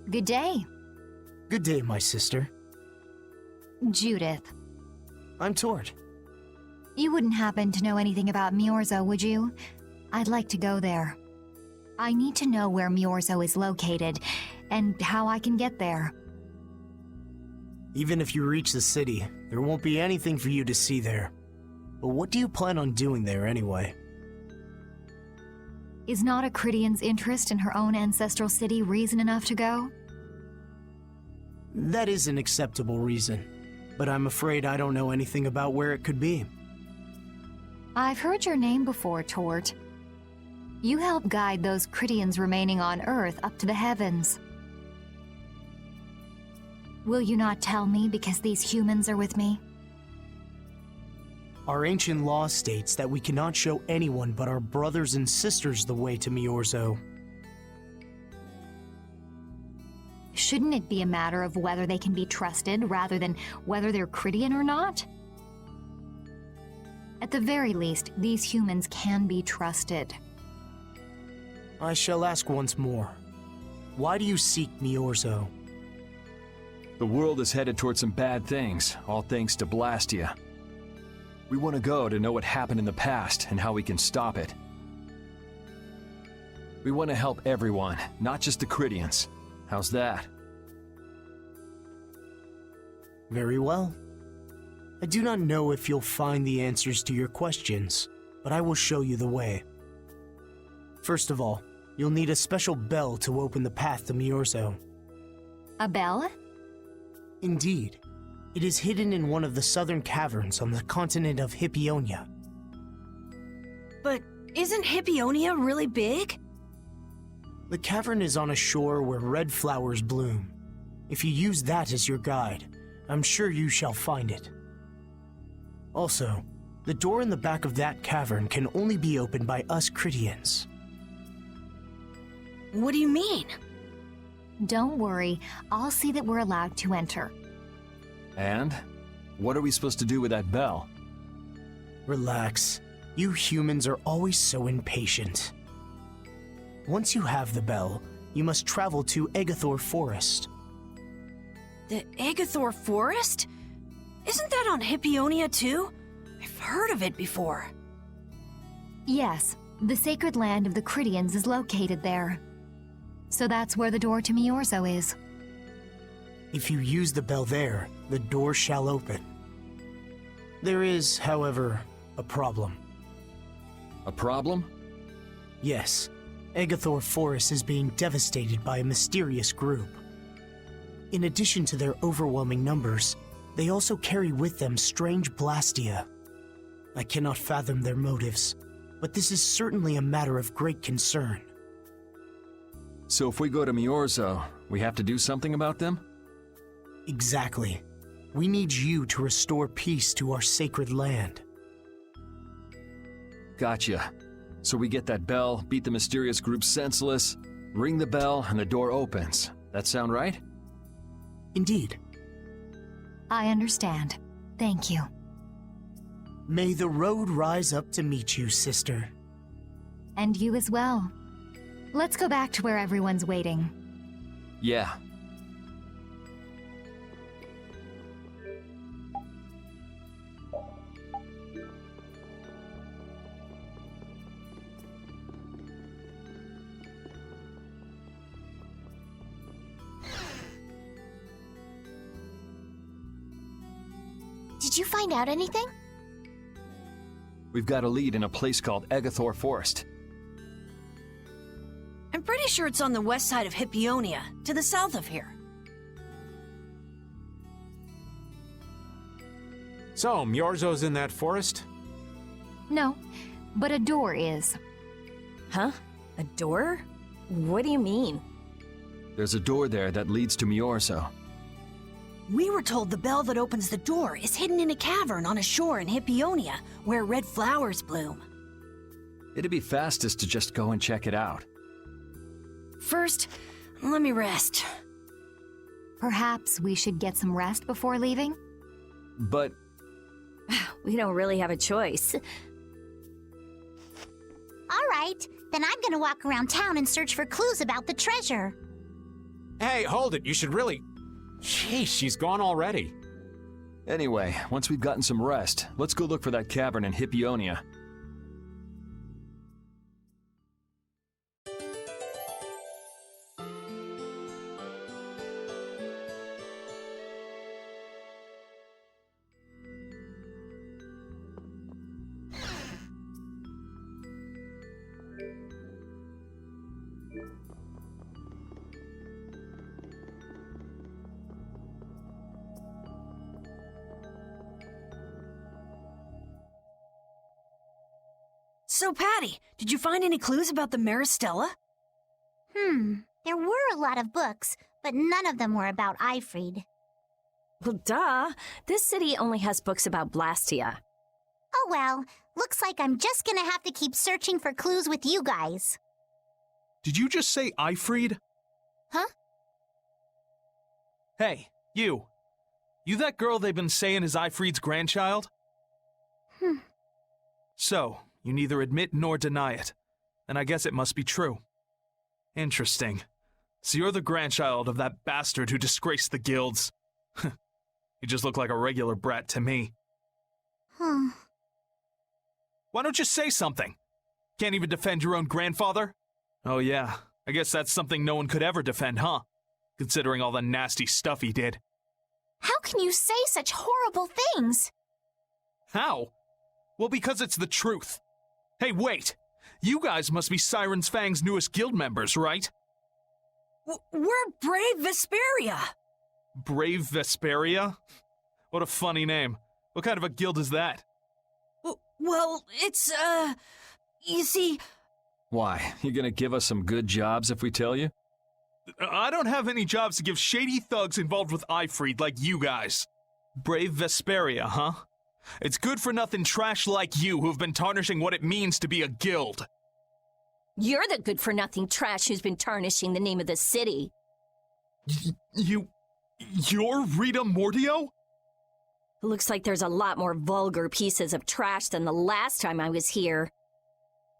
M: Good day.
O: Good day, my sister.
M: Judith.
O: I'm Tort.
M: You wouldn't happen to know anything about Myorzo, would you? I'd like to go there. I need to know where Myorzo is located, and how I can get there.
O: Even if you reach the city, there won't be anything for you to see there. But what do you plan on doing there anyway?
M: Is not a Cridian's interest in her own ancestral city reason enough to go?
O: That is an acceptable reason, but I'm afraid I don't know anything about where it could be.
M: I've heard your name before, Tort. You help guide those Cridians remaining on Earth up to the heavens. Will you not tell me because these humans are with me?
O: Our ancient law states that we cannot show anyone but our brothers and sisters the way to Myorzo.
M: Shouldn't it be a matter of whether they can be trusted rather than whether they're Cridian or not? At the very least, these humans can be trusted.
O: I shall ask once more. Why do you seek Myorzo?
G: The world is headed towards some bad things, all thanks to Blastia. We want to go to know what happened in the past and how we can stop it. We want to help everyone, not just the Cridians. How's that?
O: Very well. I do not know if you'll find the answers to your questions, but I will show you the way. First of all, you'll need a special bell to open the path to Myorzo.
M: A bell?
O: Indeed. It is hidden in one of the southern caverns on the continent of Hippionia.
E: But isn't Hippionia really big?
O: The cavern is on a shore where red flowers bloom. If you use that as your guide, I'm sure you shall find it. Also, the door in the back of that cavern can only be opened by us Cridians.
E: What do you mean?
M: Don't worry, I'll see that we're allowed to enter.
G: And? What are we supposed to do with that bell?
O: Relax. You humans are always so impatient. Once you have the bell, you must travel to Agathor Forest.
E: The Agathor Forest? Isn't that on Hippionia too? I've heard of it before.
M: Yes, the sacred land of the Cridians is located there. So that's where the door to Myorzo is.
O: If you use the bell there, the door shall open. There is, however, a problem.
G: A problem?
O: Yes. Agathor Forest is being devastated by a mysterious group. In addition to their overwhelming numbers, they also carry with them strange blastia. I cannot fathom their motives, but this is certainly a matter of great concern.
G: So if we go to Myorzo, we have to do something about them?
O: Exactly. We need you to restore peace to our sacred land.
G: Gotcha. So we get that bell, beat the mysterious group senseless, ring the bell, and the door opens. That sound right?
O: Indeed.
M: I understand. Thank you.
O: May the road rise up to meet you, sister.
M: And you as well. Let's go back to where everyone's waiting.
G: Yeah.
F: Did you find out anything?
G: We've got a lead in a place called Agathor Forest.
E: I'm pretty sure it's on the west side of Hippionia, to the south of here.
B: So, Myorzo's in that forest?
M: No, but a door is.
I: Huh? A door? What do you mean?
G: There's a door there that leads to Myorzo.
E: We were told the bell that opens the door is hidden in a cavern on a shore in Hippionia, where red flowers bloom.
G: It'd be fastest to just go and check it out.
E: First, let me rest.
M: Perhaps we should get some rest before leaving?
G: But
I: We don't really have a choice.
F: All right, then I'm gonna walk around town and search for clues about the treasure.
B: Hey, hold it. You should really... Jeez, she's gone already.
G: anyway, once we've gotten some rest, let's go look for that cavern in Hippionia.
E: So, Patty, did you find any clues about the Maristella?
F: There were a lot of books, but none of them were about Ifrid.
I: Well, duh. This city only has books about Blastia.
F: Oh well, looks like I'm just gonna have to keep searching for clues with you guys.
K: Did you just say Ifrid?
F: Huh?
K: Hey, you. You that girl they've been saying is Ifrid's grandchild? So, you neither admit nor deny it. And I guess it must be true. Interesting. So you're the grandchild of that bastard who disgraced the guilds. You just look like a regular brat to me. Why don't you say something? Can't even defend your own grandfather? Oh yeah, I guess that's something no one could ever defend, huh? Considering all the nasty stuff he did.
F: How can you say such horrible things?
K: How? Well, because it's the truth. Hey, wait! You guys must be Siren's Fang's newest guild members, right?
E: We're Brave Vesperia!
K: Brave Vesperia? What a funny name. What kind of a guild is that?
E: Well, it's, you see...
G: Why, you gonna give us some good jobs if we tell you?
K: I don't have any jobs to give shady thugs involved with Ifrid like you guys. Brave Vesperia, huh? It's good-for-nothing trash like you who've been tarnishing what it means to be a guild.
I: You're the good-for-nothing trash who's been tarnishing the name of the city.
K: You're Rita Mordio?
I: Looks like there's a lot more vulgar pieces of trash than the last time I was here.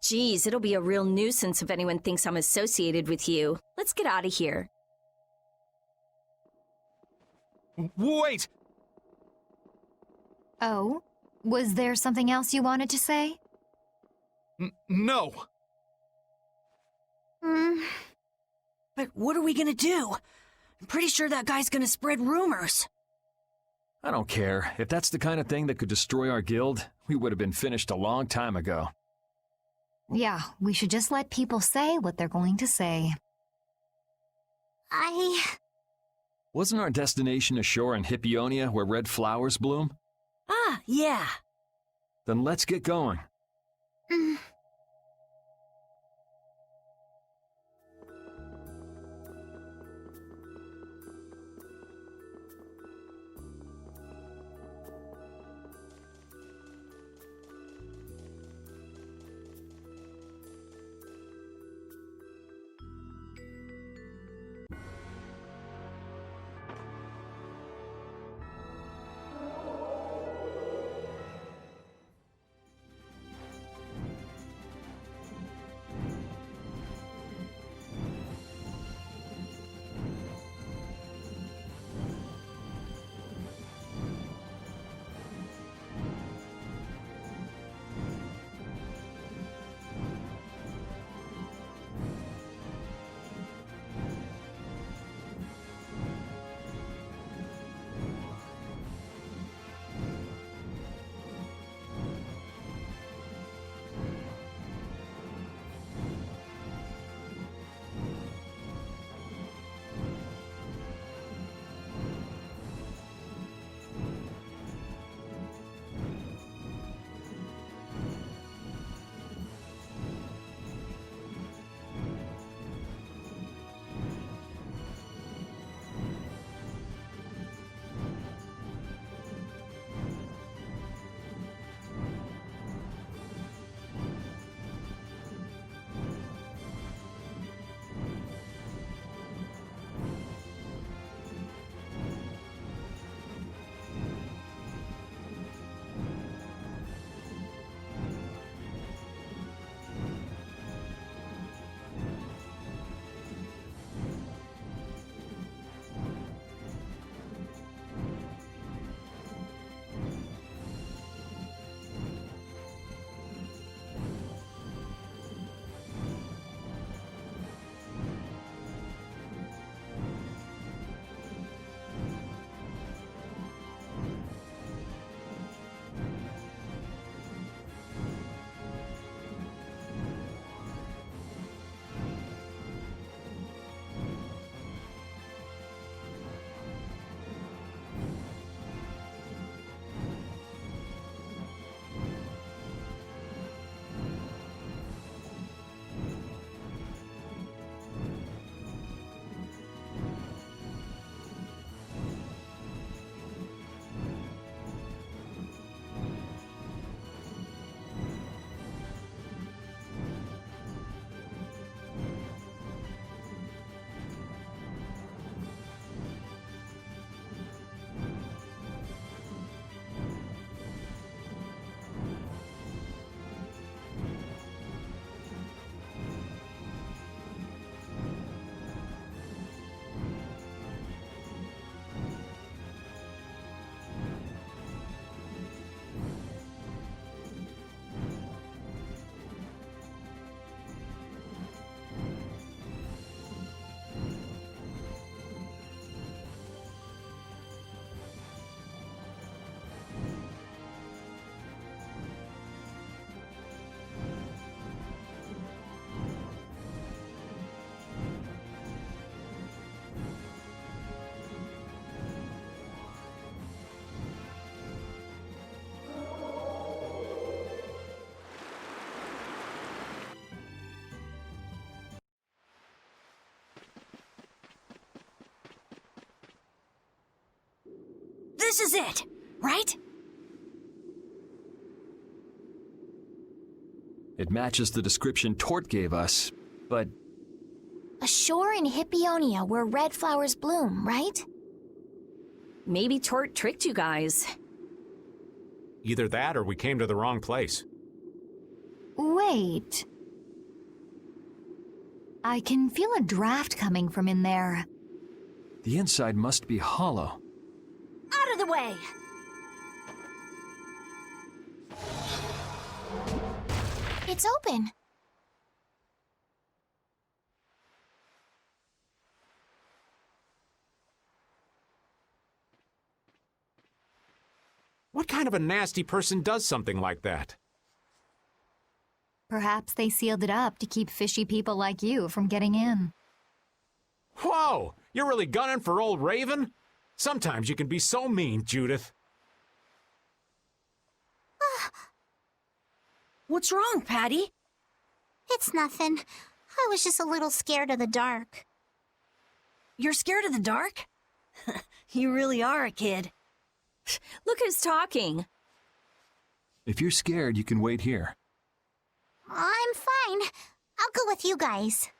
I: Geez, it'll be a real nuisance if anyone thinks I'm associated with you. Let's get out of here.
K: Wait!
M: Oh? Was there something else you wanted to say?
K: No.
E: But what are we gonna do? I'm pretty sure that guy's gonna spread rumors.
G: I don't care. If that's the kind of thing that could destroy our guild, we would have been finished a long time ago.
M: Yeah, we should just let people say what they're going to say.
G: Wasn't our destination ashore in Hippionia where red flowers bloom?
E: Ah, yeah.
G: Then let's get going.
E: This is it, right?
G: It matches the description Tort gave us, but
F: A shore in Hippionia where red flowers bloom, right?
I: Maybe Tort tricked you guys.
B: Either that or we came to the wrong place.
M: Wait. I can feel a draft coming from in there.
G: the inside must be hollow.
F: Out of the way! It's open.
B: What kind of a nasty person does something like that?
M: Perhaps they sealed it up to keep fishy people like you from getting in.
B: Whoa! You're really gunning for old Raven? Sometimes you can be so mean, Judith.
E: What's wrong, Patty?
F: It's nothing. I was just a little scared of the dark.
E: You're scared of the dark? You really are a kid.
I: Look who's talking.
G: If you're scared, you can wait here.
F: I'm fine. I'll go with you guys.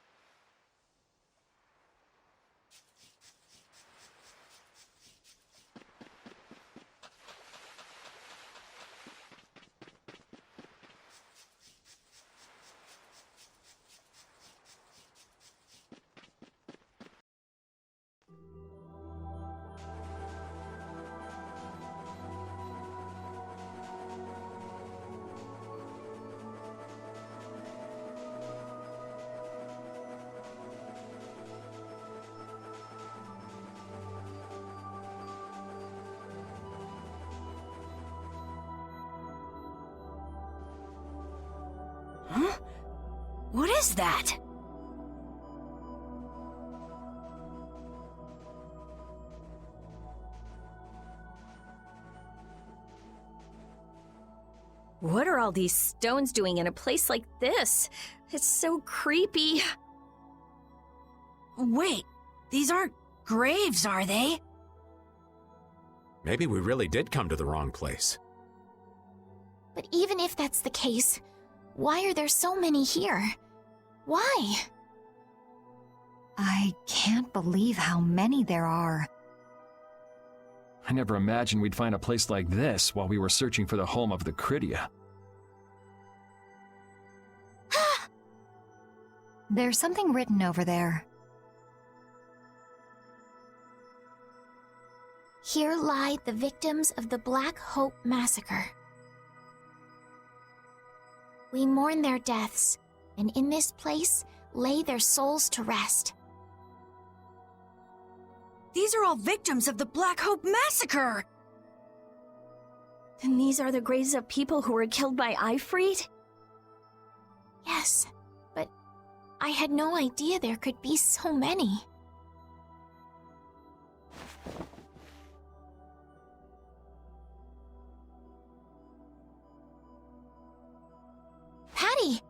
E: Huh? What is that?
I: What are all these stones doing in a place like this? It's so creepy.
E: Wait, these aren't graves, are they?
B: Maybe we really did come to the wrong place.
F: But even if that's the case, why are there so many here? Why?
M: I can't believe how many there are.
G: I never imagined we'd find a place like this while we were searching for the home of the Cridia.
M: There's something written over there.
F: Here lie the victims of the Black Hope Massacre. We mourn their deaths, and in this place lay their souls to rest.
E: These are all victims of the Black Hope Massacre!
I: And these are the graves of people who were killed by Ifrit?
F: Yes, but I had no idea there could be so many. Patty!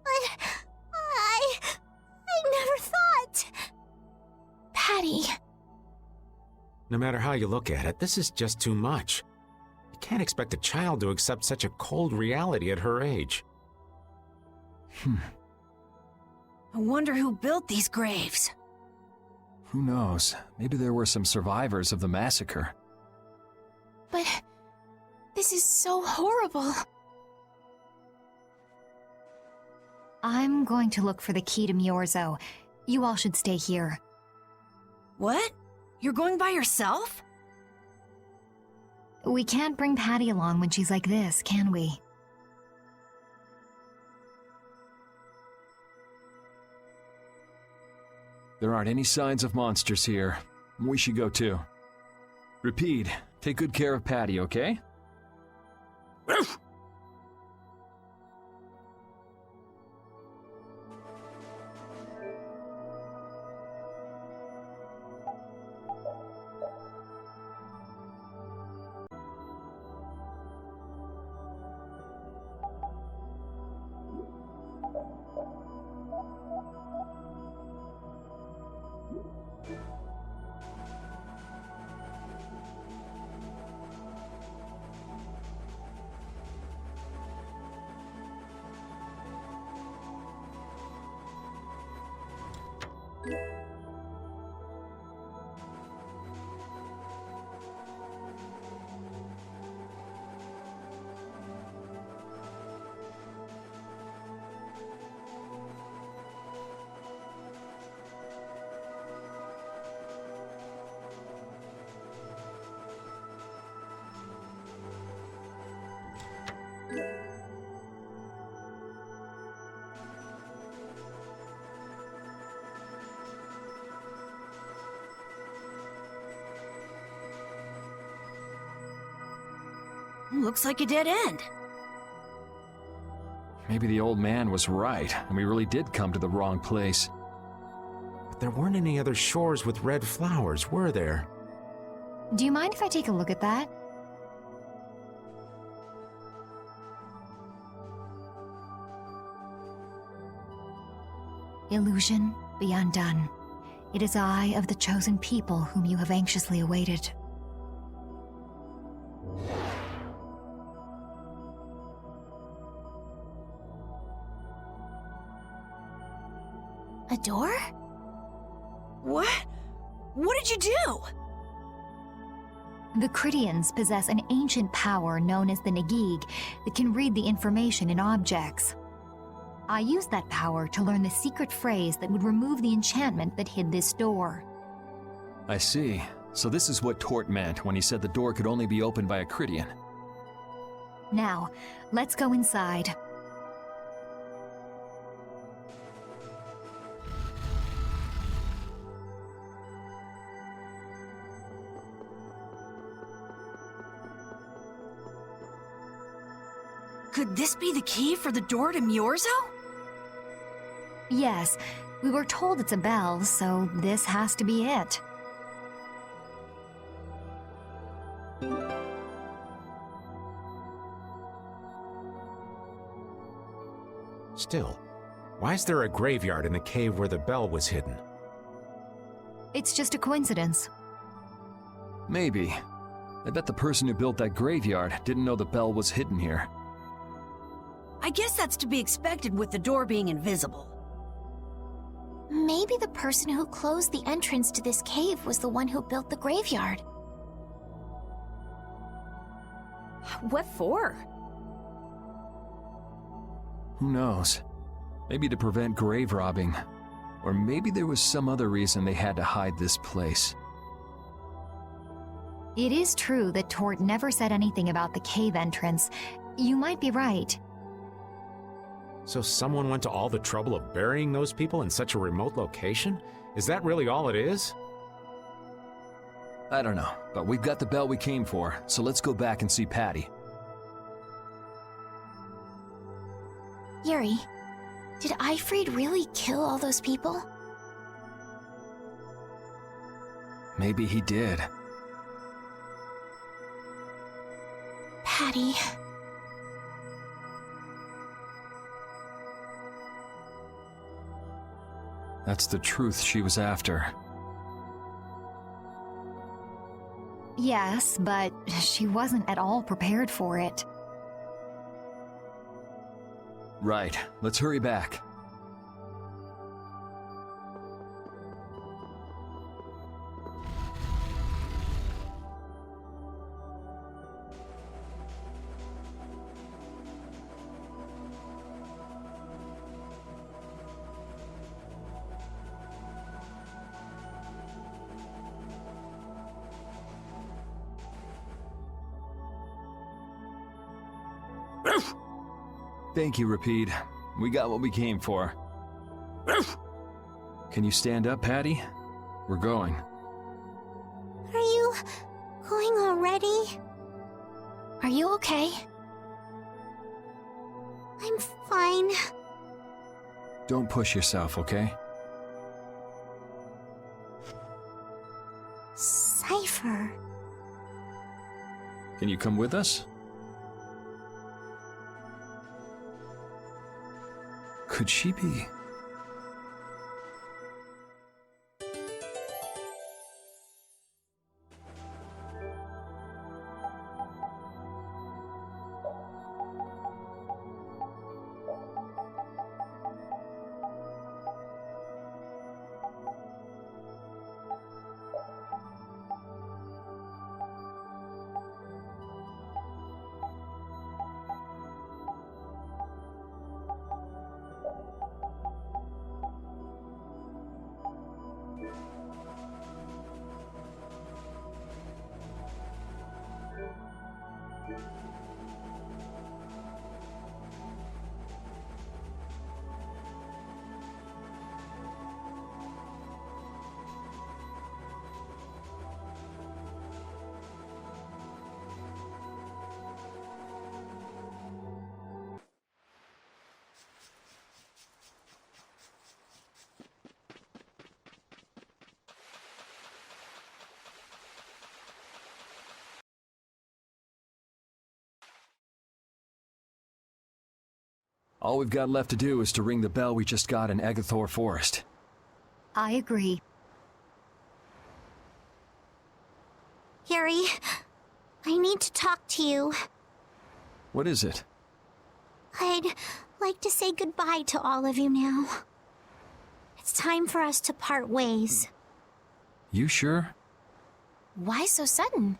F: I never thought! Patty!
B: No matter how you look at it, this is just too much. You can't expect a child to accept such a cold reality at her age.
E: I wonder who built these graves.
G: Who knows? Maybe there were some survivors of the massacre.
F: But this is so horrible.
M: I'm going to look for the key to Myorzo. You all should stay here.
E: What? You're going by yourself?
M: We can't bring Patty along when she's like this, can we?
G: There aren't any signs of monsters here. We should go too. Repeat, take good care of Patty, okay?
E: Looks like a dead end.
G: Maybe the old man was right, and we really did come to the wrong place.
B: But there weren't any other shores with red flowers, were there?
M: Do you mind if I take a look at that? Illusion, be undone. It is I of the chosen people whom you have anxiously awaited.
F: A door?
E: What? What did you do?
M: The Critians possess an ancient power known as the Negig that can read the information in objects. I used that power to learn the secret phrase that would remove the enchantment that hid this door.
G: I see. So this is what Tort meant when he said the door could only be opened by a Critian.
M: Now, let's go inside.
E: Could this be the key for the door to Myorzo?
M: Yes, we were told it's a bell, so this has to be it.
B: Still, why is there a graveyard in the cave where the bell was hidden?
M: It's just a coincidence.
G: Maybe. I bet the person who built that graveyard didn't know the bell was hidden here.
E: I guess that's to be expected with the door being invisible.
F: Maybe the person who closed the entrance to this cave was the one who built the graveyard.
I: What for?
G: Who knows? Maybe to prevent grave robbing. Or maybe there was some other reason they had to hide this place.
M: It is true that Tort never said anything about the cave entrance. You might be right.
B: So someone went to all the trouble of burying those people in such a remote location? Is that really all it is?
G: I don't know, but we've got the bell we came for, so let's go back and see Patty.
F: Yuri, did Eifried really kill all those people?
G: Maybe he did.
F: Patty.
G: That's the truth she was after.
M: Yes, but she wasn't at all prepared for it.
G: Right, let's hurry back. Thank you, Rapide. We got what we came for. Can you stand up, Patty? We're going.
F: Are you going already? Are you okay? I'm fine.
G: Don't push yourself, okay?
F: Cypher.
G: Can you come with us? Could she be? All we've got left to do is to ring the bell we just got in Egathor Forest.
M: I agree.
F: Yuri, I need to talk to you.
G: What is it?
F: I'd like to say goodbye to all of you now. It's time for us to part ways.
G: You sure?
F: Why so sudden?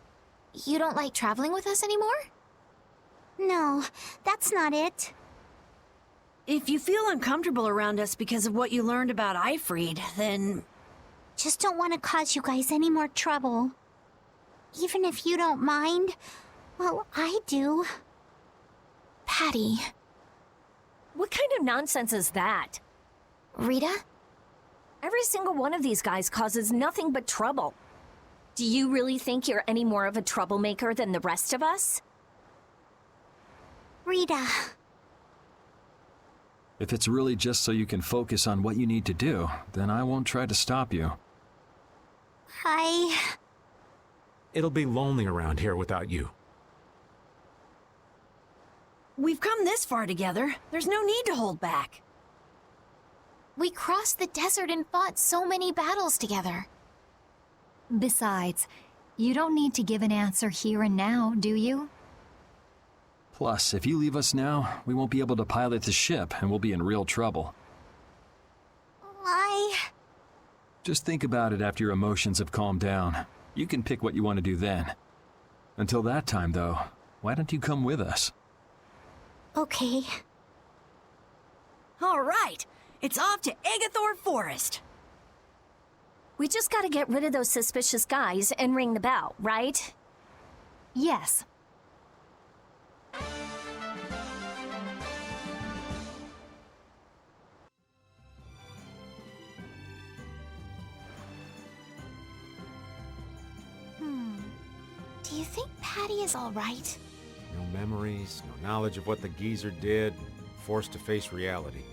F: You don't like traveling with us anymore? No, that's not it.
E: If you feel uncomfortable around us because of what you learned about Ifried, then...
F: Just don't want to cause you guys any more trouble. Even if you don't mind, well, I do. Patty.
I: What kind of nonsense is that?
F: Rita?
I: Every single one of these guys causes nothing but trouble. Do you really think you're any more of a troublemaker than the rest of us?
F: Rita.
G: If it's really just so you can focus on what you need to do, then I won't try to stop you.
B: It'll be lonely around here without you.
E: We've come this far together. There's no need to hold back.
F: We crossed the desert and fought so many battles together.
M: Besides, you don't need to give an answer here and now, do you?
G: Plus, if you leave us now, we won't be able to pilot the ship and we'll be in real trouble. Just think about it after your emotions have calmed down. You can pick what you want to do then. Until that time, though, why don't you come with us?
F: Okay.
E: All right, it's off to Egathor Forest.
I: We just gotta get rid of those suspicious guys and ring the bell, right?
M: Yes.
F: Do you think Patty is all right?
B: No memories, no knowledge of what the geezer did, forced to face reality.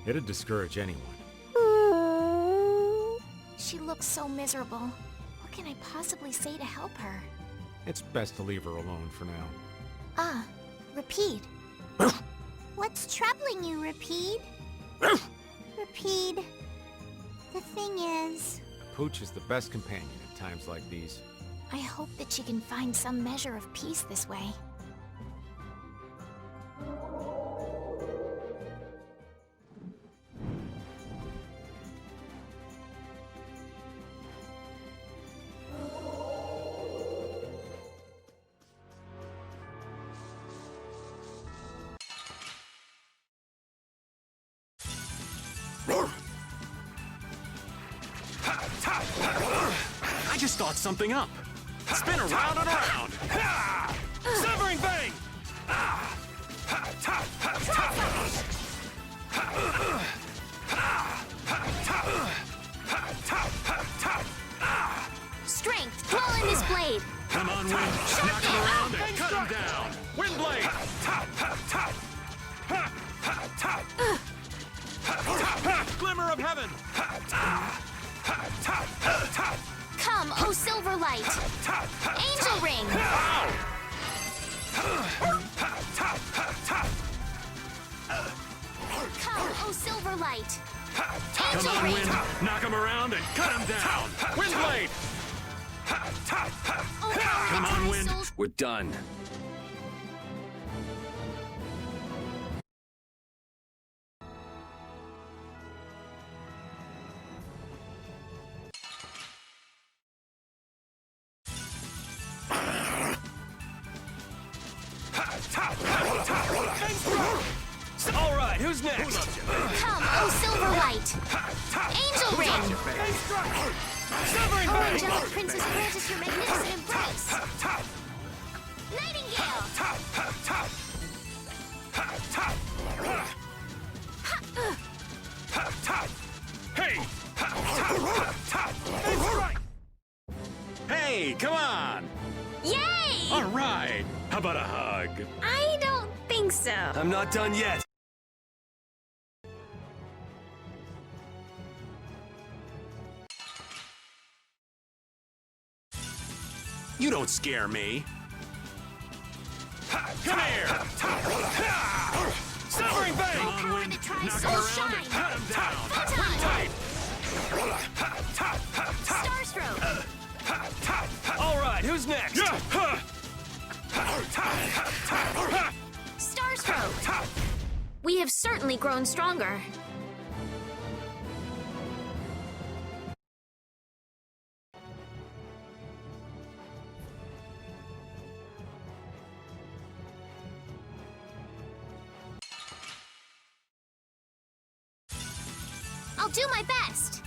B: It'd discourage anyone.
F: She looks so miserable. What can I possibly say to help her?
B: It's best to leave her alone for now.
F: Rapide. What's troubling you, Rapide? Rapide. The thing is...
B: Pooch is the best companion at times like these.
F: I hope that she can find some measure of peace this way.
P: I just thought something up. Spin around and around. Severing Bang!
F: Strength, dwell in this blade.
P: Come on, Wind. Knock him around and cut him down. Wind Blade! Glimmer of Heaven!
F: Come, O Silver Light! Angel Ring! Come, O Silver Light!
P: Come on, Wind! Knock him around and cut him down! Wind Blade! Come on, Wind!
C: We're done.
P: All right, who's next?
F: Come, O Silver Light! Angel Ring!
P: Severing
F: O
P: Bang!
F: Angelic Princess, grant us your magnificent embrace! Nightingale!
P: Hey! Hey, come on!
F: Yay!
P: All right! How about a hug?
F: I don't think so.
C: I'm not done yet.
P: You don't scare me. Come here! Severing Bang!
A: power
P: Wind.
A: that tries
P: Knock
A: to
P: him around
A: shine.
P: and cut him down.
A: Starstroke.
C: All right, who's next?
A: Starstroke. We have certainly grown stronger. I'll do my best.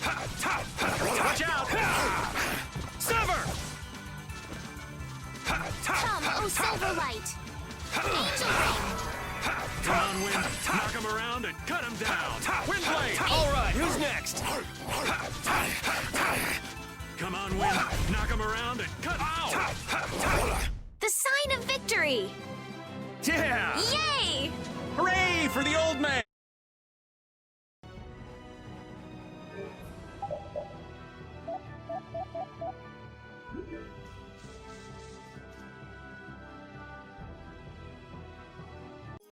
P: Watch out! Sever!
A: Come, oh Silverlight. Angel Ring.
P: Come on, Wind. Knock him around and cut him down. Windblade!
C: All right, who's next?
P: Come on, Wind. Knock him around and cut. Ow!
A: The sign of victory.
P: Yeah!
A: Yay!
P: Hooray for the old man!